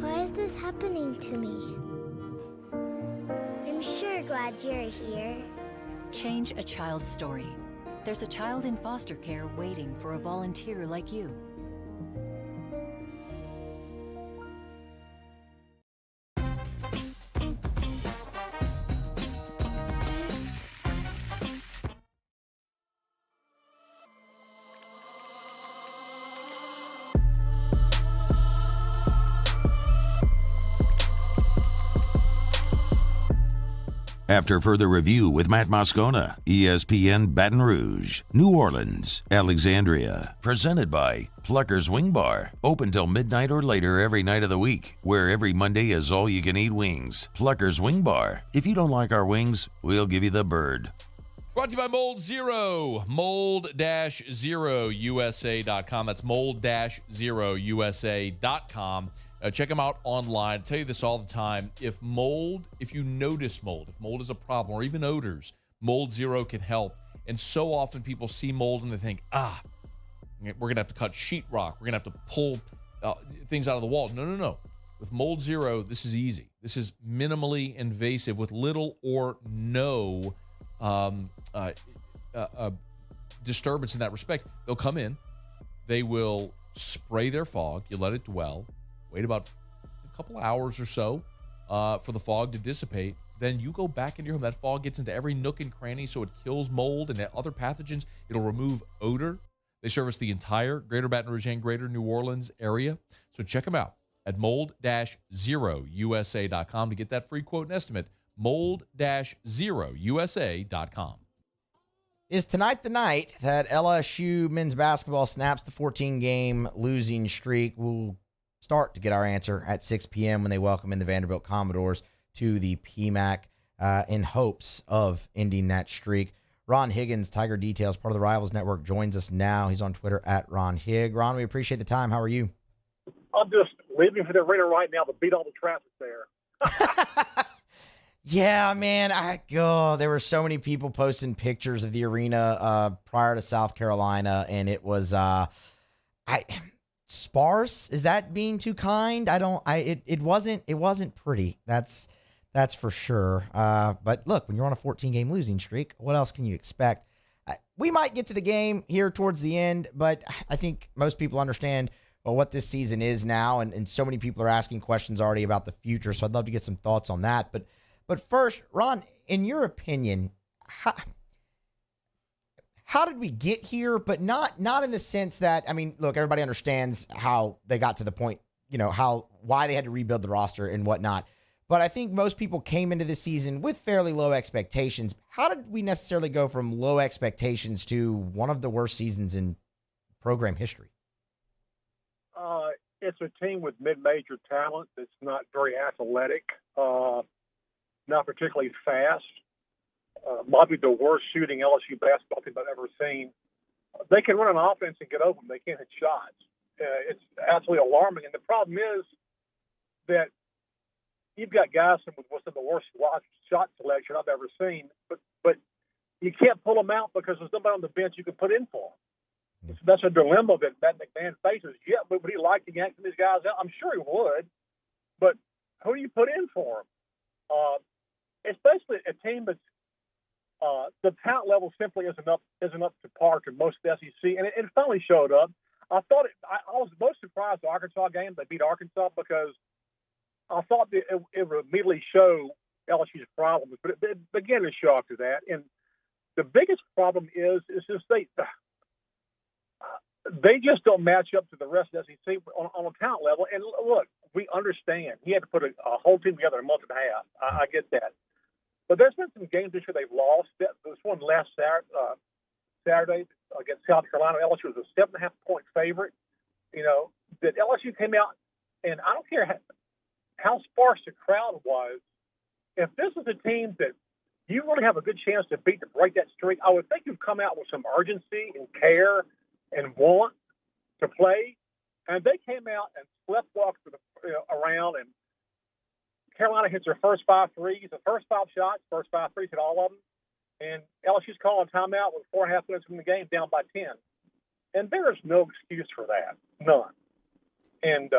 Why is this happening to me? I'm sure glad you're here. Change a child's story. There's a child in foster care waiting for a volunteer like you. After further review with Matt Moscona, ESPN Baton Rouge, New Orleans, Alexandria. Presented by Pluckers Wing Bar. Open till midnight or later every night of the week, where every Monday is all-you-can-eat wings. Pluckers Wing Bar. If you don't like our wings, we'll give you the bird. Brought to you by Mold Zero, mold-0usa.com. That's mold-0usa.com. Check them out online. I tell you this all the time. If you notice mold, if mold is a problem, or even odors, Mold Zero can help. And so often people see mold and they think, we're going to have to cut sheetrock. We're going to have to pull things out of the wall. No. With Mold Zero, this is easy. This is minimally invasive with little or no disturbance in that respect. They'll come in. They will spray their fog. You let it dwell. Wait about a couple hours or so for the fog to dissipate. Then you go back into your home. That fog gets into every nook and cranny, so it kills mold and other pathogens. It'll remove odor. They service the entire greater Baton Rouge and greater New Orleans area. So check them out at mold-0usa.com to get that free quote and estimate. mold-0usa.com. Is tonight the night that LSU men's basketball snaps the 14-game losing streak? We'll start to get our answer at 6 p.m. when they welcome in the Vanderbilt Commodores to the PMAC in hopes of ending that streak. Ron Higgins, Tiger Details, part of the Rivals Network, joins us now. He's on Twitter at Ron Higg. Ron, we appreciate the time. How are you? I'm just leaving for the arena right now to beat all the traffic there. Yeah, man. There were so many people posting pictures of the arena prior to South Carolina, and it was sparse. Is that being too kind? It wasn't pretty. That's for sure. But look, when you're on a 14-game losing streak, what else can you expect? We might get to the game here towards the end, but I think most people understand what this season is now, and so many people are asking questions already about the future, so I'd love to get some thoughts on that. But first, Ron, in your opinion, how did we get here? But not in the sense that, look, everybody understands how they got to the point, why they had to rebuild the roster and whatnot. But I think most people came into this season with fairly low expectations. How did we necessarily go from low expectations to one of the worst seasons in program history? It's a team with mid-major talent that's not very athletic, not particularly fast. Might be the worst shooting LSU basketball team I've ever seen. They can run an offense and get open. They can't hit shots. It's absolutely alarming. And the problem is that you've got guys with some of the worst shot selection I've ever seen, but you can't pull them out because there's nobody on the bench you can put in for them. That's a dilemma that Matt McMahon faces. Yeah, but would he like to yank these guys out? I'm sure he would. But who do you put in for him? It's basically a team that's the talent level simply isn't up to par to most of the SEC, and it finally showed up. I was most surprised the Arkansas game. They beat Arkansas because I thought that it would immediately show LSU's problems, but it began to show after that. And the biggest problem is just they just don't match up to the rest of the SEC on a talent level. And look, we understand he had to put a whole team together in a month and a half. I get that. But there's been some games this year they've lost. This one last Saturday against South Carolina, LSU was a 7.5-point favorite. That LSU came out, and I don't care how sparse the crowd was. If this is a team that you really have a good chance to beat to break that streak, I would think you'd come out with some urgency and care and want to play. And they came out and sleptwalked around, and Carolina hits their first 5 threes, the first 5 shots, first 5 threes, hit all of them. And LSU's calling timeout with 4.5 minutes in the game, down by 10. And there is no excuse for that, none. And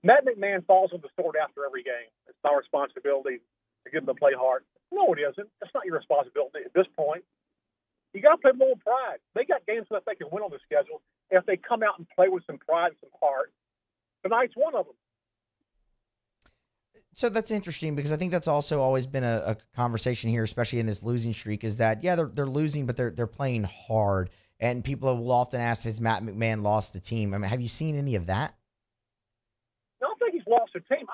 Matt McMahon falls on the sword after every game. It's my responsibility to get them to play hard. No, it isn't. It's not your responsibility at this point. You got to play more pride. They got games that they can win on the schedule if they come out and play with some pride and some heart. Tonight's one of them. So that's interesting because I think that's also always been a conversation here, especially in this losing streak, is that, yeah, they're losing, but they're playing hard. And people will often ask, has Matt McMahon lost the team? Have you seen any of that? I don't think he's lost the team.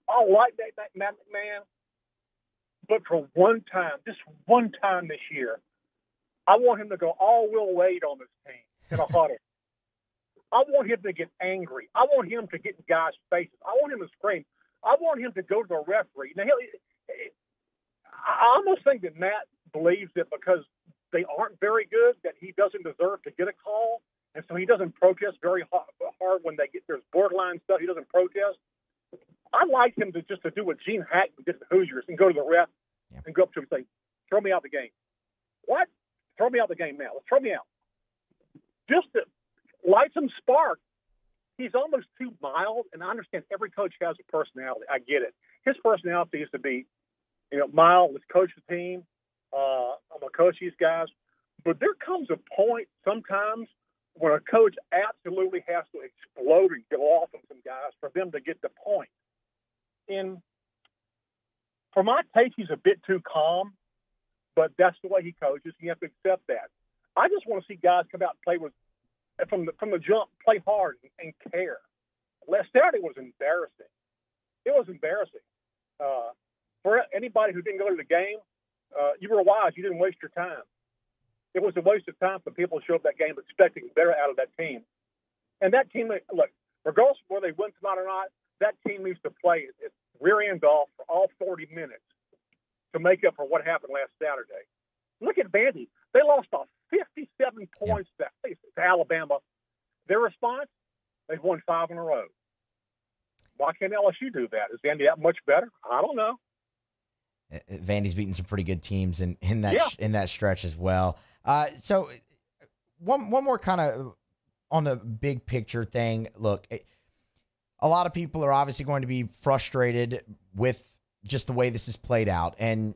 I like Matt McMahon. But for one time, just one time this year, I want him to go all Will Wade on this team in a huddle. I want him to get angry. I want him to get in guys' faces. I want him to scream. I want him to go to the referee. Now, I almost think that Matt believes that because they aren't very good, that he doesn't deserve to get a call, and so he doesn't protest very hard when there's borderline stuff. He doesn't protest. I'd like him to do what Gene Hackman did to the Hoosiers and go to the ref and go up to him and say, "Throw me out the game." What? Throw me out the game now. Let's throw me out. Just to light some spark. He's almost too mild, and I understand every coach has a personality. I get it. His personality is to be, mild. Let's coach the team. I'm going to coach these guys. But there comes a point sometimes when a coach absolutely has to explode and go off on some guys for them to get the point. And for my taste, he's a bit too calm, but that's the way he coaches. You have to accept that. I just want to see guys come out and play from the jump, play hard and care. Last Saturday was embarrassing. It was embarrassing. For anybody who didn't go to the game, you were wise. You didn't waste your time. It was a waste of time for people to show up that game expecting better out of that team. And that team, look, regardless of whether they win tonight or not, that team needs to play its rear end off for all 40 minutes to make up for what happened last Saturday. Look at Vandy. They lost off 57 points to Alabama. Their response, they've won 5 in a row. Why can't LSU do that? Is Vandy that much better? I don't know. Vandy's beaten some pretty good teams in that stretch as well. So one more kind of on the big picture thing. Look, a lot of people are obviously going to be frustrated with just the way this is played out. And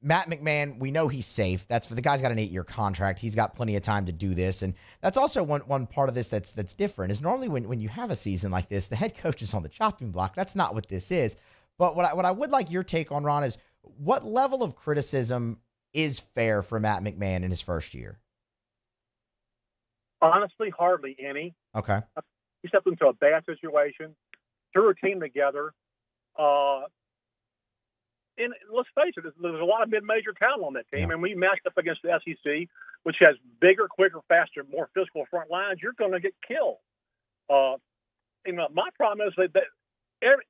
Matt McMahon, we know he's safe. That's for the guy's got an 8-year contract. He's got plenty of time to do this. And that's also one part of this that's different is normally when you have a season like this, the head coach is on the chopping block. That's not what this is. But what I would like your take on, Ron, is what level of criticism is fair for Matt McMahon in his first year? Honestly, hardly any. Okay. He stepped into a bad situation, threw a team together. And let's face it, there's a lot of mid-major talent on that team. And we matched up against the SEC, which has bigger, quicker, faster, more physical front lines. You're going to get killed. My problem is that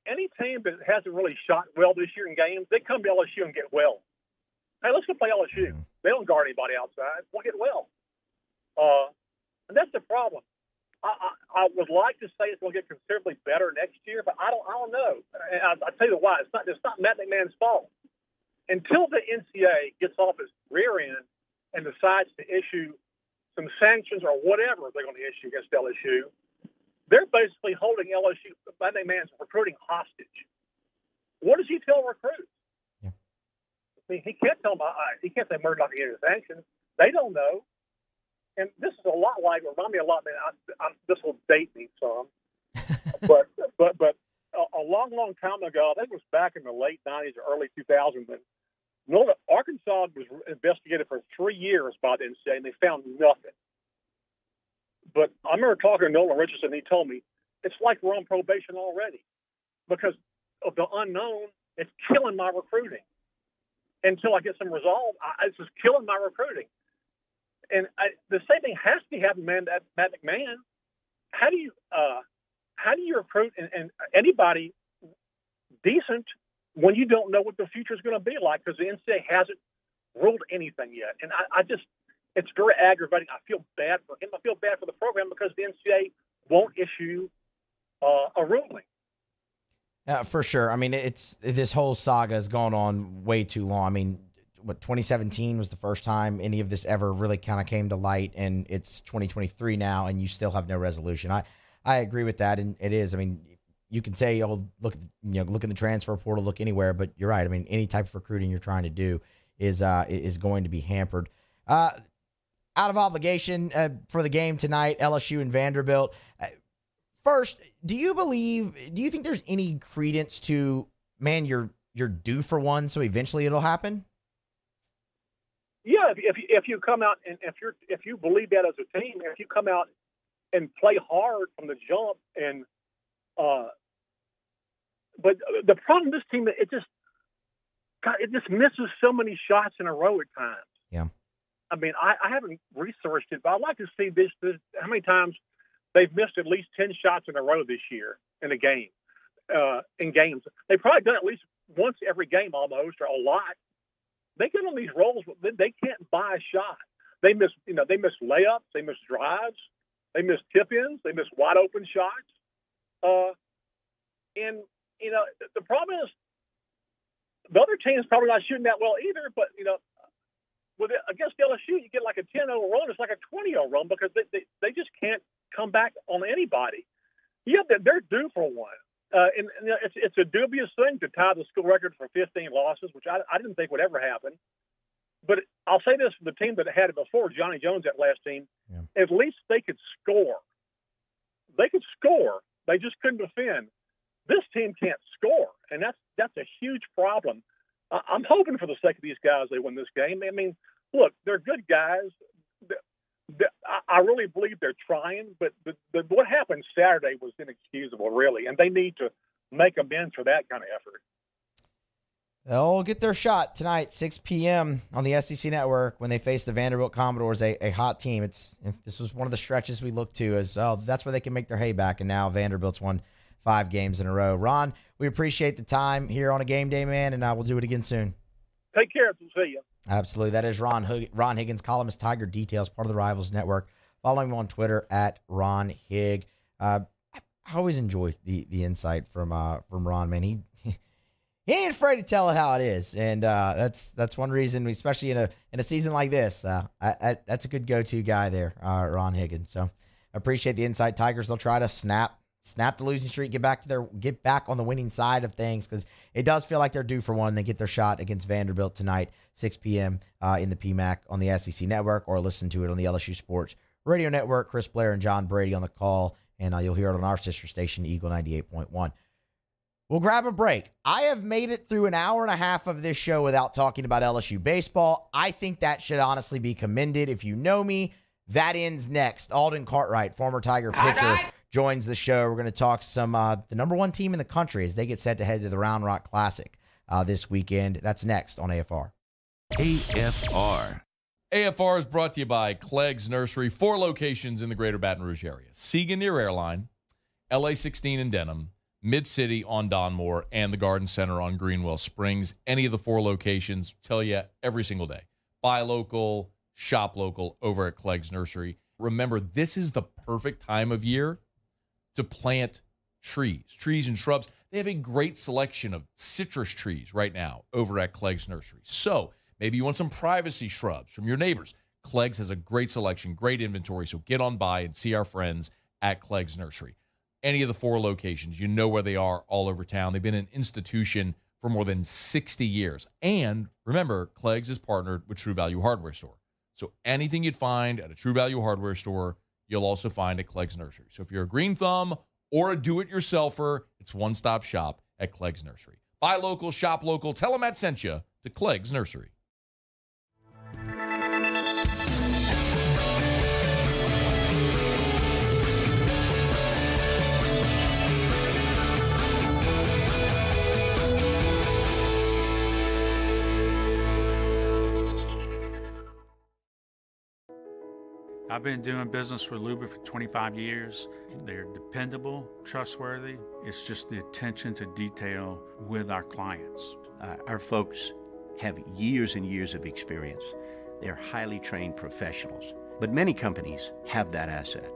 any team that hasn't really shot well this year in games, they come to LSU and get well. Hey, let's go play LSU. They don't guard anybody outside. We'll get well. And that's the problem. I would like to say it's going to get considerably better next year, but I don't know. And I'll tell you why. It's not Matt McMahon's fault. Until the NCAA gets off its rear end and decides to issue some sanctions or whatever they're going to issue against LSU, they're basically holding LSU, Matt McMahon's recruiting hostage. What does he tell recruits? I mean, he can't tell them. He can't say we're not going to get a sanction. They don't know. And this is a lot remind me a lot, man. This will date me some, but a long time ago, I think it was back in the late '90s or early 2000s, when Arkansas was investigated for 3 years by the NCAA, and they found nothing. But I remember talking to Nolan Richardson, and he told me it's like we're on probation already because of the unknown. It's killing my recruiting. Until I get some resolve, it's just killing my recruiting. And the same thing has to be happening, man. Matt McMahon, how do you recruit and anybody decent when you don't know what the future is going to be like? Because the NCAA hasn't ruled anything yet, and it's very aggravating. I feel bad for him. I feel bad for the program because the NCAA won't issue a ruling. For sure. I mean, this whole saga has gone on way too long. I mean, 2017 was the first time any of this ever really kind of came to light, and it's 2023 now, and you still have no resolution. I agree with that, and it is. I mean, you can say, "Oh, look in the transfer portal, look anywhere," but you're right. I mean, any type of recruiting you're trying to do is going to be hampered. Out of obligation for the game tonight, LSU and Vanderbilt. First, do you think there's any credence to, man, you're due for one, so eventually it'll happen? Yeah, if you come out and if you believe that as a team, if you come out and play hard from the jump, and but the problem with this team, it just misses so many shots in a row at times. Yeah. I mean, I haven't researched it, but I'd like to see this how many times they've missed at least 10 shots in a row this year in a game. In games, they've probably done it at least once every game almost, or a lot. They get on these rolls, they can't buy a shot. They miss layups, they miss drives, they miss tip-ins, they miss wide open shots. And the problem is the other team's probably not shooting that well either. But against LSU, you get like a 10-0 run. It's like a 20-0 run because they just can't come back on anybody. Yeah, they're due for one. And it's a dubious thing to tie the school record for 15 losses, which I didn't think would ever happen. But I'll say this for the team that had it before, Johnny Jones, that last team, at least they could score. They could score. They just couldn't defend. This team can't score, and that's a huge problem. I'm hoping for the sake of these guys they win this game. I mean, look, they're good guys. I really believe they're trying, but what happened Saturday was inexcusable, really, and they need to make amends for that kind of effort. They'll get their shot tonight, 6 p.m. on the SEC Network when they face the Vanderbilt Commodores, a hot team. This was one of the stretches we looked to as, that's where they can make their hay back, and now Vanderbilt's won 5 games in a row. Ron, we appreciate the time here on a game day, man, and we'll do it again soon. Take care. See you. Absolutely. That is Ron Higgins, columnist, Tiger Details, part of the Rivals Network. Follow him on Twitter at Ron Hig. I always enjoy the insight from Ron, man. He ain't afraid to tell it how it is, and that's one reason, especially in a season like this. That's a good go-to guy there, Ron Higgins. So I appreciate the insight. Tigers, they'll try to snap the losing streak, get back on the winning side of things, because it does feel like they're due for one. They get their shot against Vanderbilt tonight, 6 p.m. In the PMAC on the SEC Network, or listen to it on the LSU Sports Radio Network. Chris Blair and John Brady on the call, and you'll hear it on our sister station, Eagle 98.1. We'll grab a break. I have made it through an hour and a half of this show without talking about LSU baseball. I think that should honestly be commended. If you know me, that ends next. Alden Cartwright, former Tiger pitcher, joins the show. We're going to talk some the number one team in the country as they get set to head to the Round Rock Classic this weekend. That's next on AFR. AFR. AFR is brought to you by Clegg's Nursery, 4 locations in the greater Baton Rouge area. Siega near Airline, LA 16 in Denham, Mid-City on Donmore, and the Garden Center on Greenwell Springs. Any of the 4 locations, tell you every single day. Buy local, shop local over at Clegg's Nursery. Remember, this is the perfect time of year to plant trees and shrubs. They have a great selection of citrus trees right now over at Clegg's Nursery. So maybe you want some privacy shrubs from your neighbors. Clegg's has a great selection, great inventory, so get on by and see our friends at Clegg's Nursery. Any of the 4 locations, you know where they are all over town. They've been an institution for more than 60 years. And remember, Clegg's is partnered with True Value Hardware Store. So anything you'd find at a True Value Hardware Store, you'll also find at Clegg's Nursery. So if you're a green thumb or a do-it-yourselfer, it's one-stop shop at Clegg's Nursery. Buy local, shop local. Tell them Matt sent you to Clegg's Nursery. I've been doing business with Luba for 25 years. They're dependable, trustworthy. It's just the attention to detail with our clients. Our folks have years and years of experience. They're highly trained professionals. But many companies have that asset.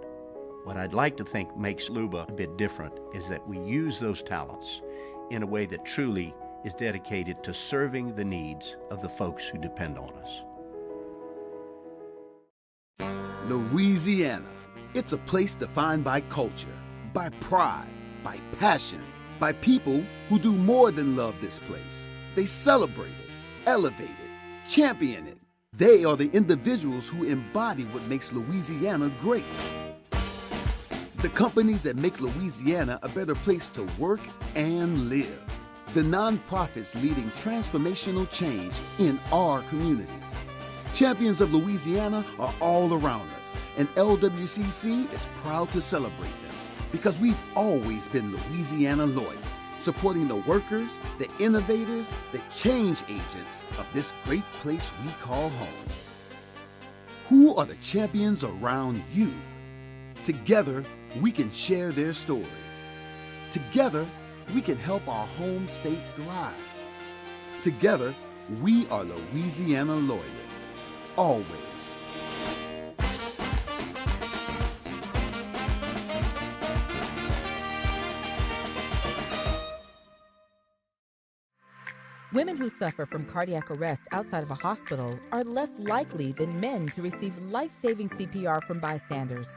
What I'd like to think makes Luba a bit different is that we use those talents in a way that truly is dedicated to serving the needs of the folks who depend on us. Louisiana. It's a place defined by culture, by pride, by passion, by people who do more than love this place. They celebrate it, elevate it, champion it. They are the individuals who embody what makes Louisiana great. The companies that make Louisiana a better place to work and live. The nonprofits leading transformational change in our communities. Champions of Louisiana are all around us, and LWCC is proud to celebrate them because we've always been Louisiana loyal. supporting the workers, the innovators, the change agents of this great place we call home. Who are the champions around you? Together, we can share their stories. Together, we can help our home state thrive. Together, we are Louisiana Loyal. Always. Women who suffer from cardiac arrest outside of a hospital are less likely than men to receive life-saving CPR from bystanders.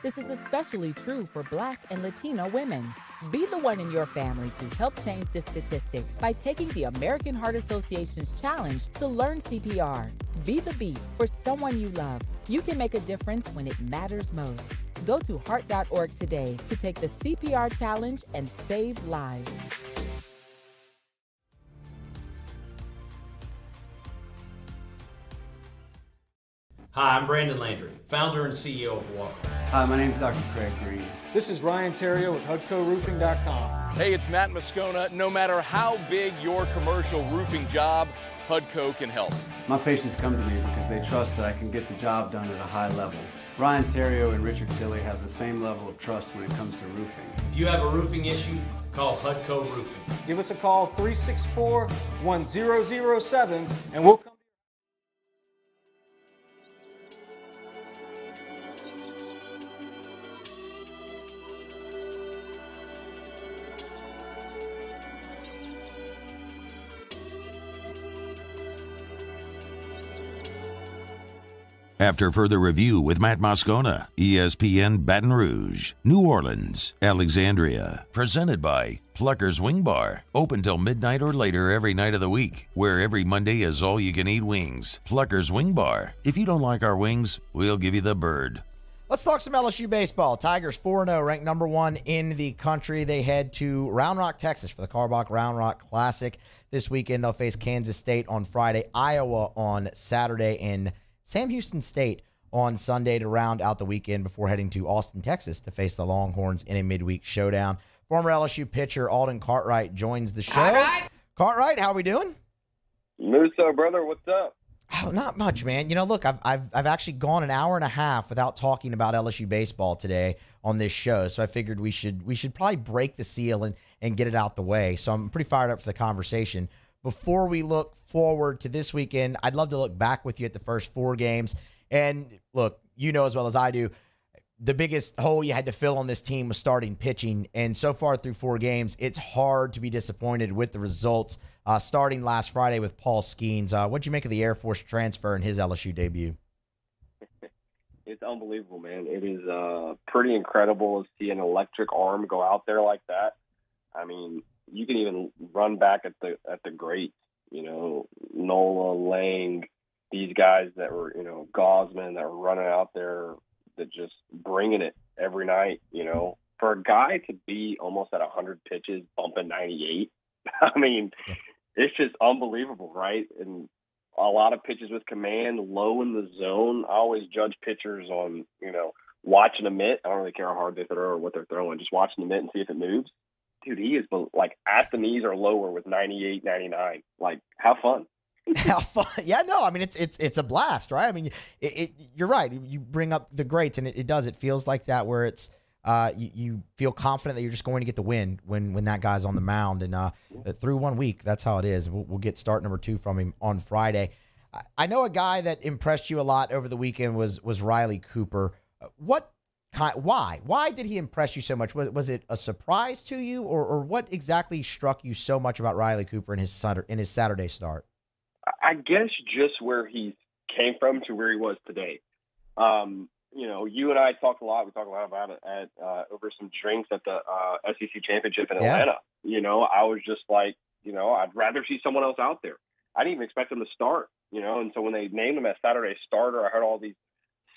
This is especially true for Black and Latino women. Be the one in your family to help change this statistic by taking the American Heart Association's challenge to learn CPR. Be the beat for someone you love. You can make a difference when it matters most. Go to heart.org today to take the CPR challenge and save lives. Hi, I'm Brandon Landry, founder and CEO of WR. Hi, my name is Dr. Craig Green. This is Ryan Terrio with HUDCORoofing.com. Hey, it's Matt Moscona. No matter how big your commercial roofing job, HUDCO can help. My patients come to me because they trust that I can get the job done at a high level. Ryan Terrio and Richard Tilley have the same level of trust when it comes to roofing. If you have a roofing issue, call HUDCO Roofing. Give us a call, 364-1007, and we'll come. After further review with Matt Moscona, ESPN Baton Rouge, New Orleans, Alexandria. Presented by Pluckers Wing Bar. Open till midnight or later every night of the week, where every Monday is all-you-can-eat wings. Pluckers Wing Bar. If you don't like our wings, we'll give you the bird. Let's talk some LSU baseball. Tigers 4-0, ranked number 1 in the country. They head to Round Rock, Texas for the Carbach Round Rock Classic. This weekend they'll face Kansas State on Friday, Iowa on Saturday, and Sam Houston State on Sunday to round out the weekend before heading to Austin, Texas to face the Longhorns in a midweek showdown. Former LSU pitcher Alden Cartwright joins the show. All right. Cartwright, how we doing? Musso, brother, what's up? Oh, not much, man. You know, look, I've actually gone an hour and a half without talking about LSU baseball today on this show, so I figured we should probably break the seal and get it out the way. So I'm pretty fired up for the conversation. Before we look forward to this weekend, I'd love to look back with you at the first 4 games. And look, you know as well as I do, the biggest hole you had to fill on this team was starting pitching. And so far through 4 games, it's hard to be disappointed with the results. Starting last Friday with Paul Skeens. What'd you make of the Air Force transfer and his LSU debut? It's unbelievable, man. It is pretty incredible to see an electric arm go out there like that. I mean, you can even run back at the greats, you know, Nola, Lang, these guys that were, you know, Gosman that were running out there that just bringing it every night, you know. For a guy to be almost at 100 pitches, bumping 98, I mean, it's just unbelievable, right? And a lot of pitches with command, low in the zone. I always judge pitchers on, you know, watching a mitt. I don't really care how hard they throw or what they're throwing, just watching the mitt and see if it moves. Dude, he is like at the knees or lower with 98, 99. Like, have fun. Have fun. Yeah, no, I mean, it's a blast, right? I mean, you're right. You bring up the greats, and it does. It feels like that where it's you feel confident that you're just going to get the win when that guy's on the mound. And through 1 week, that's how it is. We'll get start number 2 from him on Friday. I know a guy that impressed you a lot over the weekend was Riley Cooper. Why did he impress you so much? Was it a surprise to you, or what exactly struck you so much about Riley Cooper in his Saturday start? I guess just where he came from to where he was today. You know, you and I talked a lot. We talked a lot about it at over some drinks at the SEC championship in Atlanta. You know, I was just like, you know, I'd rather see someone else out there. I didn't even expect him to start. You know, and so when they named him as Saturday starter, I heard all these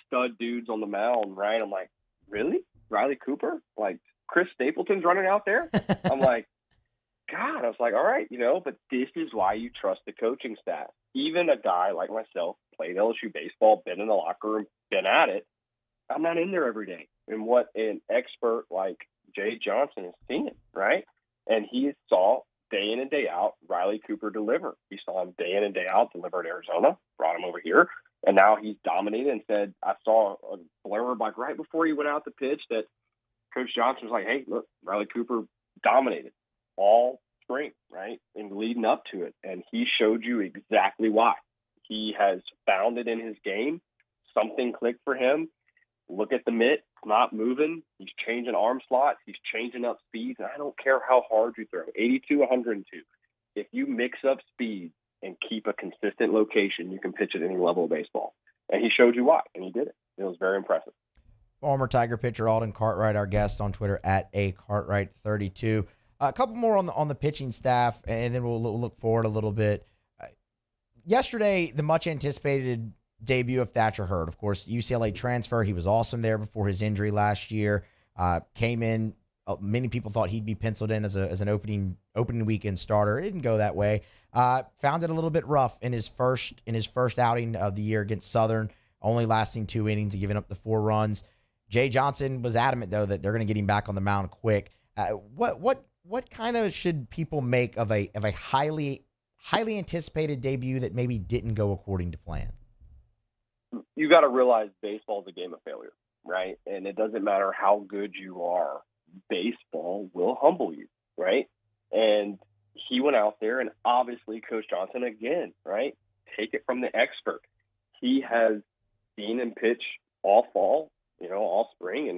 stud dudes on the mound. Right? I'm like, really? Riley Cooper? Like, Chris Stapleton's running out there? I'm like, God, I was like, all right, you know, but this is why you trust the coaching staff. Even a guy like myself, played LSU baseball, been in the locker room, been at it, I'm not in there every day. And what an expert like Jay Johnson is seeing, right? And he saw day in and day out Riley Cooper deliver. He saw him day in and day out deliver at Arizona, brought him over here, and now he's dominated and said, I saw a blurb like right before he went out to pitch that Coach Johnson was like, hey, look, Riley Cooper dominated all spring, right, and leading up to it. And he showed you exactly why. He has found it in his game. Something clicked for him. Look at the mitt, not moving. He's changing arm slots. He's changing up speeds. And I don't care how hard you throw, 82, 102. If you mix up speed and keep a consistent location, you can pitch at any level of baseball. And he showed you why, and he did it. It was very impressive. Former Tiger pitcher Alden Cartwright, our guest on Twitter at @Cartwright32. A couple more on the pitching staff, and then we'll look forward a little bit. Yesterday, the much-anticipated debut of Thatcher Hurd. Of course, UCLA transfer. He was awesome there before his injury last year. Came in. Many people thought he'd be penciled in as an opening weekend starter. It didn't go that way. Found it a little bit rough in his first outing of the year against Southern, only lasting 2 innings and giving up the 4 runs. Jay Johnson was adamant though that they're going to get him back on the mound quick. What kind of should people make of a highly anticipated debut that maybe didn't go according to plan? You got to realize baseball is a game of failure, right? And it doesn't matter how good you are. Baseball will humble you, right? And he went out there, and obviously Coach Johnson, again, right? Take it from the expert. He has seen him pitch all fall, all spring,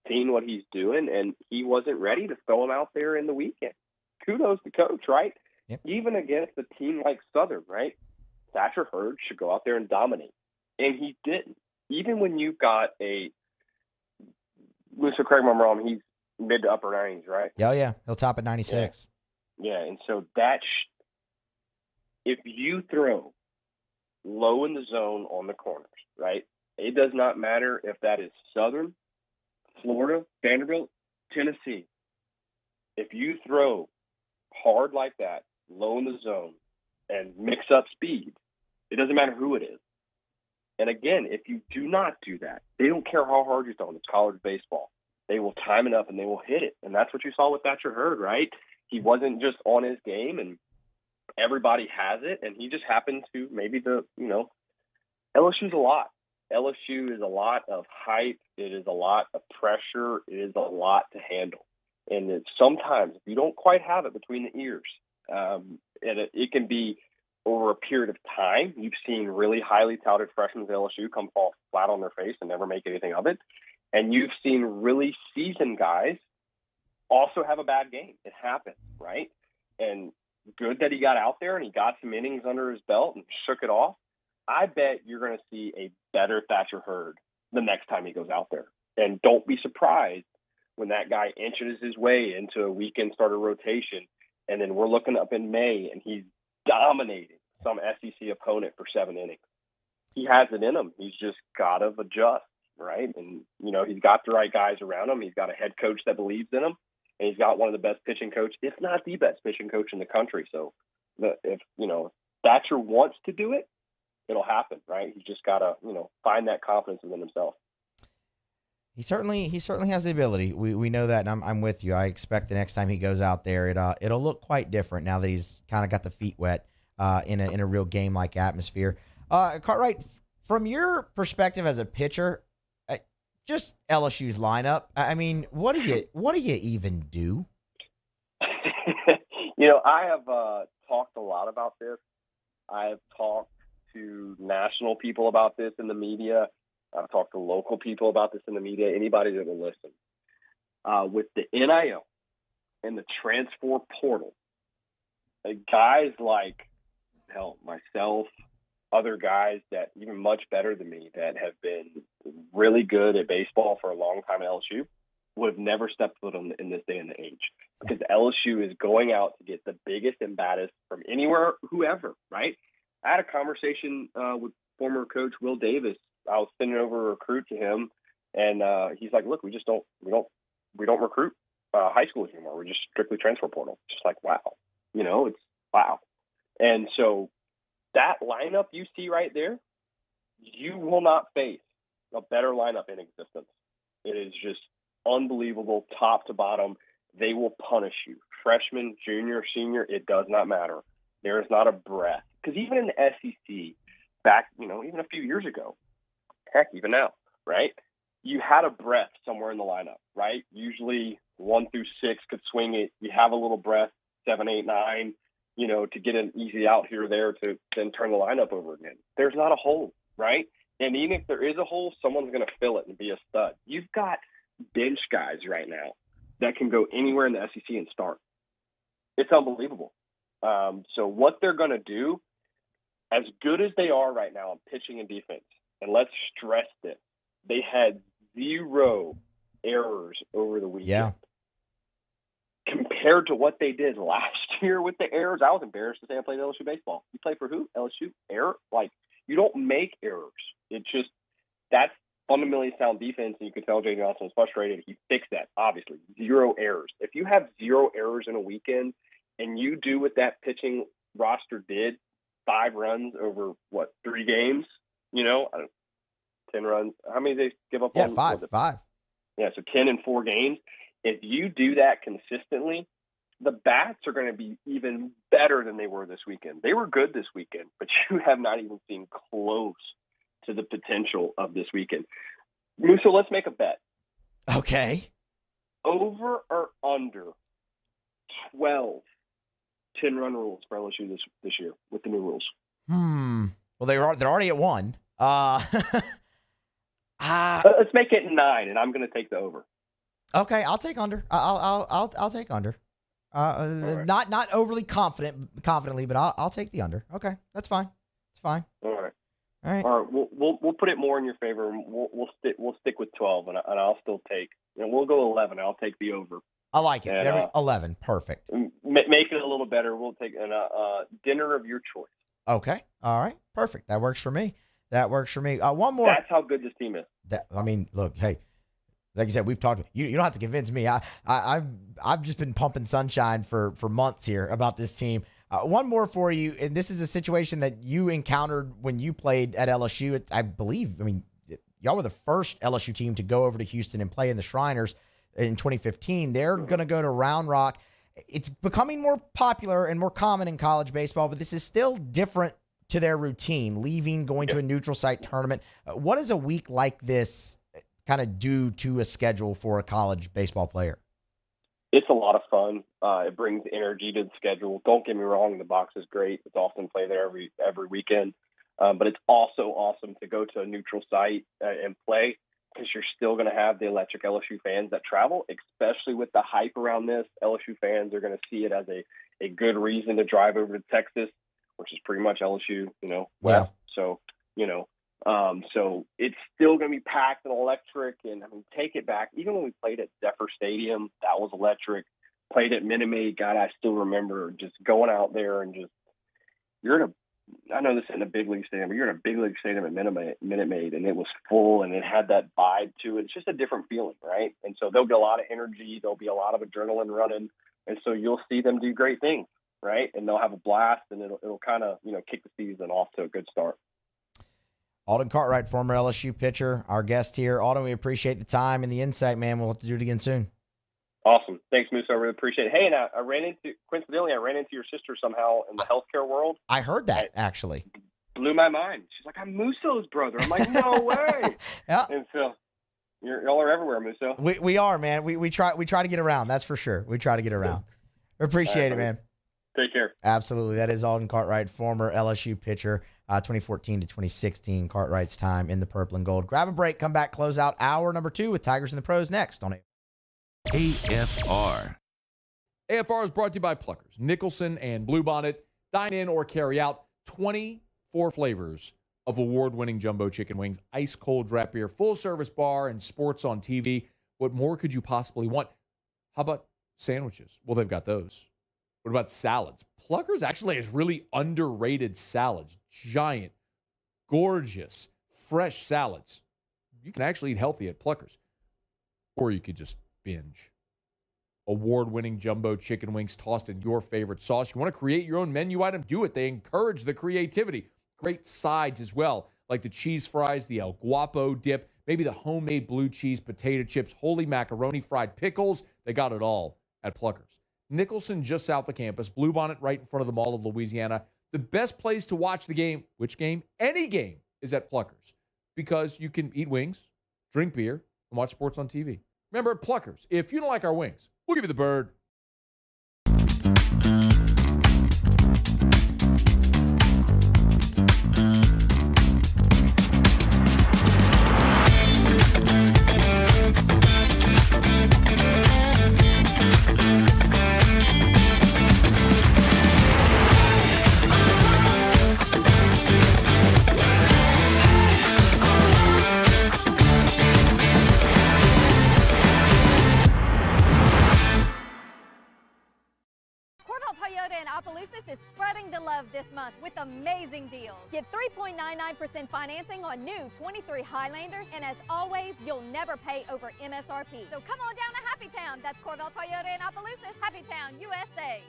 seen what he's doing, and he wasn't ready to throw him out there in the weekend. Kudos to Coach, right? Yep. Even against a team like Southern, right? Thatcher Hurd should go out there and dominate. And he didn't. Even when you've got Musso, correct me if I'm wrong, he's mid to upper 90s, right? Oh, yeah. He'll top at 96. Yeah, and so if you throw low in the zone on the corners, right? It does not matter if that is Southern, Florida, Vanderbilt, Tennessee. If you throw hard like that, low in the zone, and mix up speed, it doesn't matter who it is. And again, if you do not do that, they don't care how hard you throw. It's college baseball. They will time it up and they will hit it. And that's what you saw with Thatcher Hurd, right? He wasn't just on his game and everybody has it. And he just happened to LSU's a lot. LSU is a lot of hype. It is a lot of pressure. It is a lot to handle. And sometimes if you don't quite have it between the ears, and it can be over a period of time. You've seen really highly touted freshmen at LSU come fall flat on their face and never make anything of it. And you've seen really seasoned guys also have a bad game. It happens, right? And good that he got out there and he got some innings under his belt and shook it off. I bet you're going to see a better Thatcher Hurd the next time he goes out there. And don't be surprised when that guy inches his way into a weekend starter rotation, and then we're looking up in May and he's dominating some SEC opponent for 7 innings. He has it in him. He's just got to adjust, right? And, he's got the right guys around him. He's got a head coach that believes in him, and he's got one of the best pitching coaches, if not the best pitching coach in the country. So if Thatcher wants to do it, it'll happen, right? He's just got to, find that confidence within himself. He certainly has the ability. We know that, and I'm with you. I expect the next time he goes out there, it'll look quite different now that he's kind of got the feet wet in a real game-like atmosphere. Cartwright, from your perspective as a pitcher, just LSU's lineup. I mean, what do you even do? I have talked a lot about this. I have talked to national people about this in the media. I've talked to local people about this in the media, anybody that will listen. With the NIL and the transfer portal, guys like, myself, other guys that even much better than me that have been really good at baseball for a long time at LSU would have never stepped foot in this day and age, because LSU is going out to get the biggest and baddest from anywhere, whoever, right? I had a conversation with former coach Will Davis. I was sending over a recruit to him, and he's like, "Look, we don't recruit high schools anymore. We're just strictly transfer portal." Just like, wow, it's wow. And so that lineup you see right there, you will not face a better lineup in existence. It is just unbelievable, top to bottom. They will punish you freshman, junior, senior, it does not matter. There is not a breath. Because even in the SEC, back, even a few years ago, heck, even now, right? You had a breath somewhere in the lineup, right? Usually 1 through 6 could swing it. You have a little breath, 7, 8, 9, to get an easy out here or there to then turn the lineup over again. There's not a hole, right? And even if there is a hole, someone's going to fill it and be a stud. You've got bench guys right now that can go anywhere in the SEC and start. It's unbelievable. So what they're going to do, as good as they are right now in pitching and defense, and let's stress this, they had 0 errors over the weekend. Yeah. Compared to what they did last year with the errors, I was embarrassed to say I played LSU baseball. You play for who? LSU? Error? You don't make errors. It's just, that's fundamentally sound defense, and you can tell Jay Johnson was frustrated. He fixed that, obviously. 0 errors. If you have 0 errors in a weekend, and you do what that pitching roster did, 5 runs over, 3 games? 10 runs. How many did they give up? Yeah, 5. Yeah, so 10 in 4 games. If you do that consistently, the bats are going to be even better than they were this weekend. They were good this weekend, but you have not even seen close to the potential of this weekend. Musso, let's make a bet. Okay. Over or under 12 10-run rules for LSU this year with the new rules? Well, they're already at 1. Let's make it 9, and I'm going to take the over. Okay, I'll take under. I'll take under. Right. Not overly confidently, but I'll take the under. Okay, that's fine. It's fine. All right. We'll put it more in your favor. We'll stick with 12, and I'll still take. We'll go 11. I'll take the over. I like it. And, 11, perfect. Make it a little better. We'll take a dinner of your choice. Okay. All right. Perfect. That works for me. One more. That's how good this team is. Look, hey. Like you said, we've talked. You don't have to convince me. I've just been pumping sunshine for months here about this team. One more for you, and this is a situation that you encountered when you played at LSU. I believe. Y'all were the first LSU team to go over to Houston and play in the Shriners in 2015. They're going to go to Round Rock. It's becoming more popular and more common in college baseball, but this is still different to their routine. Going to a neutral site tournament. What is a week like this kind of do to a schedule for a college baseball player? It's a lot of fun. It brings energy to the schedule. Don't get me wrong, the box is great. It's awesome to play there every weekend. But it's also awesome to go to a neutral site and play, because you're still going to have the electric LSU fans that travel, especially with the hype around this. LSU fans are going to see it as a good reason to drive over to Texas, which is pretty much LSU, west. So, so it's still going to be packed and electric. And take it back. Even when we played at Zephyr Stadium, that was electric. Played at Minute Maid. God, I still remember just going out there and I know this isn't a big league stadium, but you're in a big league stadium at Minute Maid, and it was full, and it had that vibe to it. It's just a different feeling, right? And so there'll be a lot of energy. There'll be a lot of adrenaline running. And so you'll see them do great things, right? And they'll have a blast, and it'll kind of, kick the season off to a good start. Alden Cartwright, former LSU pitcher, our guest here. Alden, we appreciate the time and the insight, man. We'll have to do it again soon. Awesome. Thanks, Musso. I really appreciate it. Hey, and I ran into your sister somehow in the healthcare world. I heard that, actually. Blew my mind. She's like, I'm Musso's brother. I'm like, no way. Yeah. And so y'all are everywhere, Musso. We are, man. We try to get around. That's for sure. We try to get around. Appreciate it, man. Take care. Absolutely. That is Alden Cartwright, former LSU pitcher, 2014 to 2016. Cartwright's time in the purple and gold. Grab a break. Come back. Close out hour number 2 with Tigers and the Pros next on AFR. AFR is brought to you by Pluckers, Nicholson, and Bluebonnet. Dine in or carry out 24 flavors of award-winning jumbo chicken wings, ice-cold draft beer, full-service bar, and sports on TV. What more could you possibly want? How about sandwiches? Well, they've got those. What about salads? Pluckers actually has really underrated salads. Giant, gorgeous, fresh salads. You can actually eat healthy at Pluckers. Or you could just binge. Award-winning jumbo chicken wings tossed in your favorite sauce. You want to create your own menu item? Do it. They encourage the creativity. Great sides as well, like the cheese fries, the El Guapo dip, maybe the homemade blue cheese potato chips, holy macaroni, fried pickles. They got it all at Pluckers. Nicholson just south of campus, Bluebonnet right in front of the Mall of Louisiana. The best place to watch the game, which game? Any game, is at Pluckers because you can eat wings, drink beer, and watch sports on TV. Remember, at Pluckers, if you don't like our wings, we'll give you the bird. Is spreading the love this month with amazing deals. Get 3.99% financing on new 23 Highlanders, and as always, you'll never pay over MSRP. So come on down to Happy Town. That's Corvell Toyota in Opelousas, Happy Town, USA.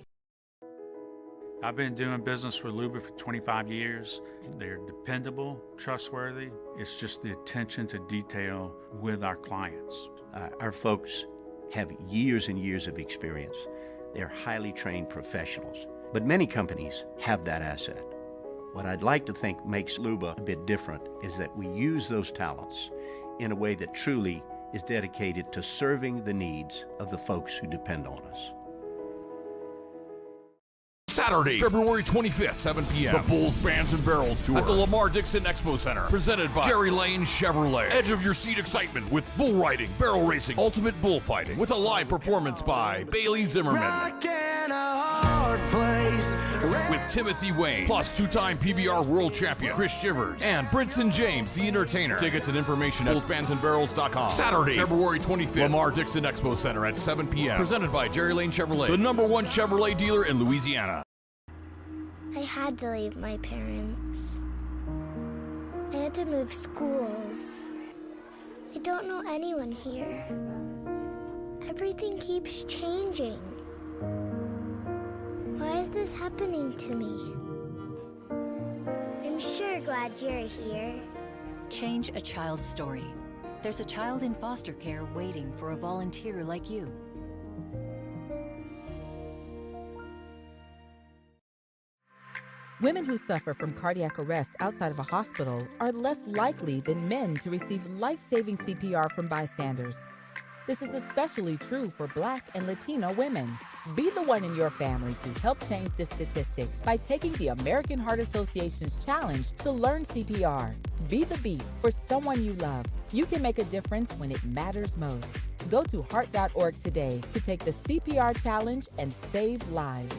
I've been doing business with Luba for 25 years. They're dependable, trustworthy. It's just the attention to detail with our clients. Our folks have years and years of experience. They're highly trained professionals. But many companies have that asset. What I'd like to think makes Luba a bit different is that we use those talents in a way that truly is dedicated to serving the needs of the folks who depend on us. Saturday, February 25th, 7 p.m. The Bulls, Bands, and Barrels Tour at the Lamar Dixon Expo Center. Presented by Jerry Lane Chevrolet. Edge of your seat excitement with bull riding, barrel racing, ultimate bullfighting. With a live performance by Bailey Zimmerman. With Timothy Wayne, plus two-time PBR world champion Chris Shivers, and Brinson James, the entertainer. Tickets and information at bullsbandsandbarrels.com. Saturday, February 25th, Lamar Dixon Expo Center at 7 p.m. Presented by Jerry Lane Chevrolet, the #1 Chevrolet dealer in Louisiana. I had to leave my parents. I had to move schools. I don't know anyone here. Everything keeps changing. Why is this happening to me? I'm sure glad you're here. Change a child's story. There's a child in foster care waiting for a volunteer like you. Women who suffer from cardiac arrest outside of a hospital are less likely than men to receive life-saving CPR from bystanders. This is especially true for Black and Latino women. Be the one in your family to help change this statistic by taking the American Heart Association's challenge to learn CPR. Be the beat for someone you love. You can make a difference when it matters most. Go to heart.org today to take the CPR challenge and save lives.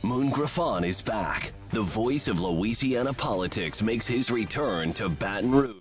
Moon Griffon is back. The voice of Louisiana politics makes his return to Baton Rouge.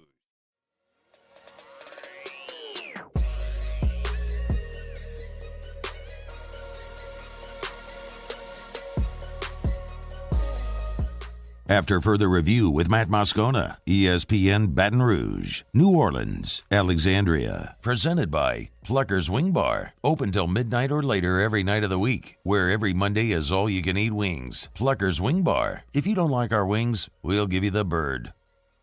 After further review with Matt Moscona, ESPN Baton Rouge, New Orleans, Alexandria. Presented by Pluckers Wing Bar. Open till midnight or later every night of the week, where every Monday is all-you-can-eat wings. Pluckers Wing Bar. If you don't like our wings, we'll give you the bird.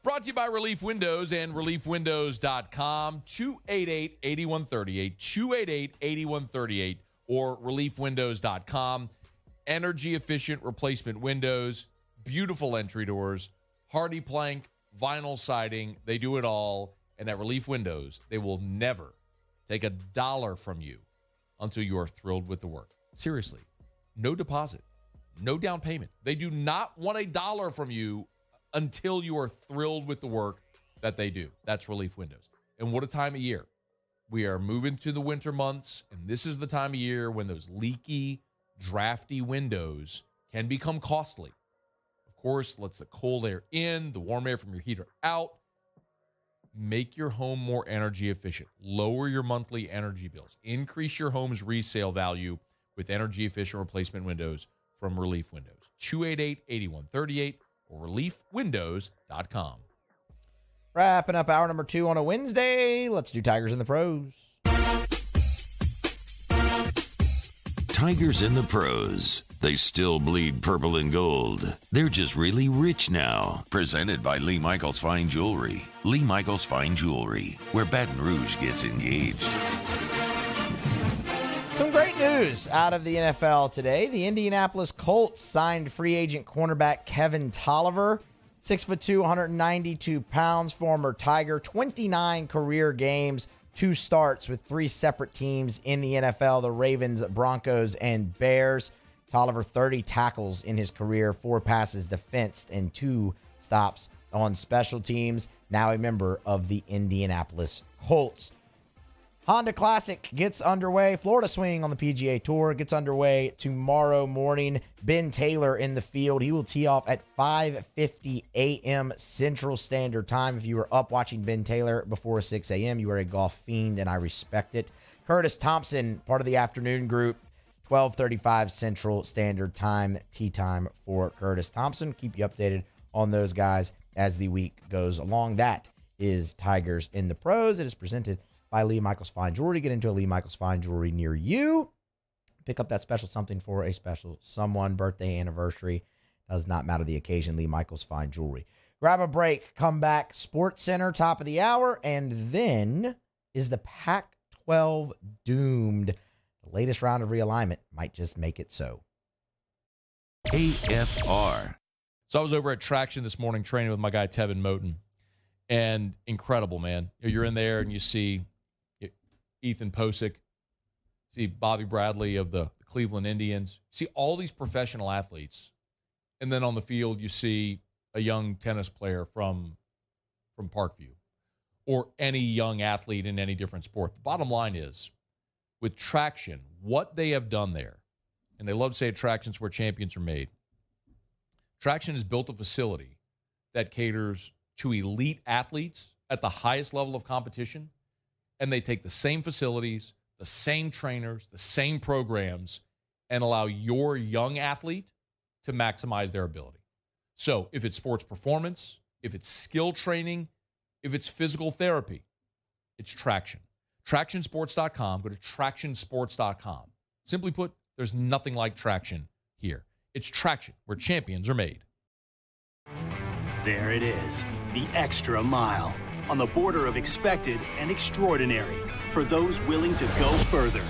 Brought to you by Relief Windows and ReliefWindows.com. 288-8138, 288-8138, or ReliefWindows.com. Energy-efficient replacement windows. Beautiful entry doors, hardy plank, vinyl siding. They do it all. And at Relief Windows, they will never take $1 from you until you are thrilled with the work. Seriously, no deposit, no down payment. They do not want $1 from you until you are thrilled with the work that they do. That's Relief Windows. And what a time of year. We are moving to the winter months, and this is the time of year when those leaky, drafty windows can become costly. Course, lets the cold air in, the warm air from your heater out. Make your home more energy efficient. Lower your monthly energy bills. Increase your home's resale value with energy efficient replacement windows from Relief Windows. 288-8138 or reliefwindows.com. Wrapping up hour number 2 on a Wednesday. Let's do Tigers and the Pros. Tigers in the pros. They still bleed purple and gold. They're just really rich now. Presented by Lee Michaels Fine Jewelry. Lee Michaels Fine Jewelry, where Baton Rouge gets engaged. Some great news out of the NFL today. The Indianapolis Colts signed free agent cornerback Kevin Tolliver. 6'2", 192 pounds, former Tiger, 29 career games, 2 starts with 3 separate teams in the NFL, the Ravens, Broncos, and Bears. Tolliver, 30 tackles in his career, 4 passes defensed, and 2 stops on special teams. Now a member of the Indianapolis Colts. Honda Classic gets underway. Florida Swing on the PGA Tour gets underway tomorrow morning. Ben Taylor in the field. He will tee off at 5:50 a.m. Central Standard Time. If you were up watching Ben Taylor before 6 a.m., you are a golf fiend, and I respect it. Curtis Thompson, part of the afternoon group, 12:35 Central Standard Time, tee time for Curtis Thompson. Keep you updated on those guys as the week goes along. That is Tigers in the Pros. It is presented by Lee Michaels Fine Jewelry. Get into a Lee Michaels Fine Jewelry near you. Pick up that special something for a special someone, birthday, anniversary. Does not matter the occasion. Lee Michaels Fine Jewelry. Grab a break. Come back. SportsCenter, top of the hour. And then is the Pac-12 doomed? The latest round of realignment might just make it so. AFR. So I was over at Traction this morning training with my guy Tevin Moten. And incredible, man. You're in there and you see Ethan Posick, see Bobby Bradley of the Cleveland Indians, see all these professional athletes. And then on the field, you see a young tennis player from Parkview or any young athlete in any different sport. The bottom line is, with Traction, what they have done there, and they love to say Traction's where champions are made. Traction has built a facility that caters to elite athletes at the highest level of competition, and they take the same facilities, the same trainers, the same programs, and allow your young athlete to maximize their ability. So if it's sports performance, if it's skill training, if it's physical therapy, it's Traction. TractionSports.com. Go to TractionSports.com. Simply put, there's nothing like Traction here. It's Traction, where champions are made. There it is, the extra mile, on the border of expected and extraordinary for those willing to go further,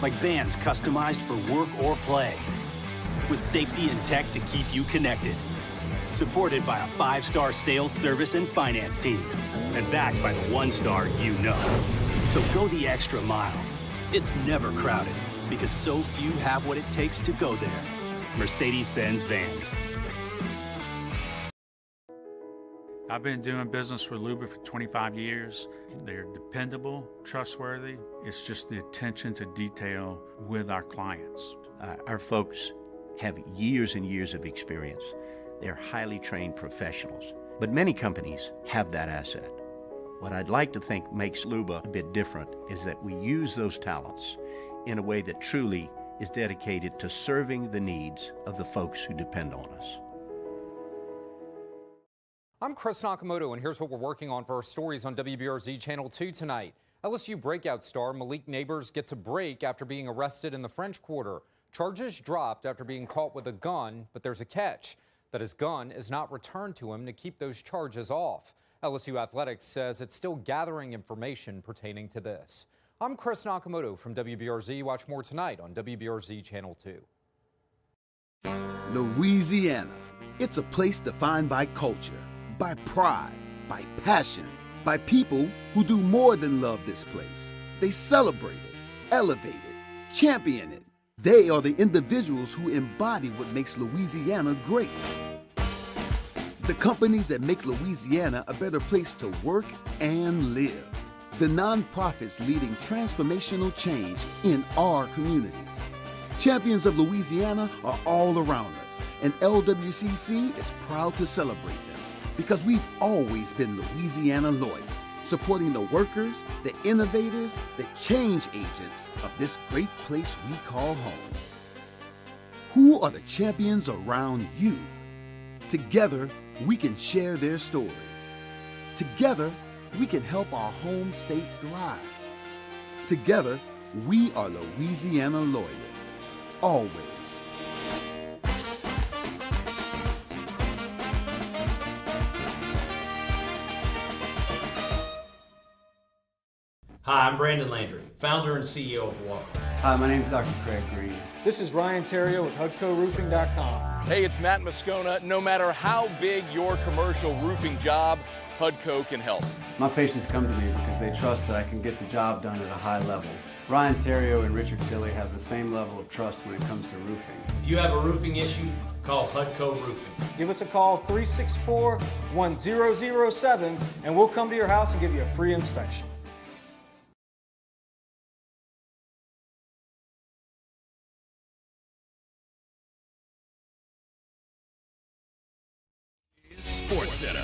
like vans customized for work or play, with safety and tech to keep you connected, supported by a 5-star sales, service, and finance team, and backed by the 1-star you know. So go the extra mile. It's never crowded, because so few have what it takes to go there. Mercedes-Benz Vans. I've been doing business with Luba for 25 years. They're dependable, trustworthy. It's just the attention to detail with our clients. Our folks have years and years of experience. They're highly trained professionals. But many companies have that asset. What I'd like to think makes Luba a bit different is that we use those talents in a way that truly is dedicated to serving the needs of the folks who depend on us. I'm Chris Nakamoto, and here's what we're working on for our stories on WBRZ Channel 2 tonight. LSU breakout star Malik Nabers gets a break after being arrested in the French Quarter. Charges dropped after being caught with a gun, but there's a catch, that his gun is not returned to him to keep those charges off. LSU Athletics says it's still gathering information pertaining to this. I'm Chris Nakamoto from WBRZ. Watch more tonight on WBRZ Channel 2. Louisiana. It's a place defined by culture, by pride, by passion, by people who do more than love this place. They celebrate it, elevate it, champion it. They are the individuals who embody what makes Louisiana great. The companies that make Louisiana a better place to work and live. The nonprofits leading transformational change in our communities. Champions of Louisiana are all around us, and LWCC is proud to celebrate them because we've always been Louisiana loyal, supporting the workers, the innovators, the change agents of this great place we call home. Who are the champions around you? Together, we can share their stories. Together, we can help our home state thrive. Together, we are Louisiana loyal. always. Hi, I'm Brandon Landry, founder and CEO of WR. Hi, my name is Dr. Craig Green. This is Ryan Terrio with HUDCORoofing.com. Hey, it's Matt Moscona. No matter how big your commercial roofing job, HUDCO can help. My patients come to me because they trust that I can get the job done at a high level. Ryan Terrio and Richard Tilley have the same level of trust when it comes to roofing. If you have a roofing issue, call HUDCO Roofing. Give us a call, 364-1007, and we'll come to your house and give you a free inspection. SportsCenter.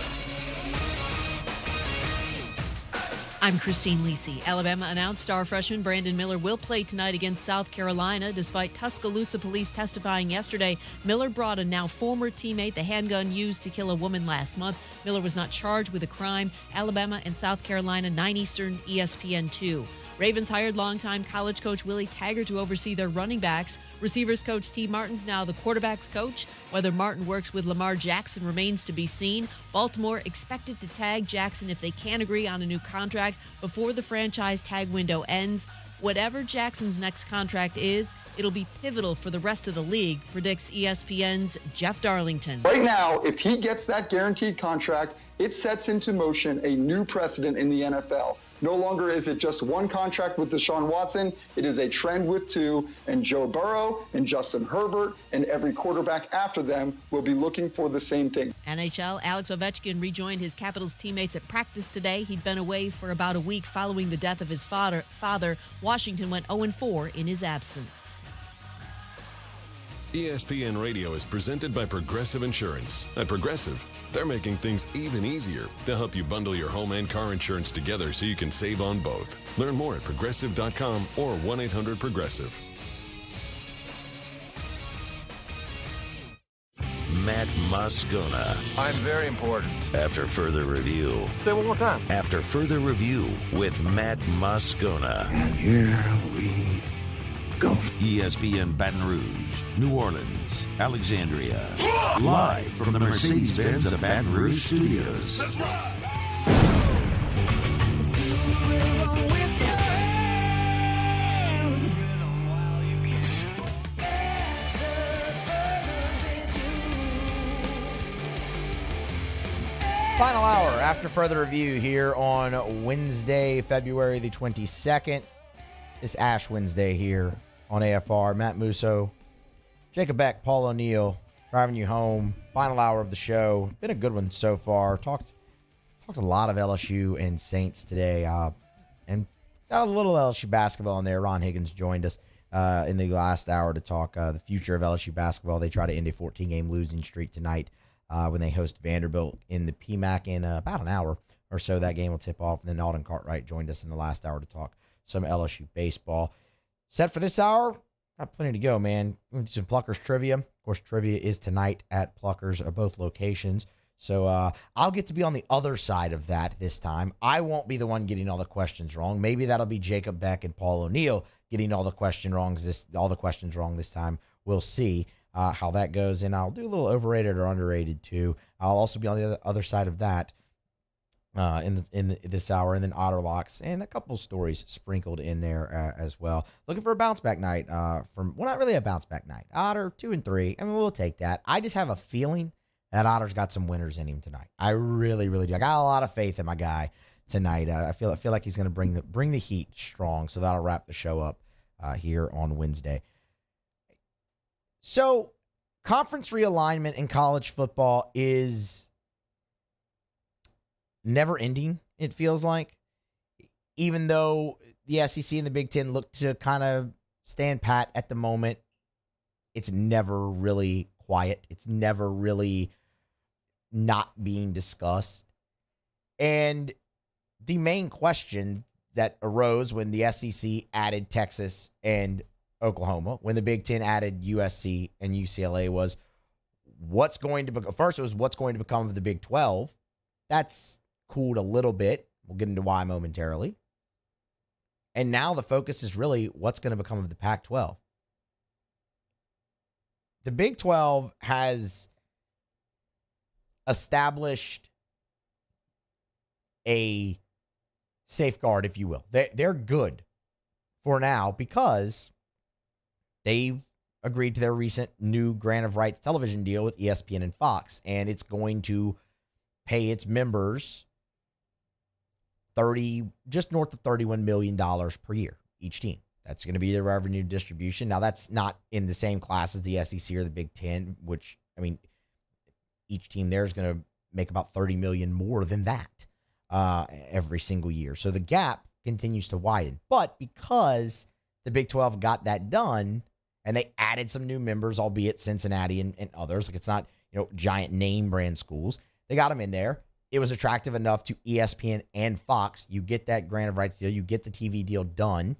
I'm Christine Lisi. Alabama announced star freshman Brandon Miller will play tonight against South Carolina. Despite Tuscaloosa police testifying yesterday, Miller brought a now former teammate the handgun used to kill a woman last month. Miller was not charged with a crime. Alabama and South Carolina, 9 Eastern, ESPN 2. Ravens hired longtime college coach Willie Taggart to oversee their running backs. Receivers coach T. Martin's now the quarterback's coach. Whether Martin works with Lamar Jackson remains to be seen. Baltimore expected to tag Jackson if they can agree on a new contract before the franchise tag window ends. Whatever Jackson's next contract is, it'll be pivotal for the rest of the league, predicts ESPN's Jeff Darlington. Right now, if he gets that guaranteed contract, it sets into motion a new precedent in the NFL. No longer is it just one contract with Deshaun Watson. It is a trend with two, and Joe Burrow and Justin Herbert and every quarterback after them will be looking for the same thing. NHL, Alex Ovechkin rejoined his Capitals teammates at practice today. He'd been away for about a week following the death of his father. Washington went 0-4 in his absence. ESPN Radio is presented by Progressive Insurance. At Progressive, they're making things even easier. They'll help you bundle your home and car insurance together so you can save on both. Learn more at Progressive.com or 1-800-PROGRESSIVE. Matt Moscona. I'm very important. After further review. Say it one more time. After further review with Matt Moscona. And here we go. ESPN Baton Rouge, New Orleans, Alexandria. Live from the Mercedes-Benz of Baton Rouge studios. That's right. Final hour after further review here on Wednesday, February the 22nd. This Ash Wednesday here on AFR. Matt Musso, Jacob Beck, Paul O'Neill, driving you home. Final hour of the show. Been a good one so far. Talked a lot of LSU and Saints today, and got a little LSU basketball in there. Ron Higgins joined us in the last hour to talk the future of LSU basketball. They try to end a 14-game losing streak tonight when they host Vanderbilt in the PMAC in about an hour or so. That game will tip off, and then Alden Cartwright joined us in the last hour to talk some LSU baseball. Set for this hour, got plenty to go, man. We'll do some Pluckers trivia. Of course, trivia is tonight at Pluckers at both locations. So I'll get to be on the other side of that this time. I won't be the one getting all the questions wrong. Maybe that'll be Jacob Beck and Paul O'Neill getting all the questions wrong this time. We'll see how that goes, and I'll do a little overrated or underrated too. I'll also be on the other side of that in this hour, and then Otterlocks and a couple stories sprinkled in there as well. Looking for a bounce back night not really a bounce back night. Otter 2 and 3. I mean, we'll take that. I just have a feeling that Otter's got some winners in him tonight. I really, really do. I got a lot of faith in my guy tonight. I feel like he's going to bring the heat strong. So that'll wrap the show up here on Wednesday. So, conference realignment in college football is never ending, it feels like. Even though the SEC and the Big Ten look to kind of stand pat at the moment, it's never really quiet. It's never really not being discussed. And the main question that arose when the SEC added Texas and Oklahoma, when the Big Ten added USC and UCLA, was what's going to become of the Big 12. That's cooled a little bit. We'll get into why momentarily. And now the focus is really what's going to become of the Pac-12. the Big 12 has established a safeguard, if you will. They're good for now because they've agreed to their recent new grant of rights television deal with ESPN and Fox, and it's going to pay its members just north of $31 million per year, each team. That's going to be the revenue distribution. Now, that's not in the same class as the SEC or the Big Ten, which, I mean, each team there is going to make about $30 million more than that every single year. So the gap continues to widen. But because the Big 12 got that done, and they added some new members, albeit Cincinnati and others, like it's not, giant name brand schools. They got them in there. It was attractive enough to ESPN and Fox. You get that grant of rights deal. You get the TV deal done.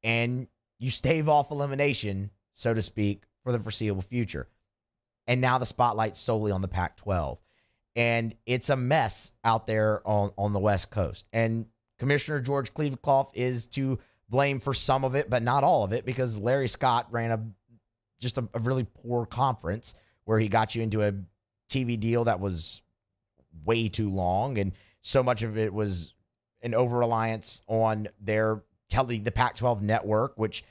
And you stave off elimination, so to speak, for the foreseeable future. And now the spotlight's solely on the Pac-12. And it's a mess out there on the West Coast. And Commissioner George Cleveland is to blame for some of it, but not all of it, because Larry Scott ran just a really poor conference where he got you into a TV deal that was way too long, and so much of it was an over-reliance on the Pac-12 network, which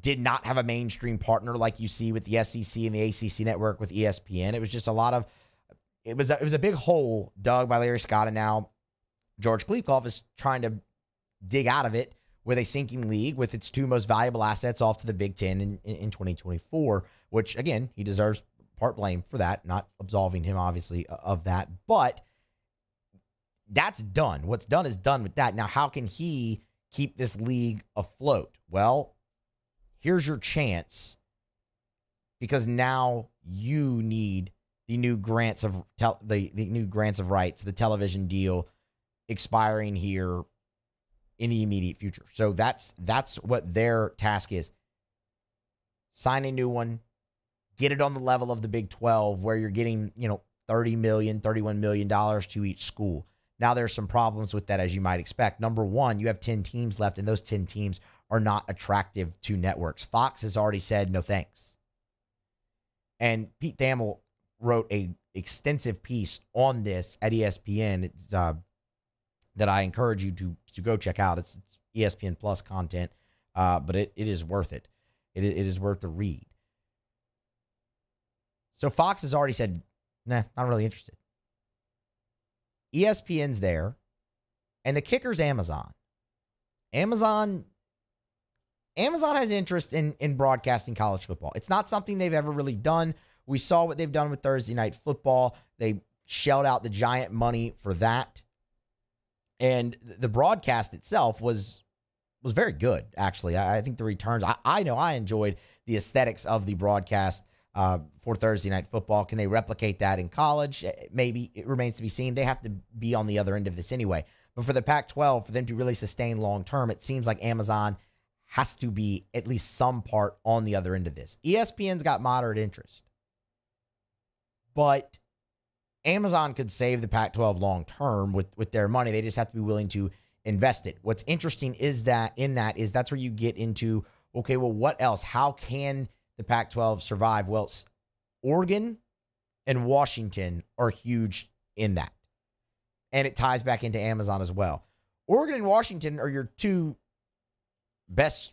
did not have a mainstream partner like you see with the SEC and the ACC network with ESPN. It was just it was a big hole dug by Larry Scott, and now George Kliavkoff is trying to dig out of it with a sinking league with its two most valuable assets off to the Big Ten in 2024, which, again, he deserves part blame for that, not absolving him, obviously, of that. But that's done. What's done is done with that. Now, how can he keep this league afloat? Well, here's your chance, because now you need the new grants of the new grants of rights, the television deal expiring here in the immediate future. So that's what their task is. Sign a new one, get it on the level of the Big 12 where you're getting, $30 million, $31 million to each school. Now there's some problems with that, as you might expect. Number one, you have 10 teams left, and those 10 teams are not attractive to networks. Fox has already said no thanks. And Pete Thamel wrote a extensive piece on this at ESPN that I encourage you to go check out. It's ESPN Plus content, but it is worth it. It is worth the read. So Fox has already said, nah, not really interested. ESPN's there, and the kicker's Amazon. Amazon has interest in broadcasting college football. It's not something they've ever really done. We saw what they've done with Thursday Night Football. They shelled out the giant money for that. And the broadcast itself was very good, actually. I think the returns, I know I enjoyed the aesthetics of the broadcast for Thursday Night Football. Can they replicate that in college? Maybe. It remains to be seen. They have to be on the other end of this anyway. But for the Pac-12, for them to really sustain long-term, it seems like Amazon has to be at least some part on the other end of this. ESPN's got moderate interest. But Amazon could save the Pac-12 long-term with their money. They just have to be willing to invest it. What's interesting is that's where you get into, okay, well, what else? How can the Pac-12 survive? Well, Oregon and Washington are huge in that. And it ties back into Amazon as well. Oregon and Washington are your two best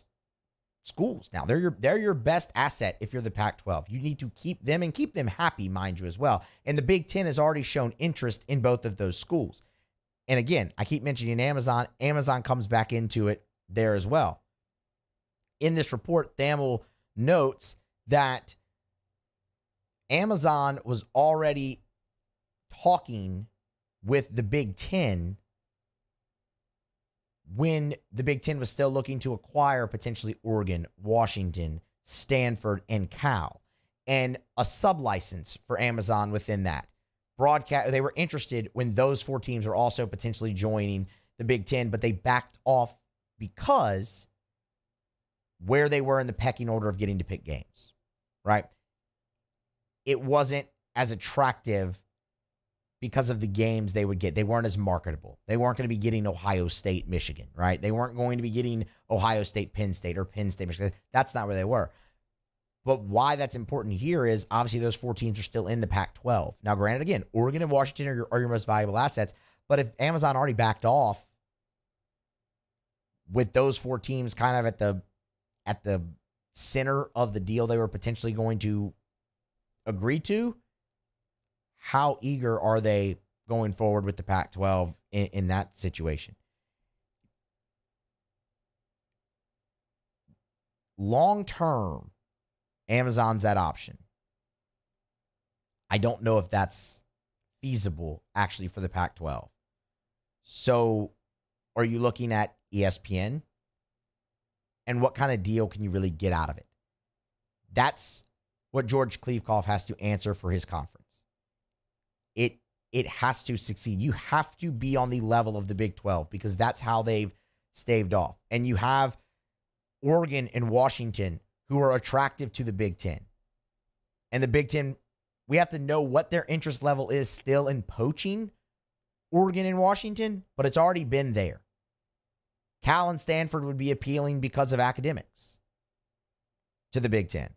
schools now. They're your best asset if you're the Pac-12. You need to keep them and keep them happy, mind you, as well. And the Big Ten has already shown interest in both of those schools. And again, I keep mentioning Amazon. Amazon comes back into it there as well. In this report, Thamel notes that Amazon was already talking with the Big Ten when the Big Ten was still looking to acquire potentially Oregon, Washington, Stanford, and Cal, and a sublicense for Amazon within that. They were interested when those four teams were also potentially joining the Big Ten, but they backed off because where they were in the pecking order of getting to pick games, right? It wasn't as attractive because of the games they would get. They weren't as marketable. They weren't going to be getting Ohio State, Michigan, right? They weren't going to be getting Ohio State, Penn State, or Penn State, Michigan. That's not where they were. But why that's important here is obviously those 4 teams are still in the Pac-12. Now, granted, again, Oregon and Washington are your most valuable assets. But if Amazon already backed off with those 4 teams kind of at the center of the deal they were potentially going to agree to, how eager are they going forward with the Pac-12 in that situation? Long term, Amazon's that option. I don't know if that's feasible actually for the Pac-12. So are you looking at ESPN? And what kind of deal can you really get out of it? That's what George Kliavkoff has to answer for his conference. It has to succeed. You have to be on the level of the Big 12 because that's how they've staved off. And you have Oregon and Washington who are attractive to the Big 10. And the Big 10, we have to know what their interest level is still in poaching Oregon and Washington, but it's already been there. Cal and Stanford would be appealing because of academics to the Big 10.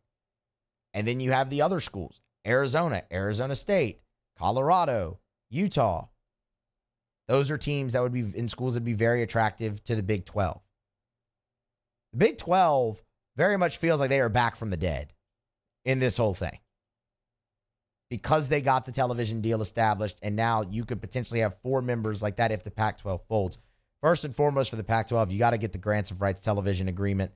And then you have the other schools, Arizona, Arizona State, Colorado, Utah. Those are teams that would be in schools that would be very attractive to the Big 12. The Big 12 very much feels like they are back from the dead in this whole thing because they got the television deal established, and now you could potentially have 4 members like that if the Pac-12 folds. First and foremost for the Pac-12, you got to get the grants of rights television agreement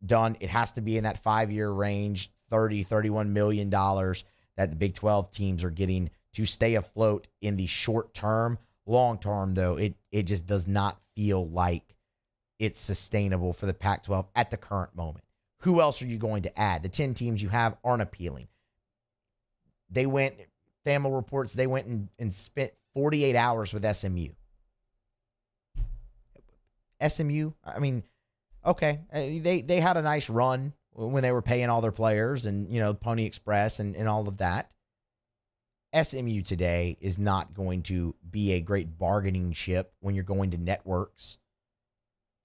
done. It has to be in that 5-year range, $31 million that the Big 12 teams are getting to stay afloat in the short term. Long term, though, it just does not feel like it's sustainable for the Pac-12 at the current moment. Who else are you going to add? The 10 teams you have aren't appealing. They went, FAML reports, they went and spent 48 hours with SMU. SMU, I mean, okay, they had a nice run when they were paying all their players and, Pony Express and all of that. SMU today is not going to be a great bargaining chip when you're going to networks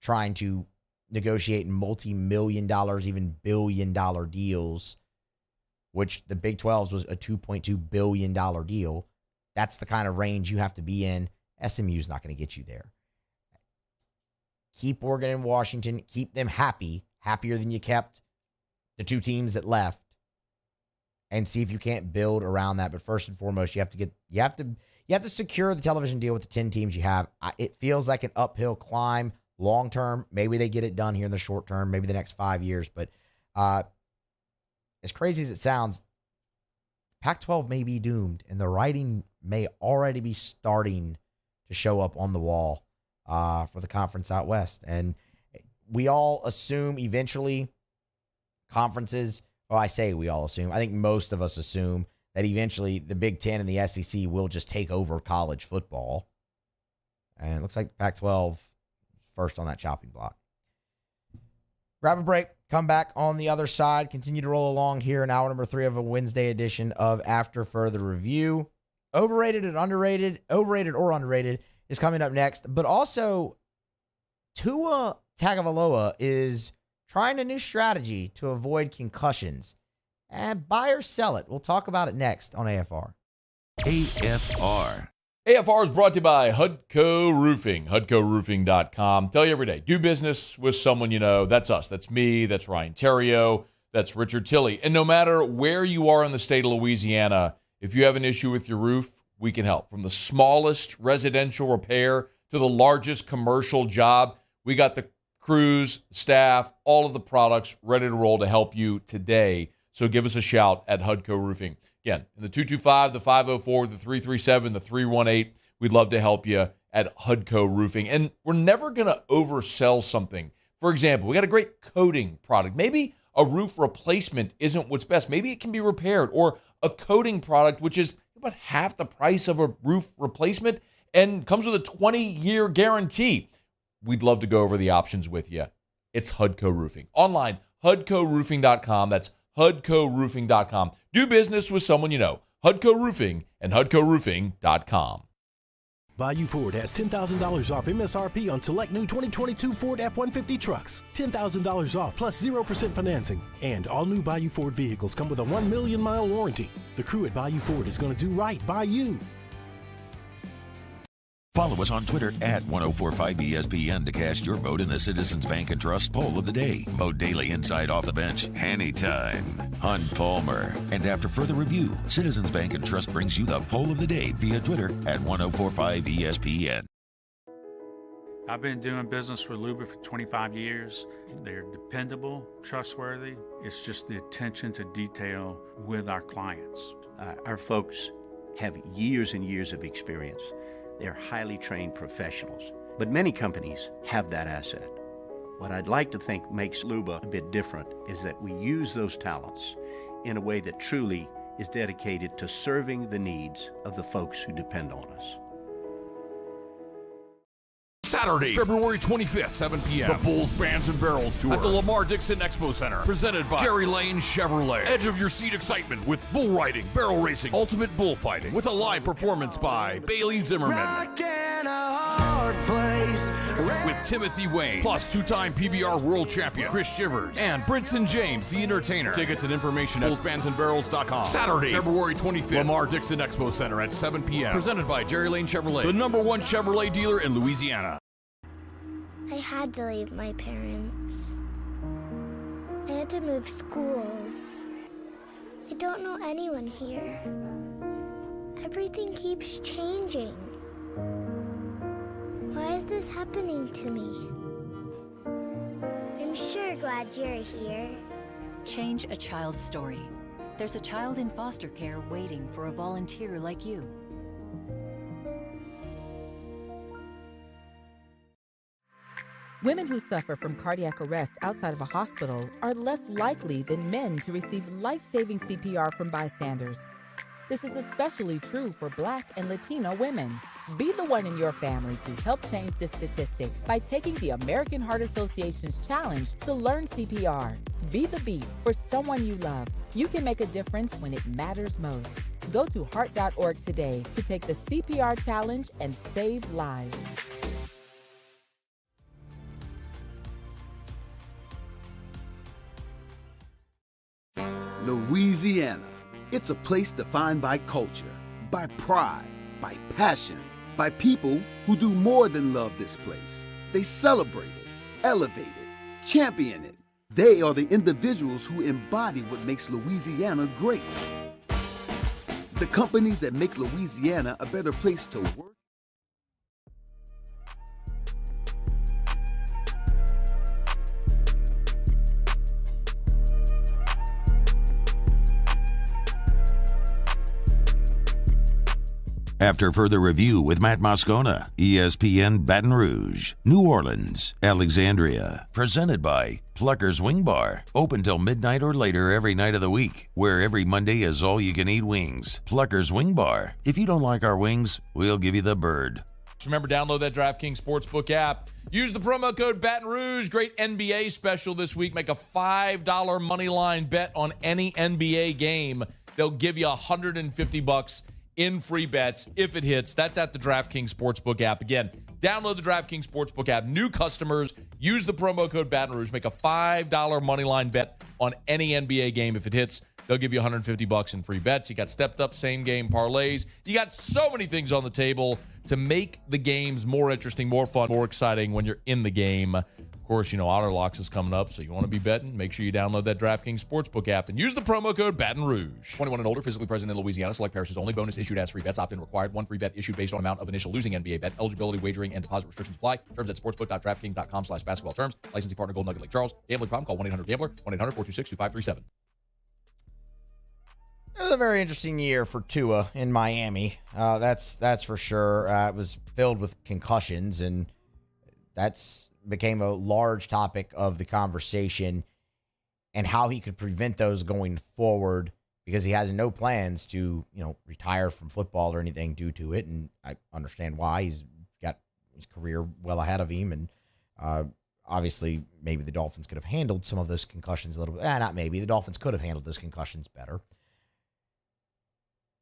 trying to negotiate multi-million dollars, even billion-dollar deals, which the Big 12's was a $2.2 billion deal. That's the kind of range you have to be in. SMU's not going to get you there. Keep Oregon and Washington. Keep them happier than you kept the 2 teams that left, and see if you can't build around that. But first and foremost, you have to secure the television deal with the 10 teams you have. It feels like an uphill climb long term. Maybe they get it done here in the short term, maybe the next 5 years. But as crazy as it sounds, Pac-12 may be doomed, and the writing may already be starting to show up on the wall for the conference out west. And we all assume eventually conferences, well, I say we all assume, I think most of us assume that eventually the Big Ten and the SEC will just take over college football. And it looks like the Pac-12 first on that chopping block. Grab a break, come back on the other side, continue to roll along here in hour number 3 of a Wednesday edition of After Further Review. Overrated and underrated, overrated or underrated, is coming up next. But also, Tua Tagovailoa is trying a new strategy to avoid concussions. And buy or sell it. We'll talk about it next on AFR. AFR. AFR is brought to you by Hudco Roofing, HudcoRoofing.com. Tell you every day, do business with someone you know. That's us. That's me. That's Ryan Terrio. That's Richard Tilley. And no matter where you are in the state of Louisiana, if you have an issue with your roof, we can help. From the smallest residential repair to the largest commercial job, we got the crews, staff, all of the products ready to roll to help you today. So give us a shout at Hudco Roofing. Again, in the 225, the 504, the 337, the 318, we'd love to help you at Hudco Roofing. And we're never going to oversell something. For example, we got a great coating product. Maybe a roof replacement isn't what's best. Maybe it can be repaired. Or a coating product, which is about half the price of a roof replacement and comes with a 20-year guarantee. We'd love to go over the options with you. It's Hudco Roofing. Online, HudcoRoofing.com. That's HudcoRoofing.com. Do business with someone you know. Hudco Roofing and HudcoRoofing.com. Bayou Ford has $10,000 off MSRP on select new 2022 Ford F-150 trucks. $10,000 off plus 0% financing. And all new Bayou Ford vehicles come with a 1 million mile warranty. The crew at Bayou Ford is going to do right by you. Follow us on Twitter at 1045ESPN to cast your vote in the Citizens Bank and Trust poll of the day. Vote daily inside off the bench anytime. Hunt Palmer. And after further review, Citizens Bank and Trust brings you the poll of the day via Twitter at 1045ESPN. I've been doing business with Luba for 25 years. They're dependable, trustworthy. It's just the attention to detail with our clients. Our folks have years and years of experience. They're highly trained professionals, but many companies have that asset. What I'd like to think makes Luba a bit different is that we use those talents in a way that truly is dedicated to serving the needs of the folks who depend on us. Saturday, February 25th, 7 p.m. The Bulls Bands and Barrels Tour at the Lamar Dixon Expo Center. Presented by Jerry Lane Chevrolet. Edge of your seat excitement with bull riding, barrel racing, ultimate bullfighting. With a live performance by Bailey Zimmerman. With Timothy Wayne. Plus two-time PBR world champion Chris Shivers. And Brinson James, the entertainer. Tickets and information at bullsbandsandbarrels.com. Saturday, February 25th. Lamar Dixon Expo Center at 7 p.m. Presented by Jerry Lane Chevrolet. The #1 Chevrolet dealer in Louisiana. I had to leave my parents. I had to move schools. I don't know anyone here. Everything keeps changing. Why is this happening to me? I'm sure glad you're here. Change a child's story. There's a child in foster care waiting for a volunteer like you. Women who suffer from cardiac arrest outside of a hospital are less likely than men to receive life-saving CPR from bystanders. This is especially true for Black and Latino women. Be the one in your family to help change this statistic by taking the American Heart Association's challenge to learn CPR. Be the beat for someone you love. You can make a difference when it matters most. Go to heart.org today to take the CPR challenge and save lives. Louisiana. It's a place defined by culture, by pride, by passion, by people who do more than love this place. They celebrate it, elevate it, champion it. They are the individuals who embody what makes Louisiana great. The companies that make Louisiana a better place to work. After further review with Matt Moscona, ESPN Baton Rouge, New Orleans, Alexandria. Presented by Pluckers Wing Bar. Open till midnight or later every night of the week, where every Monday is all-you-can-eat wings. Pluckers Wing Bar. If you don't like our wings, we'll give you the bird. Remember, download that DraftKings Sportsbook app. Use the promo code Baton Rouge. Great NBA special this week. Make a $5 money line bet on any NBA game. They'll give you $150 in free bets if it hits. That's at the DraftKings Sportsbook app. Again, download the DraftKings Sportsbook app. New customers, use the promo code Baton Rouge. Make a $5 money line bet on any NBA game. If it hits, they'll give you $150 in free bets. You got stepped up same game parlays. You got so many things on the table to make the games more interesting, more fun, more exciting when you're in the game. Of course, you know, Otter Locks is coming up, so you want to be betting, make sure you download that DraftKings Sportsbook app and use the promo code Baton Rouge. 21 and older, physically present in Louisiana. Select parishes only. Bonus issued as free bets. Opt-in required. One free bet issued based on amount of initial losing NBA bet. Eligibility, wagering, and deposit restrictions apply. Terms at sportsbook.draftkings.com/basketball terms. Licensing partner Gold Nugget Lake Charles. Gambling problem? Call 1-800-GAMBLER. 1-800-426-2537. It was a very interesting year for Tua in Miami. That's for sure. It was filled with concussions, and that's became a large topic of the conversation, and how he could prevent those going forward, because he has no plans to, retire from football or anything due to it. And I understand why. He's got his career well ahead of him, and obviously maybe the Dolphins could have handled some of those concussions a little bit. Not maybe. The Dolphins could have handled those concussions better.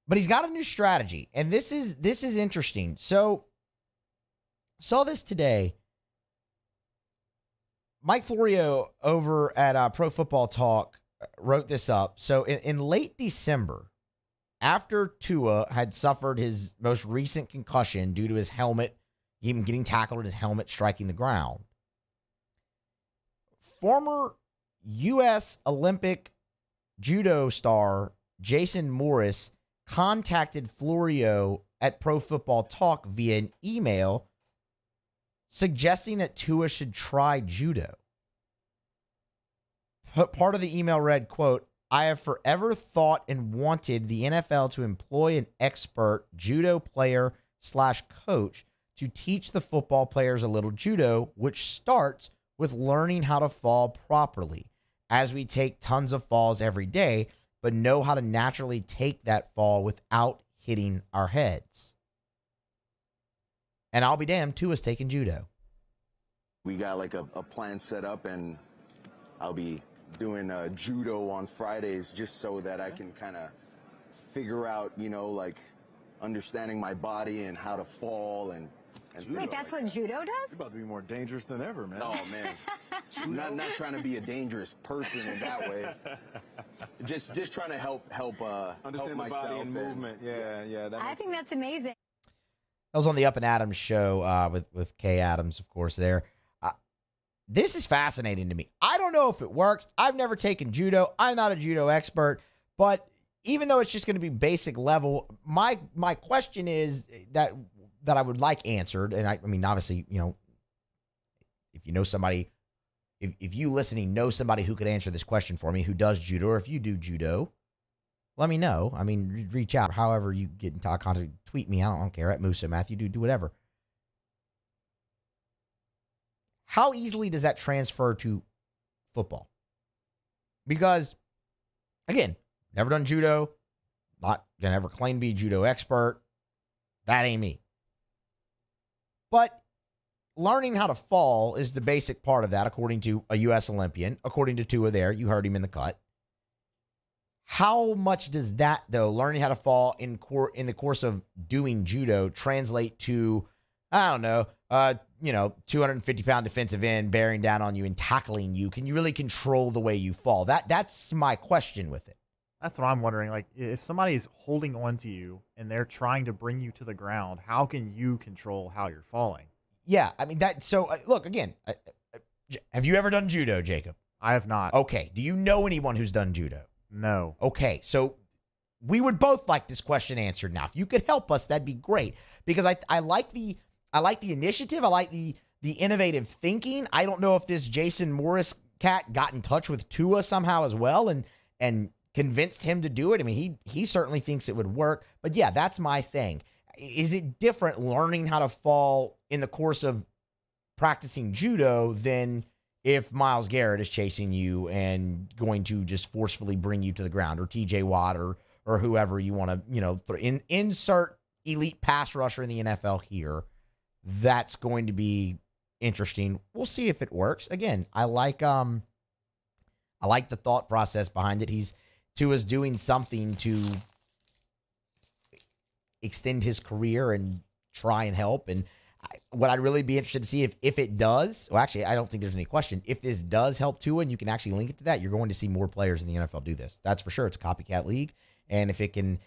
But he's got a new strategy, and this is interesting. So Saw this today. Mike Florio over at Pro Football Talk wrote this up. So in late December, after Tua had suffered his most recent concussion due to his helmet, him getting tackled and his helmet striking the ground, former U.S. Olympic judo star Jason Morris contacted Florio at Pro Football Talk via an email suggesting that Tua should try judo. Part of the email read, quote, "I have forever thought and wanted the NFL to employ an expert judo player / coach to teach the football players a little judo, which starts with learning how to fall properly, as we take tons of falls every day, but know how to naturally take that fall without hitting our heads." And I'll be damned, Tua's taking judo. We got like a plan set up, and I'll be doing judo on Fridays just so that I can kind of figure out, like understanding my body and how to fall and Wait, that's what judo does? You're about to be more dangerous than ever, man. Oh, man. not trying to be a dangerous person in that way. Just trying to help understand help the body myself and movement. Yeah. I think that's amazing. That was on the Up and Adams show with Kay Adams, of course, there. This is fascinating to me. I don't know if it works. I've never taken judo. I'm not a judo expert. But even though it's just going to be basic level, my question is that I would like answered. And I mean, obviously, if you know somebody, if you listening know somebody who could answer this question for me, who does judo, or if you do judo, let me know. I mean, reach out. However you get in contact, tweet me. I don't care. At Musso, Matthew, do whatever. How easily does that transfer to football? Because, again, never done judo, not going to ever claim to be a judo expert. That ain't me. But learning how to fall is the basic part of that, according to a U.S. Olympian. According to Tua there, you heard him in the cut. How much does that, though, learning how to fall in the course of doing judo translate to, I don't know, 250-pound defensive end bearing down on you and tackling you? Can you really control the way you fall? That's my question with it. That's what I'm wondering. Like, if somebody's holding on to you and they're trying to bring you to the ground, how can you control how you're falling? Yeah, I mean, look, again, have you ever done judo, Jacob? I have not. Okay. Do you know anyone who's done judo? No. Okay, so we would both like this question answered now. If you could help us, that'd be great. Because I like the initiative. I like the innovative thinking. I don't know if this Jason Morris cat got in touch with Tua somehow as well and convinced him to do it. I mean, he certainly thinks it would work. But yeah, that's my thing. Is it different learning how to fall in the course of practicing judo than if Myles Garrett is chasing you and going to just forcefully bring you to the ground, or TJ Watt or whoever you want to, insert elite pass rusher in the NFL here? That's going to be interesting. We'll see if it works. Again, I like the thought process behind it. Tua's doing something to extend his career and try and help. And what I'd really be interested to see if it does, well, actually, I don't think there's any question. If this does help Tua and you can actually link it to that, you're going to see more players in the NFL do this. That's for sure. It's a copycat league. And if it can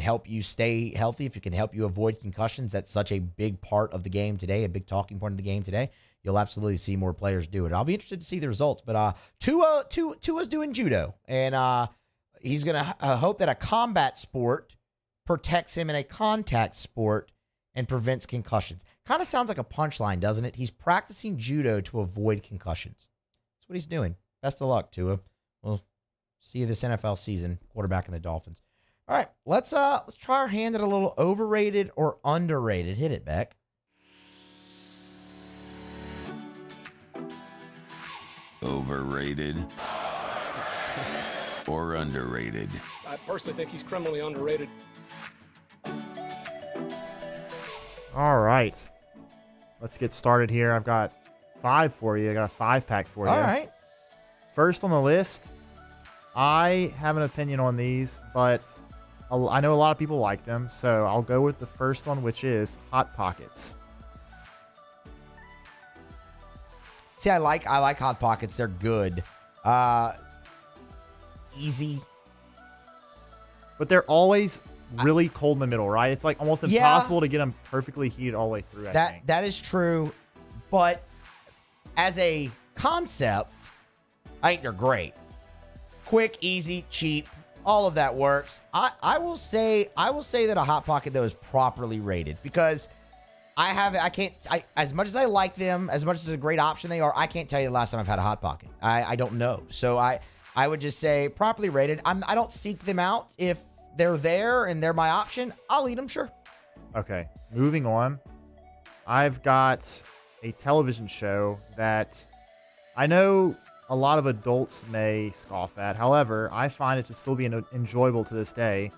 help you stay healthy, if it can help you avoid concussions, that's such a big part of the game today, a big talking point of the game today. You'll absolutely see more players do it. I'll be interested to see the results. But Tua's doing judo, and he's going to hope that a combat sport protects him in a contact sport and prevents concussions. Kind of sounds like a punchline, doesn't it? He's practicing judo to avoid concussions. That's what he's doing. Best of luck, Tua. We'll see you this NFL season, quarterback in the Dolphins. All right, let's try our hand at a little overrated or underrated. Hit it, Beck. Overrated or underrated? I personally think he's criminally underrated. All right. Let's get started here. I've got 5 for you. I got a 5-pack for you. All right. First on the list, I have an opinion on these, but I know a lot of people like them, so I'll go with the first one, which is Hot Pockets. See, I like Hot Pockets. They're good. Easy. But they're always really cold in the middle, right? It's like almost impossible to get them perfectly heated all the way through, I think. That is true. But as a concept, I think they're great. Quick, easy, cheap. All of that works. I will say that a Hot Pocket, though, is properly rated because as much as I like them, as much as a great option they are, I can't tell you the last time I've had a Hot Pocket. I don't know. So I would just say properly rated. I don't seek them out. If they're there and they're my option, I'll eat them, sure. Okay, moving on. I've got a television show that I know a lot of adults may scoff at. However, I find it to still be enjoyable to this day.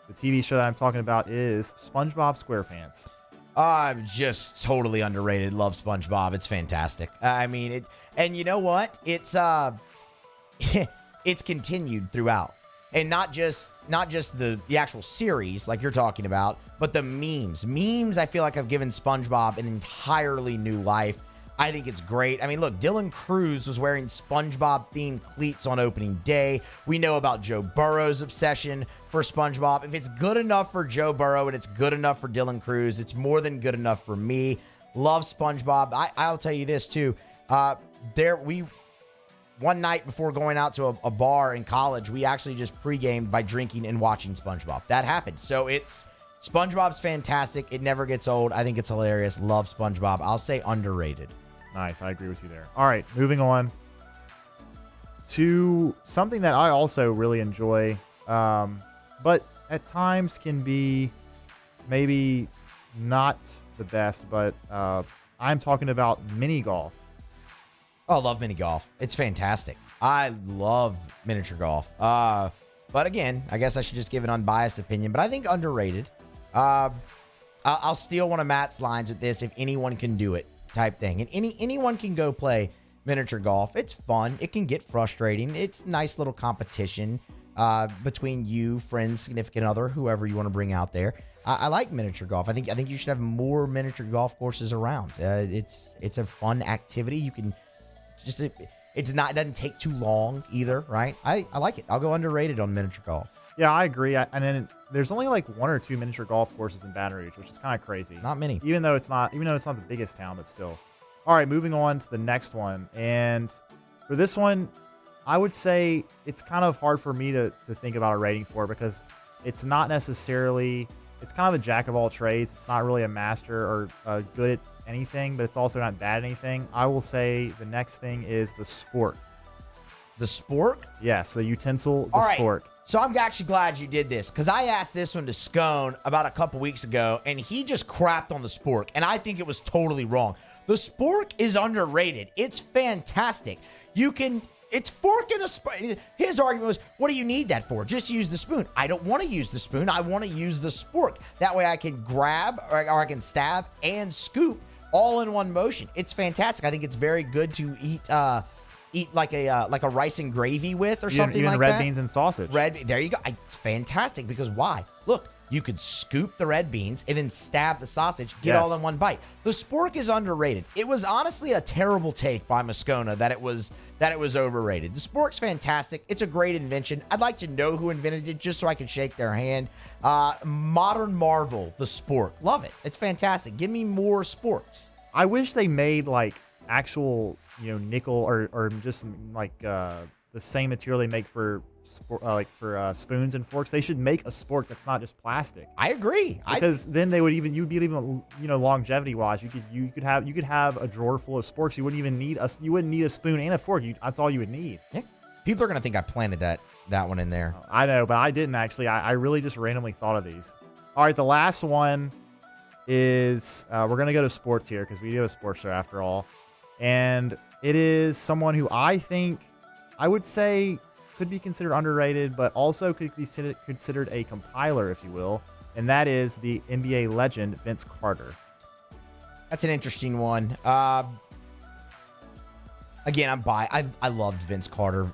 The TV show that I'm talking about is SpongeBob SquarePants. I'm just totally underrated. Love SpongeBob. It's fantastic. I mean, and you know what? It's it's continued throughout. And not just the actual series like you're talking about, but the memes. Memes, I feel like I've given SpongeBob an entirely new life. I think it's great. I mean, look, Dylan Cruz was wearing SpongeBob-themed cleats on opening day. We know about Joe Burrow's obsession for SpongeBob. If it's good enough for Joe Burrow and it's good enough for Dylan Cruz, it's more than good enough for me. Love SpongeBob. I'll tell you this, too. One night before going out to a bar in college, we actually just pre-gamed by drinking and watching SpongeBob. That happened. So SpongeBob's fantastic. It never gets old. I think it's hilarious. Love SpongeBob. I'll say underrated. Nice. I agree with you there. All right, moving on to something that I also really enjoy, but at times can be maybe not the best, but I'm talking about mini golf. Oh, I love mini golf. It's fantastic. I love miniature golf. But again, I guess I should just give an unbiased opinion, but I think underrated. I'll steal one of Matt's lines with this, if anyone can do it type thing. And anyone can go play miniature golf. It's fun. It can get frustrating. It's a nice little competition between you, friends, significant other, whoever you want to bring out there. I like miniature golf. I think you should have more miniature golf courses around. It's a fun activity. You can just it doesn't take too long either, right? I like it. I'll go underrated on miniature golf. Yeah, I agree. And then there's only like 1 or 2 miniature golf courses in Baton Rouge, which is kind of crazy. Not many. Even though it's not the biggest town, but still. All right, moving on to the next one. And for this one, I would say it's kind of hard for me to think about a rating for because it's not necessarily, it's kind of a jack of all trades. It's not really a master or good at anything, but it's also not bad at anything. I will say the next thing is the spork. The spork? Yes, the utensil, the spork. So I'm actually glad you did this because I asked this one to Scone about a couple weeks ago, and he just crapped on the spork, and I think it was totally wrong. The spork is underrated. It's fantastic. It's fork in a spoon. His argument was, what do you need that for? Just use the spoon. I don't want to use the spoon. I want to use the spork. That way I can grab or I can stab and scoop all in one motion. It's fantastic. I think it's very good to eat like a rice and gravy with or something like that. Even red beans and sausage. There you go. It's fantastic because why? Look, you could scoop the red beans and then stab the sausage, get all in one bite. The spork is underrated. It was honestly a terrible take by Moscona that it was overrated. The spork's fantastic. It's a great invention. I'd like to know who invented it just so I can shake their hand. Modern marvel, the spork. Love it. It's fantastic. Give me more sporks. I wish they made like actual, nickel or just like the same material they make for spoons and forks. They should make a spork that's not just plastic. I agree. Because then you'd be even longevity wise. You could have a drawer full of sporks. You wouldn't need a spoon and a fork. That's all you would need. Yeah. People are gonna think I planted that one in there. I know, but I didn't actually. I really just randomly thought of these. All right, the last one is we're gonna go to sports here because we do a sports show after all, and it is someone who I think I would say could be considered underrated, but also could be considered a compiler, if you will, and that is the NBA legend Vince Carter. That's an interesting one. Again, I loved Vince Carter.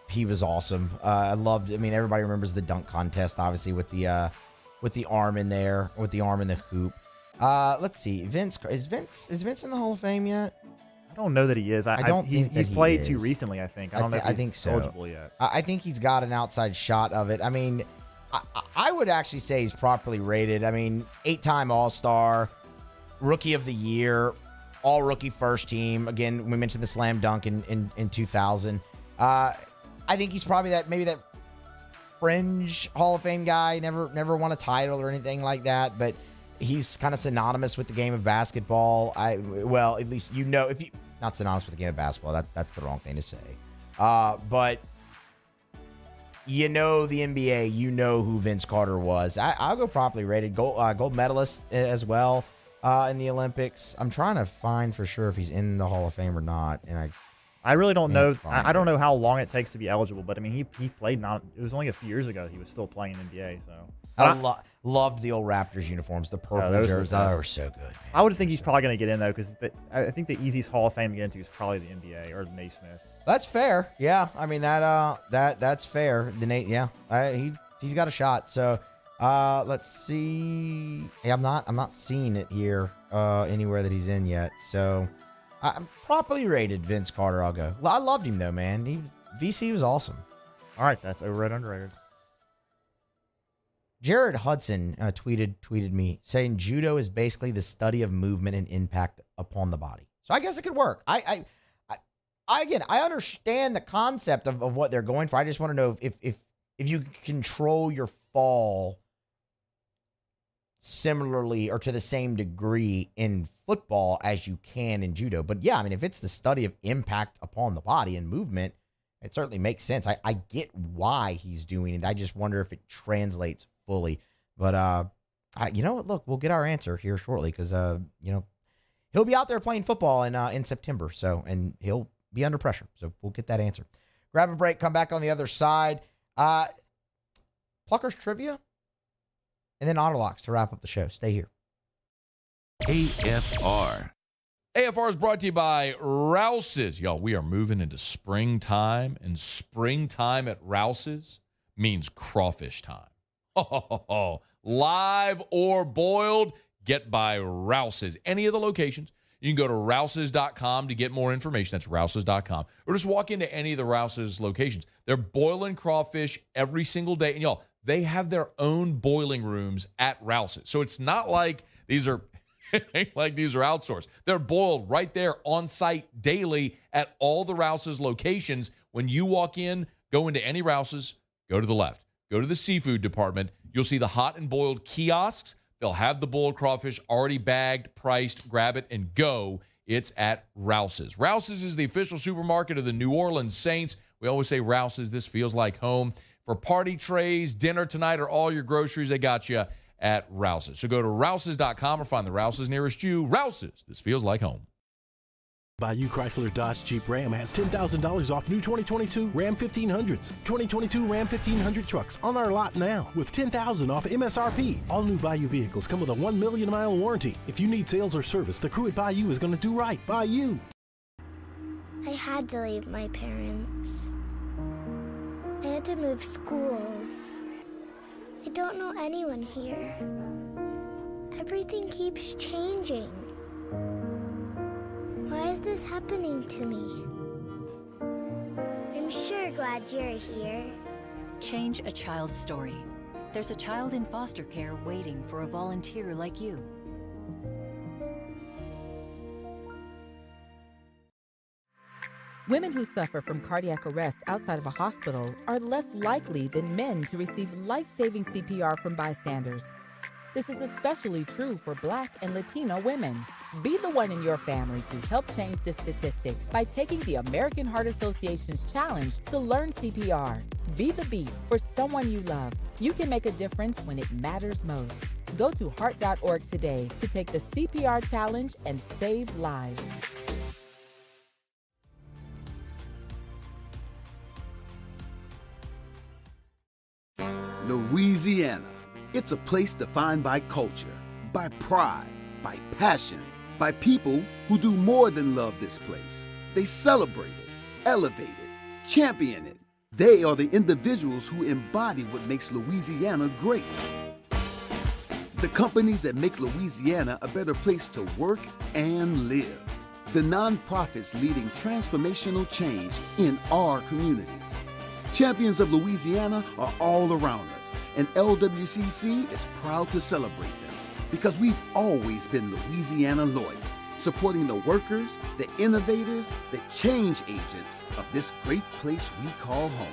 He was awesome. Everybody remembers the dunk contest, obviously, with the arm in there, with the arm in the hoop. Let's see. Is Vince in the Hall of Fame yet? I don't know that he is. I don't think that he played is. too recently, I think. I don't know if he's eligible yet. I think he's got an outside shot of it. I mean, I would actually say he's properly rated. I mean, 8-time All-Star, Rookie of the Year, All-Rookie first team. Again, we mentioned the slam dunk in 2000. I think he's probably that fringe Hall of Fame guy. Never won a title or anything like that, but he's kind of synonymous with the game of basketball. At least if you not synonymous with the game of basketball. That's the wrong thing to say. But the NBA, who Vince Carter was. I'll go properly rated. Gold medalist as well in the Olympics. I'm trying to find for sure if he's in the Hall of Fame or not, and I really don't know. I don't know how long it takes to be eligible, but I mean, he played it was only a few years ago he was still playing in the NBA. So I loved the old Raptors uniforms, the purple jerseys. They were so good. Man. I would think he's probably going to get in though, because I think the easiest Hall of Fame to get into is probably the NBA or the Naismith. That's fair. Yeah, I mean that's fair. The Nate, yeah, he's got a shot. So let's see. Hey, I'm not seeing it here anywhere that he's in yet. So. I'm properly rated Vince Carter. I'll go. I loved him though, man. VC was awesome. All right, that's overrated, underrated. Jared Hudson tweeted me saying judo is basically the study of movement and impact upon the body. So I guess it could work. I understand the concept of what they're going for. I just want to know if you control your fall similarly or to the same degree in football as you can in judo. But yeah, I mean, if it's the study of impact upon the body and movement, it certainly makes sense. I get why he's doing it. I just wonder if it translates fully. But you know what? Look, we'll get our answer here shortly because he'll be out there playing football in September. So, and he'll be under pressure. So we'll get that answer. Grab a break. Come back on the other side. Pluckers trivia. And then Autolocks to wrap up the show. Stay here. AFR. AFR is brought to you by Rouse's. Y'all, we are moving into springtime, and springtime at Rouse's means crawfish time. Live or boiled, get by Rouse's. Any of the locations. You can go to rouses.com to get more information. That's rouses.com. Or just walk into any of the Rouse's locations. They're boiling crawfish every single day. And y'all, they have their own boiling rooms at Rouse's. So it's not like these are outsourced. They're boiled right there on site daily at all the Rouse's locations. When you walk in, go into any Rouse's, go to the left. Go to the seafood department. You'll see the hot and boiled kiosks. They'll have the boiled crawfish already bagged, priced. Grab it and go. It's at Rouse's. Rouse's is the official supermarket of the New Orleans Saints. We always say Rouse's, this feels like home. For party trays, dinner tonight, or all your groceries, they got you at Rouse's. So go to rouses.com or find the Rouse's nearest you. Rouse's, this feels like home. Bayou Chrysler Dodge Jeep Ram has $10,000 off new 2022 Ram 1500s. 2022 Ram 1500 trucks on our lot now with $10,000 off MSRP. All new Bayou vehicles come with a 1 million mile warranty. If you need sales or service, the crew at Bayou is going to do right by you. I had to leave my parents. I had to move schools. I don't know anyone here. Everything keeps changing. Why is this happening to me? I'm sure glad you're here. Change a child's story. There's a child in foster care waiting for a volunteer like you. Women who suffer from cardiac arrest outside of a hospital are less likely than men to receive life-saving CPR from bystanders. This is especially true for Black and Latino women. Be the one in your family to help change this statistic by taking the American Heart Association's challenge to learn CPR. Be the beat for someone you love. You can make a difference when it matters most. Go to heart.org today to take the CPR challenge and save lives. Louisiana. It's a place defined by culture, by pride, by passion, by people who do more than love this place. They celebrate it, elevate it, champion it. They are the individuals who embody what makes Louisiana great. The companies that make Louisiana a better place to work and live. the nonprofits leading transformational change in our communities. Champions of Louisiana are all around us, and LWCC is proud to celebrate them because we've always been Louisiana loyal, supporting the workers, the innovators, the change agents of this great place we call home.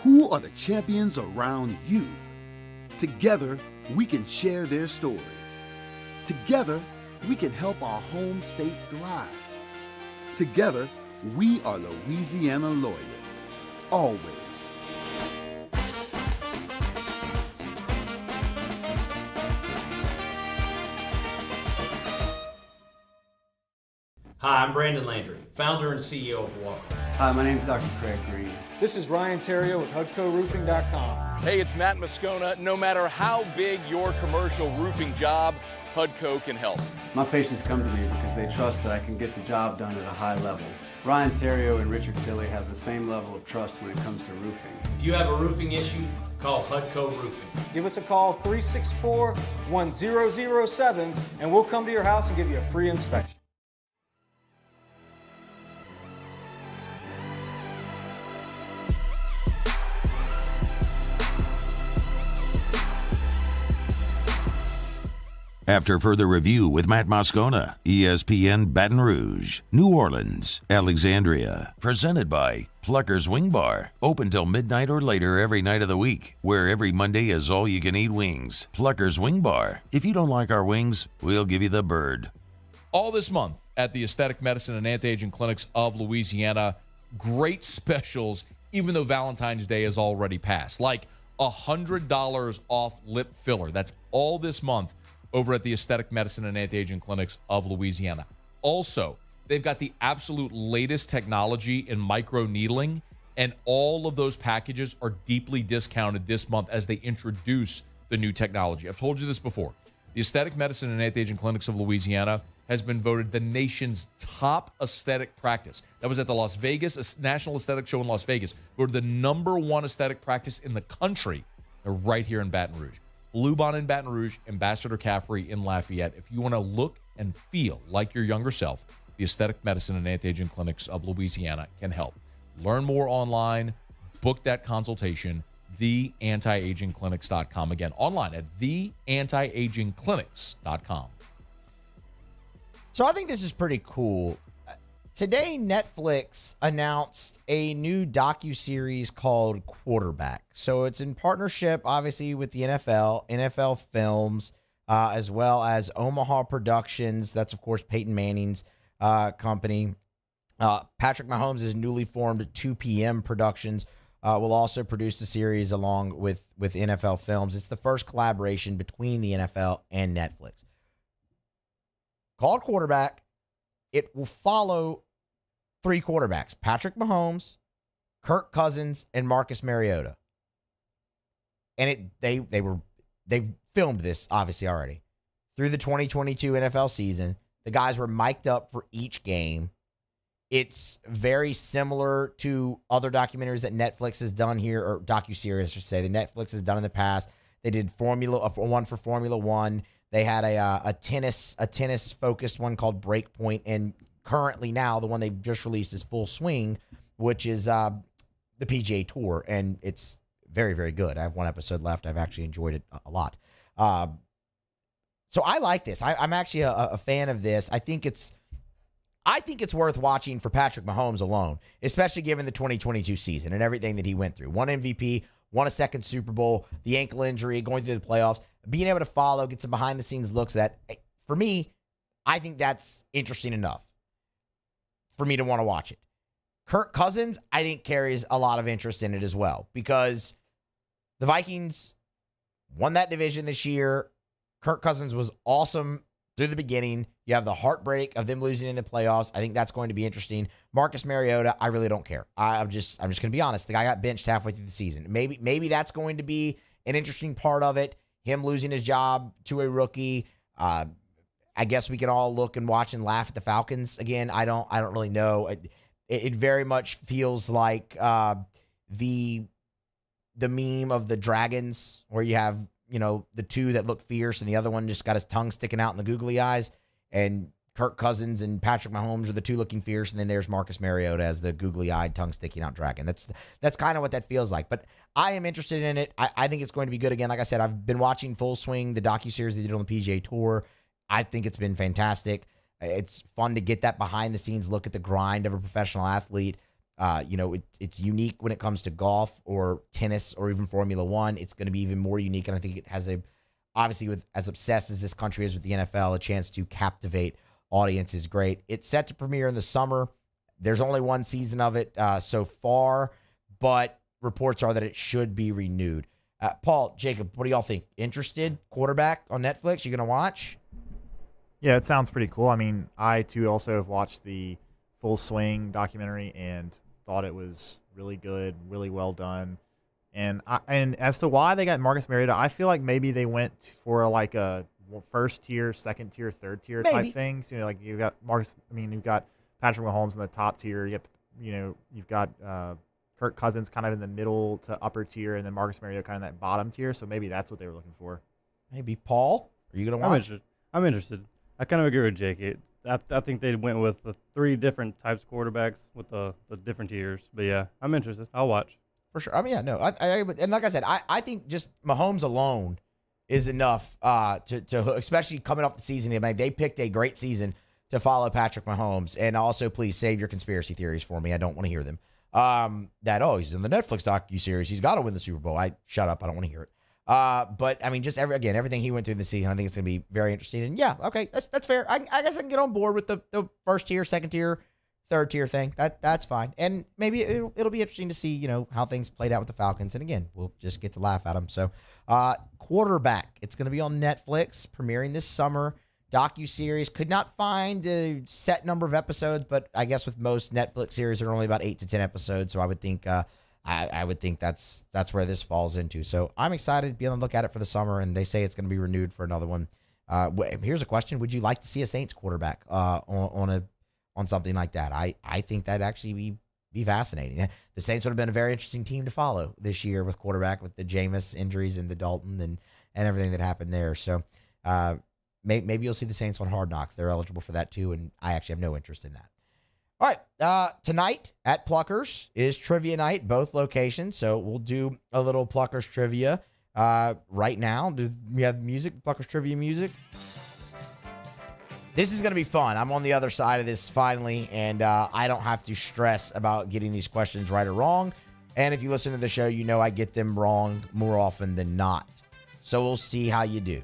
Who are the champions around you? Together, we can share their stories. Together, we can help our home state thrive. Together, we are Louisiana loyal. Always. Hi, I'm Brandon Landry, founder and CEO of WR. Hi, my name is Dr. Craig Green. This is Ryan Terrio with HUDCORoofing.com. Hey, it's Matt Moscona. No matter how big your commercial roofing job, HUDCO can help. My patients come to me because they trust that I can get the job done at a high level. Ryan Terrio and Richard Tilley have the same level of trust when it comes to roofing. If you have a roofing issue, call HUDCO Roofing. Give us a call, 364-1007, and we'll come to your house and give you a free inspection. After further review with Matt Moscona, ESPN Baton Rouge, New Orleans, Alexandria. Presented by Pluckers Wing Bar. Open till midnight or later every night of the week, where every Monday is all-you-can-eat wings. Pluckers Wing Bar. If you don't like our wings, we'll give you the bird. All this month at the Aesthetic Medicine and Anti-Aging Clinics of Louisiana, great specials, even though Valentine's Day is already passed. Like $100 off lip filler. That's all this month over at the Aesthetic Medicine and Anti-Aging Clinics of Louisiana. Also, they've got the absolute latest technology in micro-needling, and all of those packages are deeply discounted this month as they introduce the new technology. I've told you this before. The Aesthetic Medicine and Anti-Aging Clinics of Louisiana has been voted the nation's top aesthetic practice. That was at the Las Vegas National Aesthetic Show in Las Vegas. Voted the #1 aesthetic practice in the country. They're right here in Baton Rouge. Blue Bond in Baton Rouge, Ambassador Caffrey in Lafayette. If you want to look and feel like your younger self, the Aesthetic Medicine and Anti-Aging Clinics of Louisiana can help. Learn more online. Book that consultation. TheAntiAgingClinics.com. Again, online at TheAntiAgingClinics.com. So I think this is pretty cool. Today, Netflix announced a new docuseries called Quarterback. So it's in partnership, obviously, with the NFL Films, as well as Omaha Productions. That's, of course, Peyton Manning's company. Patrick Mahomes' newly formed 2 PM Productions will also produce the series along with NFL Films. It's the first collaboration between the NFL and Netflix. Called Quarterback. It will follow 3 quarterbacks: Patrick Mahomes, Kirk Cousins, and Marcus Mariota. And they filmed this obviously already through the 2022 NFL season. The guys were mic'd up for each game. It's very similar to other documentaries that Netflix has done here, or docuseries, I should say, that Netflix has done in the past. They did one for Formula One. They had a tennis focused one called Breakpoint, and currently now the one they've just released is Full Swing, which is the PGA Tour, and it's very, very good. I have one episode left. I've actually enjoyed it a lot. So I like this. I'm actually a fan of this. I think it's worth watching for Patrick Mahomes alone, especially given the 2022 season and everything that he went through. Won MVP, won a second Super Bowl, the ankle injury, going through the playoffs, being able to follow, get some behind-the-scenes looks at, for me, I think that's interesting enough for me to want to watch it. Kirk Cousins, I think, carries a lot of interest in it as well, because the Vikings won that division this year. Kirk Cousins was awesome through the beginning. You have the heartbreak of them losing in the playoffs. I think that's going to be interesting. Marcus Mariota, I really don't care. I'm just going to be honest. The guy got benched halfway through the season. Maybe that's going to be an interesting part of it. Him losing his job to a rookie. I guess we can all look and watch and laugh at the Falcons again. I don't really know. It very much feels like the meme of the dragons, where you have, the two that look fierce and the other one just got his tongue sticking out in the googly eyes. And Kirk Cousins and Patrick Mahomes are the two looking fierce, and then there's Marcus Mariota as the googly-eyed, tongue-sticking-out dragon. That's kind of what that feels like. But I am interested in it. I think it's going to be good. Again, like I said, I've been watching Full Swing, the docuseries they did on the PGA Tour. I think it's been fantastic. It's fun to get that behind-the-scenes look at the grind of a professional athlete. It's unique when it comes to golf or tennis or even Formula One. It's going to be even more unique, and I think it has obviously, with as obsessed as this country is with the NFL, a chance to captivate audience is great. It's set to premiere in the summer. There's only one season of it so far, but reports are that it should be renewed. Paul, Jacob, what do y'all think? Interested? Quarterback on Netflix? You going to watch? Yeah, it sounds pretty cool. I mean, I, too, also have watched the Full Swing documentary and thought it was really good, really well done. And as to why they got Marcus Mariota, I feel like maybe they went for like a first tier, second tier, third tier type things. Like you've got you've got Patrick Mahomes in the top tier. You've got Kirk Cousins kind of in the middle to upper tier, and then Marcus Mariota kind of in that bottom tier. So maybe that's what they were looking for. Maybe. Paul, are you going to watch? I'm interested. I kind of agree with Jake. I think they went with the 3 different types of quarterbacks with the different tiers. But yeah, I'm interested. I'll watch. For sure. And like I said, I think just Mahomes alone is enough to especially coming off the season. I mean, they picked a great season to follow Patrick Mahomes. And also, please save your conspiracy theories for me. I don't want to hear them. He's in the Netflix docuseries. He's got to win the Super Bowl. Shut up. I don't want to hear it. But I mean, just everything he went through this season, I think it's going to be very interesting. And yeah, okay, that's fair. I guess I can get on board with the first tier, second tier, third tier thing. That's fine. And maybe it'll be interesting to see, how things played out with the Falcons. And again, we'll just get to laugh at them. So, Quarterback, it's going to be on Netflix, premiering this summer. Docuseries, could not find the set number of episodes, but I guess with most Netflix series, there are only about 8 to 10 episodes. So I would think, I would think that's where this falls into. So I'm excited to be on the look at it for the summer, and they say it's going to be renewed for another one. Here's a question: would you like to see a Saints quarterback on something like that? I think that'd actually be fascinating. The Saints would have been a very interesting team to follow this year with quarterback, with the Jameis injuries and the Dalton and everything that happened there. So maybe you'll see the Saints on Hard Knocks. They're eligible for that too, and I actually have no interest in that. All right, tonight at Pluckers is trivia night, both locations. So we'll do a little Pluckers trivia right now. Do we have music, Pluckers trivia music? This is going to be fun. I'm on the other side of this finally, and I don't have to stress about getting these questions right or wrong. And if you listen to the show, you know I get them wrong more often than not. So we'll see how you do.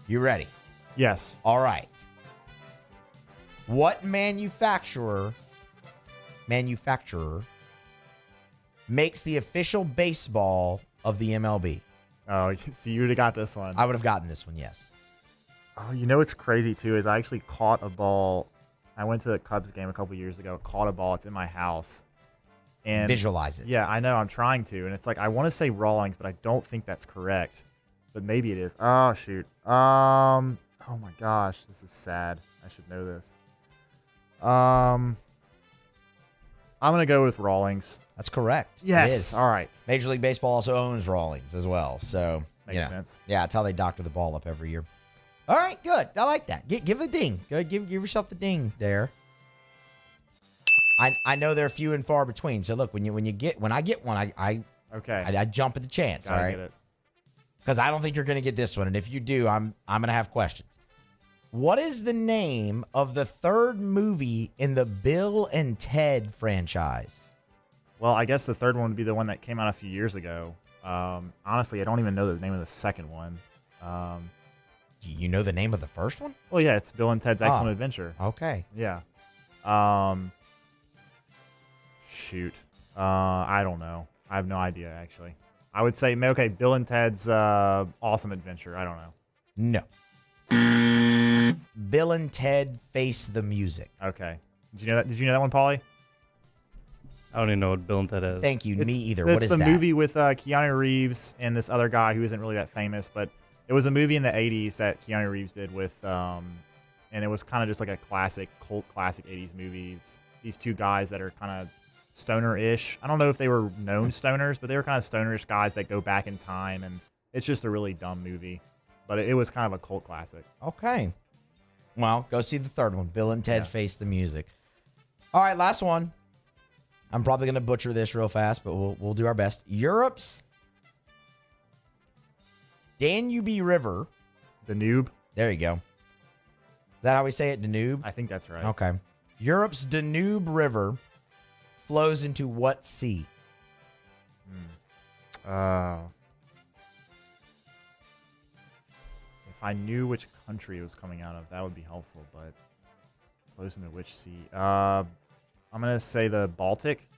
You ready? Yes. All right. What manufacturer makes the official baseball of the MLB? Oh, so you would have got this one. I would have gotten this one, yes. Oh, what's crazy, too, is I actually caught a ball. I went to a Cubs game a couple years ago, caught a ball. It's in my house. And visualize it. Yeah, I know. I'm trying to. And it's like, I want to say Rawlings, but I don't think that's correct. But maybe it is. Oh, shoot. Oh, my gosh. This is sad. I should know this. I'm going to go with Rawlings. That's correct. Yes. It is. All right. Major League Baseball also owns Rawlings as well. So, makes sense. Yeah, that's how they doctor the ball up every year. All right, good. I like that. Give a ding. Good. Give yourself the ding there. I know they're few and far between. So look, when I get one, I jump at the chance. All right. Because I don't think you're going to get this one, and if you do, I'm going to have questions. What is the name of the third movie in the Bill and Ted franchise? Well, I guess the third one would be the one that came out a few years ago. Honestly, I don't even know the name of the second one. You know the name of the first one? Well, yeah, it's Bill and Ted's Excellent Adventure. Okay. Yeah. Shoot. I don't know. I have no idea, actually. I would say, okay, Bill and Ted's Awesome Adventure. I don't know. No. Bill and Ted Face the Music. Okay. Did you know that one, Paulie? I don't even know what Bill and Ted is. Thank you. Me either. What is that? It's the movie with Keanu Reeves and this other guy who isn't really that famous, but it was a movie in the 80s that Keanu Reeves did with, and it was kind of just like a cult classic 80s movie. It's these two guys that are kind of stoner-ish. I don't know if they were known stoners, but they were kind of stonerish guys that go back in time, and it's just a really dumb movie. But it was kind of a cult classic. Okay. Well, go see the third one. Bill and Ted Face the Music. All right, last one. I'm probably going to butcher this real fast, but we'll do our best. Europe's Danube River. Danube. There you go. Is that how we say it? Danube? I think that's right. Okay. Europe's Danube River flows into what sea? If I knew which country it was coming out of, that would be helpful, but flows into which sea? I'm going to say the Baltic.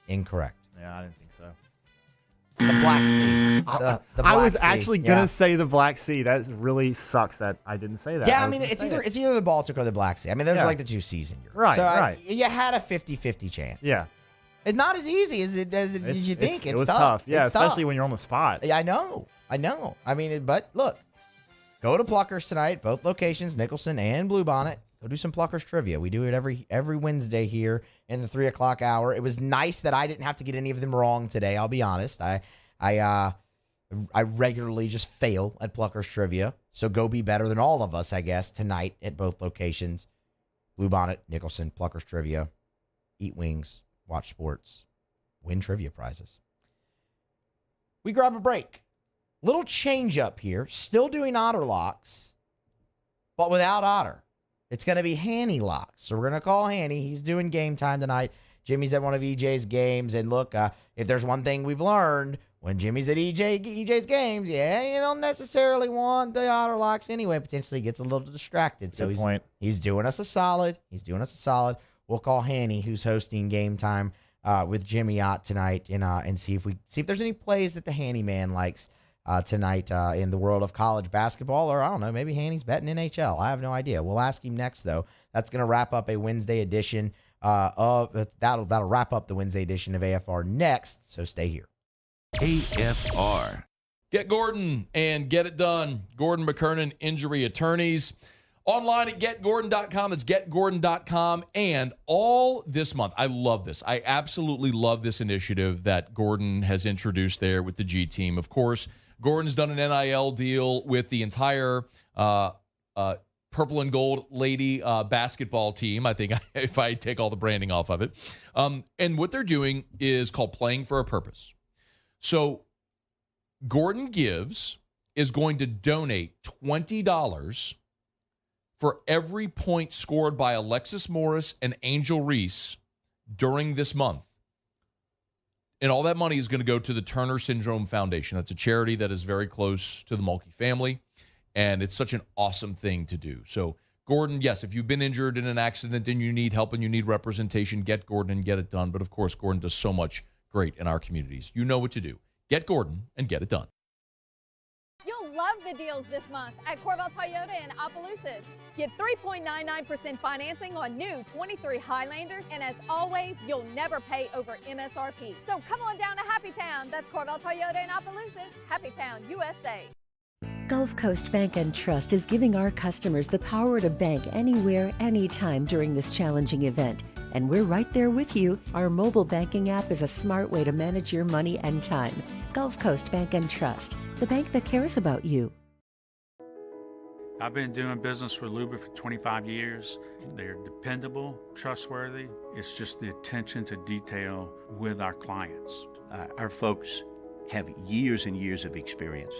Incorrect. Yeah, I didn't think so. The Black Sea. The I was Black Sea. actually going to say the Black Sea. That really sucks that I didn't say that. Yeah, I mean, it's either the Baltic or the Black Sea. I mean, those are like the two seas in Europe. Right, so right. You had a 50-50 chance. Yeah. It's not as easy as you think. It was tough. Yeah, it's especially tough. when you're on the spot. Yeah, I know. I mean, but look, go to Pluckers tonight, both locations, Nicholson and Bluebonnet. Go do some Pluckers trivia. We do it every Wednesday here in the 3 o'clock hour. It was nice that I didn't have to get any of them wrong today. I'll be honest. I regularly just fail at Pluckers trivia, so go be better than all of us, I guess, tonight at both locations. Bluebonnet, Nicholson, Pluckers trivia. Eat wings, watch sports, win trivia prizes. We grab a break. Little change up here. Still doing Otter locks, but without Otter. It's going to be Hanny locks. So we're going to call Hanny. He's doing game time tonight. Jimmy's at one of EJ's games. And look, if there's one thing we've learned, when Jimmy's at EJ's games, you don't necessarily want the Otter locks anyway. Potentially gets a little distracted. So he's doing us a solid. We'll call Hanny, who's hosting game time with Jimmy Ott tonight, and see if there's any plays that the Hanny man likes tonight in the world of college basketball, or I don't know, maybe Hanny's betting NHL. I have no idea. We'll ask him next, though. That's going to wrap up a Wednesday edition that'll wrap up the Wednesday edition of AFR next. So stay here. AFR. Get Gordon and get it done. Gordon McKernan Injury Attorneys. Online at getgordon.com. That's getgordon.com. And all this month, I love this. I absolutely love this initiative that Gordon has introduced there with the G team. Of course, Gordon's done an NIL deal with the entire purple and gold lady basketball team. I think if I take all the branding off of it. And what they're doing is called Playing for a Purpose. So Gordon Gives is going to donate $20 for every point scored by Alexis Morris and Angel Reese during this month. And all that money is going to go to the Turner Syndrome Foundation. That's a charity that is very close to the Mulkey family, and it's such an awesome thing to do. So, Gordon, yes, if you've been injured in an accident and you need help and you need representation, get Gordon and get it done. But, of course, Gordon does so much great in our communities. You know what to do. Get Gordon and get it done. You'll love the deals this month at Corval Toyota in Opelousas. Get 3.99% financing on new 23 Highlanders, and as always, you'll never pay over MSRP. So come on down to Happy Town. That's Corval Toyota in Opelousas. Happy Town, USA. Gulf Coast Bank and Trust is giving our customers the power to bank anywhere, anytime during this challenging event. And we're right there with you. Our mobile banking app is a smart way to manage your money and time. Gulf Coast Bank and Trust, the bank that cares about you. I've been doing business with Luba for 25 years. They're dependable, trustworthy. It's just the attention to detail with our clients. Our folks have years and years of experience.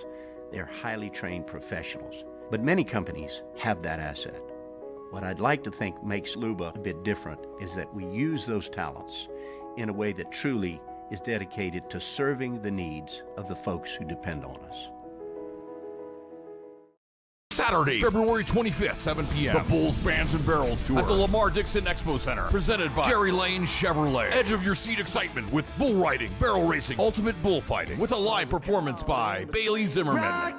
They're highly trained professionals, but many companies have that asset. What I'd like to think makes Luba a bit different is that we use those talents in a way that truly is dedicated to serving the needs of the folks who depend on us. Saturday, February 25th, 7 p.m. The Bulls Bands and Barrels Tour at the Lamar Dixon Expo Center. Presented by Jerry Lane Chevrolet. Edge of your seat excitement with bull riding, barrel racing, ultimate bullfighting, with a live performance by Bailey Zimmerman.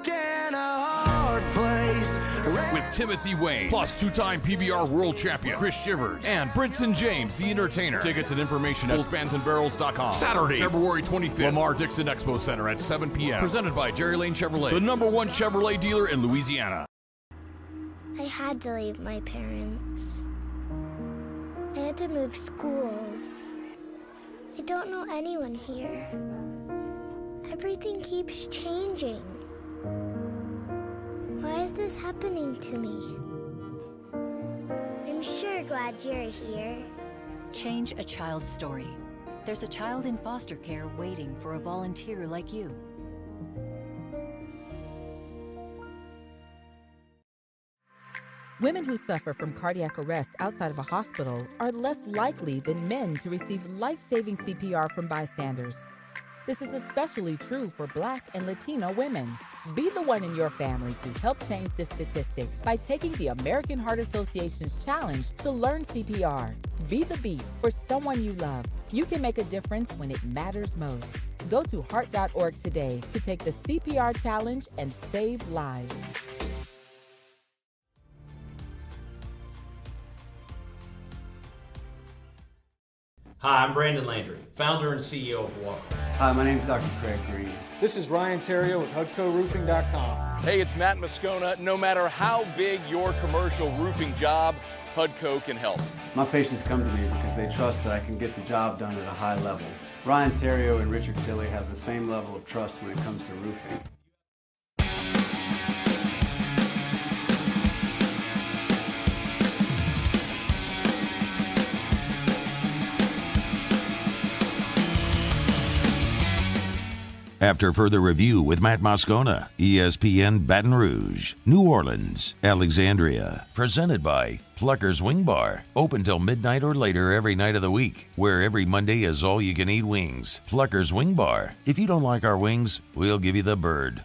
With Timothy Wayne, plus two-time PBR world champion Chris Shivers, and Brinson James, the entertainer. Tickets and information at bullsbandsandbarrels.com. Saturday, February 25th, Lamar Dixon Expo Center at 7 p.m. Presented by Jerry Lane Chevrolet, the #1 Chevrolet dealer in Louisiana. I had to leave my parents. I had to move schools. I don't know anyone here. Everything keeps changing. Why is this happening to me? I'm sure glad you're here. Change a child's story. There's a child in foster care waiting for a volunteer like you. Women who suffer from cardiac arrest outside of a hospital are less likely than men to receive life-saving CPR from bystanders. This is especially true for Black and Latino women. Be the one in your family to help change this statistic by taking the American Heart Association's challenge to learn CPR. Be the beat for someone you love. You can make a difference when it matters most. Go to heart.org today to take the CPR challenge and save lives. Hi, I'm Brandon Landry, founder and CEO of Walker. Hi, my name is Dr. Craig Green. This is Ryan Terrio with HUDCORoofing.com. Hey, it's Matt Moscona. No matter how big your commercial roofing job, HUDCO can help. My patients come to me because they trust that I can get the job done at a high level. Ryan Terrio and Richard Tilley have the same level of trust when it comes to roofing. After further review with Matt Moscona, ESPN Baton Rouge, New Orleans, Alexandria. Presented by Pluckers Wing Bar. Open till midnight or later every night of the week, where every Monday is all-you-can-eat wings. Pluckers Wing Bar. If you don't like our wings, we'll give you the bird.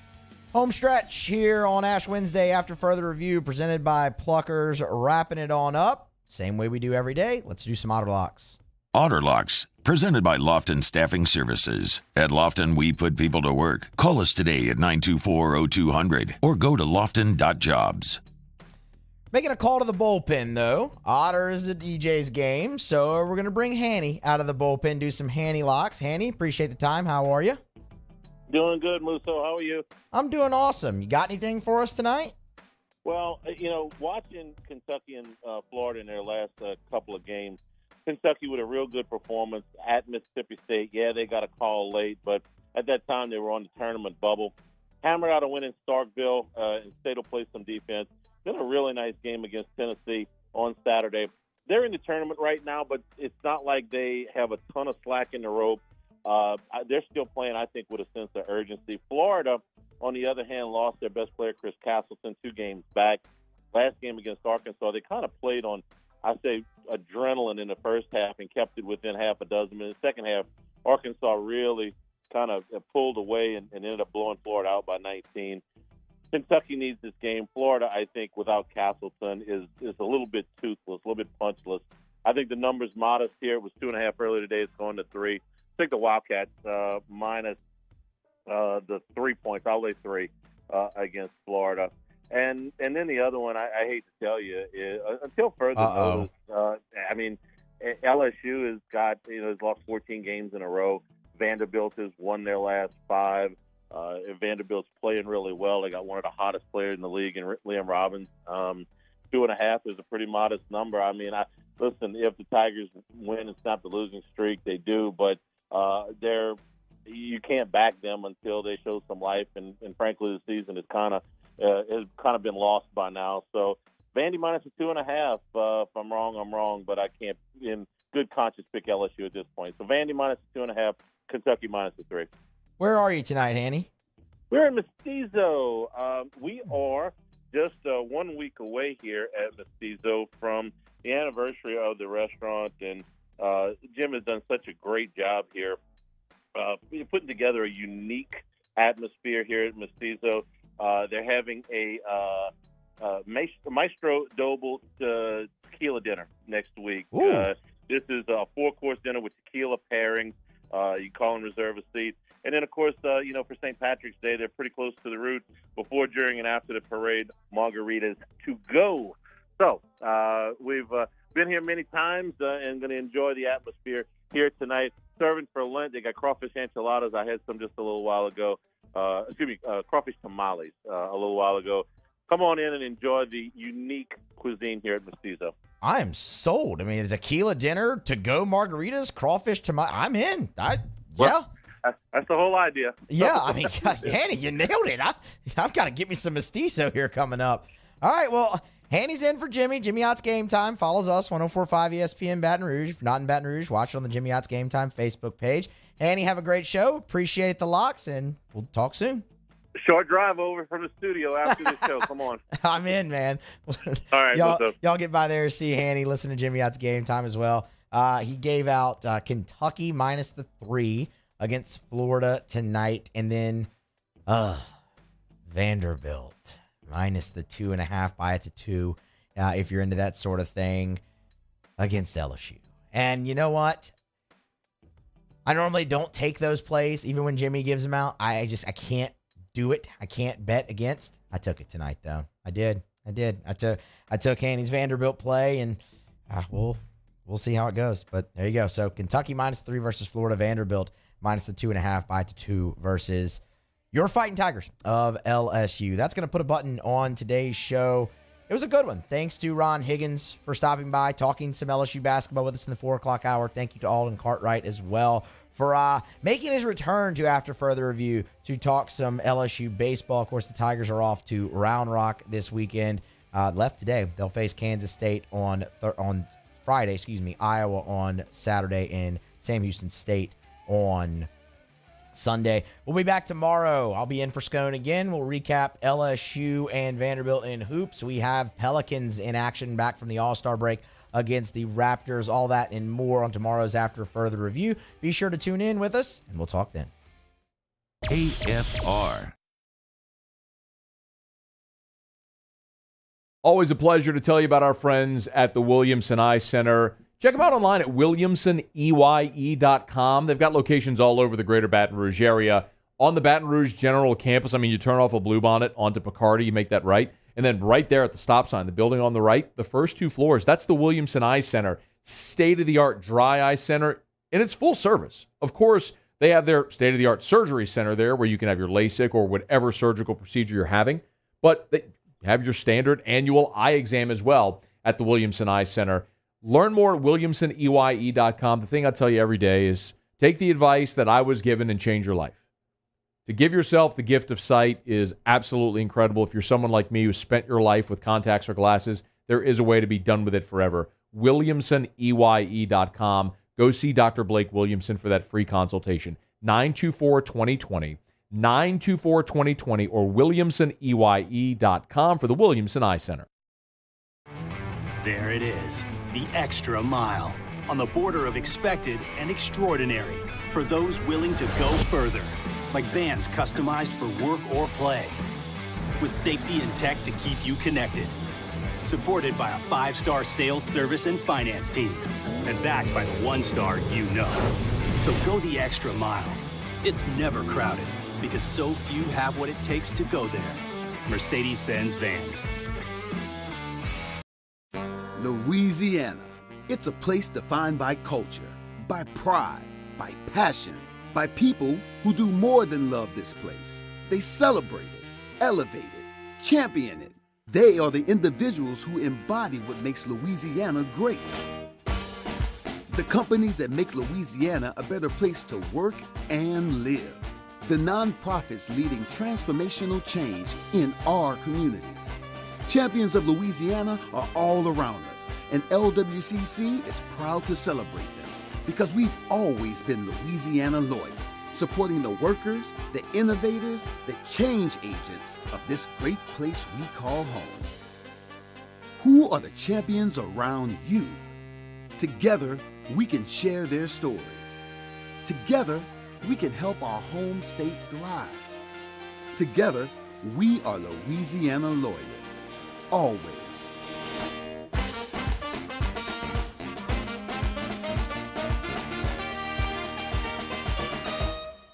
Home stretch here on Ash Wednesday after further review presented by Pluckers. Wrapping it on up. Same way we do every day. Let's do some Otter Locks. Otter Locks, presented by Lofton Staffing Services. At Lofton, we put people to work. Call us today at 924-0200 or go to lofton.jobs. Making a call to the bullpen, though. Otter is at EJ's game, so we're going to bring Hanny out of the bullpen, do some Hanny Locks. Hanny, appreciate the time. How are you? Doing good, Musso. How are you? I'm doing awesome. You got anything for us tonight? Well, watching Kentucky and Florida in their last couple of games, Kentucky with a real good performance at Mississippi State. Yeah, they got a call late, but at that time they were on the tournament bubble. Hammered out a win in Starkville, and State will play some defense. Been a really nice game against Tennessee on Saturday. They're in the tournament right now, but it's not like they have a ton of slack in the rope. They're still playing, I think, with a sense of urgency. Florida, on the other hand, lost their best player, Chris Castleton, 2 games back. Last game against Arkansas, they kind of played on, I say, adrenaline in the first half and kept it within half a dozen. In the second half, Arkansas really kind of pulled away and ended up blowing Florida out by 19. Kentucky needs this game. Florida, I think, without Castleton is a little bit toothless, a little bit punchless. I think the number's modest here. It was 2.5 earlier today. It's going to 3. I think the Wildcats minus the 3 points. I'll lay 3 against Florida. And then the other one, I hate to tell you, is, until further notice, LSU has got, has lost 14 games in a row. Vanderbilt has won their last 5. Vanderbilt's playing really well. They got one of the hottest players in the league in Liam Robbins. 2.5 is a pretty modest number. Listen, if the Tigers win and stop the losing streak, they do, but you can't back them until they show some life. And frankly, the season is has kind of been lost by now. So Vandy minus a 2.5. If I'm wrong, I'm wrong, but I can't, in good conscience, pick LSU at this point. So Vandy minus a 2.5, Kentucky minus a 3. Where are you tonight, Hanny? We're in Mestizo. We are just 1 week away here at Mestizo from the anniversary of the restaurant, and Jim has done such a great job here putting together a unique atmosphere here at Mestizo. They're having a Maestro Doble tequila dinner next week. This is a 4-course dinner with tequila pairings. You call and reserve a seat. And then, of course, for St. Patrick's Day, they're pretty close to the route. Before, during, and after the parade, margaritas to go. So we've been here many times and going to enjoy the atmosphere here tonight. Serving for Lent, they got crawfish enchiladas. I had some just a little while ago. Crawfish tamales a little while ago. Come on in and enjoy the unique cuisine here at Mestizo. I am sold. I mean, a tequila dinner, to-go margaritas, crawfish tamales. I'm in. Yeah. That's the whole idea. Yeah, I mean, Hanny, you nailed it. I've got to get me some Mestizo here coming up. All right, well, Hanny's in for Jimmy. Jimmy Ott's Game Time follows us, 104.5 ESPN Baton Rouge. If you're not in Baton Rouge, watch it on the Jimmy Ott's Game Time Facebook page. Hanny, have a great show. Appreciate the locks, and we'll talk soon. Short drive over from the studio after the show. Come on. I'm in, man. All right, what's up? Y'all get by there, see Hanny, listen to Jimmy Ott's Game Time as well. He gave out Kentucky minus the 3 against Florida tonight, and then Vanderbilt minus the 2.5, buy it to 2 if you're into that sort of thing, against LSU. And you know what? I normally don't take those plays, even when Jimmy gives them out. I can't do it. I can't bet against. I took it tonight, though. I did. I took Hanny's Vanderbilt play, and we'll see how it goes. But there you go. So Kentucky minus 3 versus Florida. Vanderbilt minus the 2.5, buy to 2 versus your Fighting Tigers of LSU. That's going to put a button on today's show. It was a good one. Thanks to Ron Higgins for stopping by, talking some LSU basketball with us in the 4 o'clock hour. Thank you to Alden Cartwright as well for making his return to After Further Review to talk some LSU baseball. Of course, the Tigers are off to Round Rock this weekend. Left today. They'll face Kansas State on Friday, Iowa on Saturday, and Sam Houston State on Sunday. We'll be back tomorrow. I'll be in for Scone again. We'll recap LSU and Vanderbilt in hoops. We have Pelicans in action back from the All-Star break against the Raptors. All that and more on tomorrow's After Further Review. Be sure to tune in with us, and we'll talk then. AFR. Always a pleasure to tell you about our friends at the Williamson Eye Center. Check them out online at williamsoneye.com. They've got locations all over the greater Baton Rouge area. On the Baton Rouge General Campus, you turn off a Bluebonnet onto Picardy, you make that right. And then right there at the stop sign, the building on the right, the first 2 floors, that's the Williamson Eye Center. State-of-the-art dry eye center, and it's full service. Of course, they have their state-of-the-art surgery center there where you can have your LASIK or whatever surgical procedure you're having. But they have your standard annual eye exam as well at the Williamson Eye Center. Learn more at williamsoneye.com. The thing I tell you every day is take the advice that I was given and change your life. To give yourself the gift of sight is absolutely incredible. If you're someone like me who spent your life with contacts or glasses, there is a way to be done with it forever. williamsoneye.com. Go see Dr. Blake Williamson for that free consultation. 924-2020, 924-2020, or williamsoneye.com for the Williamson Eye Center. There it is, the extra mile, on the border of expected and extraordinary for those willing to go further, like vans customized for work or play, with safety and tech to keep you connected, supported by a 5-star sales, service, and finance team, and backed by the 1-star you know. So go the extra mile. It's never crowded, because so few have what it takes to go there. Mercedes-Benz Vans. Louisiana. It's a place defined by culture, by pride, by passion, by people who do more than love this place. They celebrate it, elevate it, champion it. They are the individuals who embody what makes Louisiana great. The companies that make Louisiana a better place to work and live. The nonprofits leading transformational change in our communities. Champions of Louisiana are all around us, and LWCC is proud to celebrate them because we've always been Louisiana loyal, supporting the workers, the innovators, the change agents of this great place we call home. Who are the champions around you? Together, we can share their stories. Together, we can help our home state thrive. Together, we are Louisiana loyal. Always.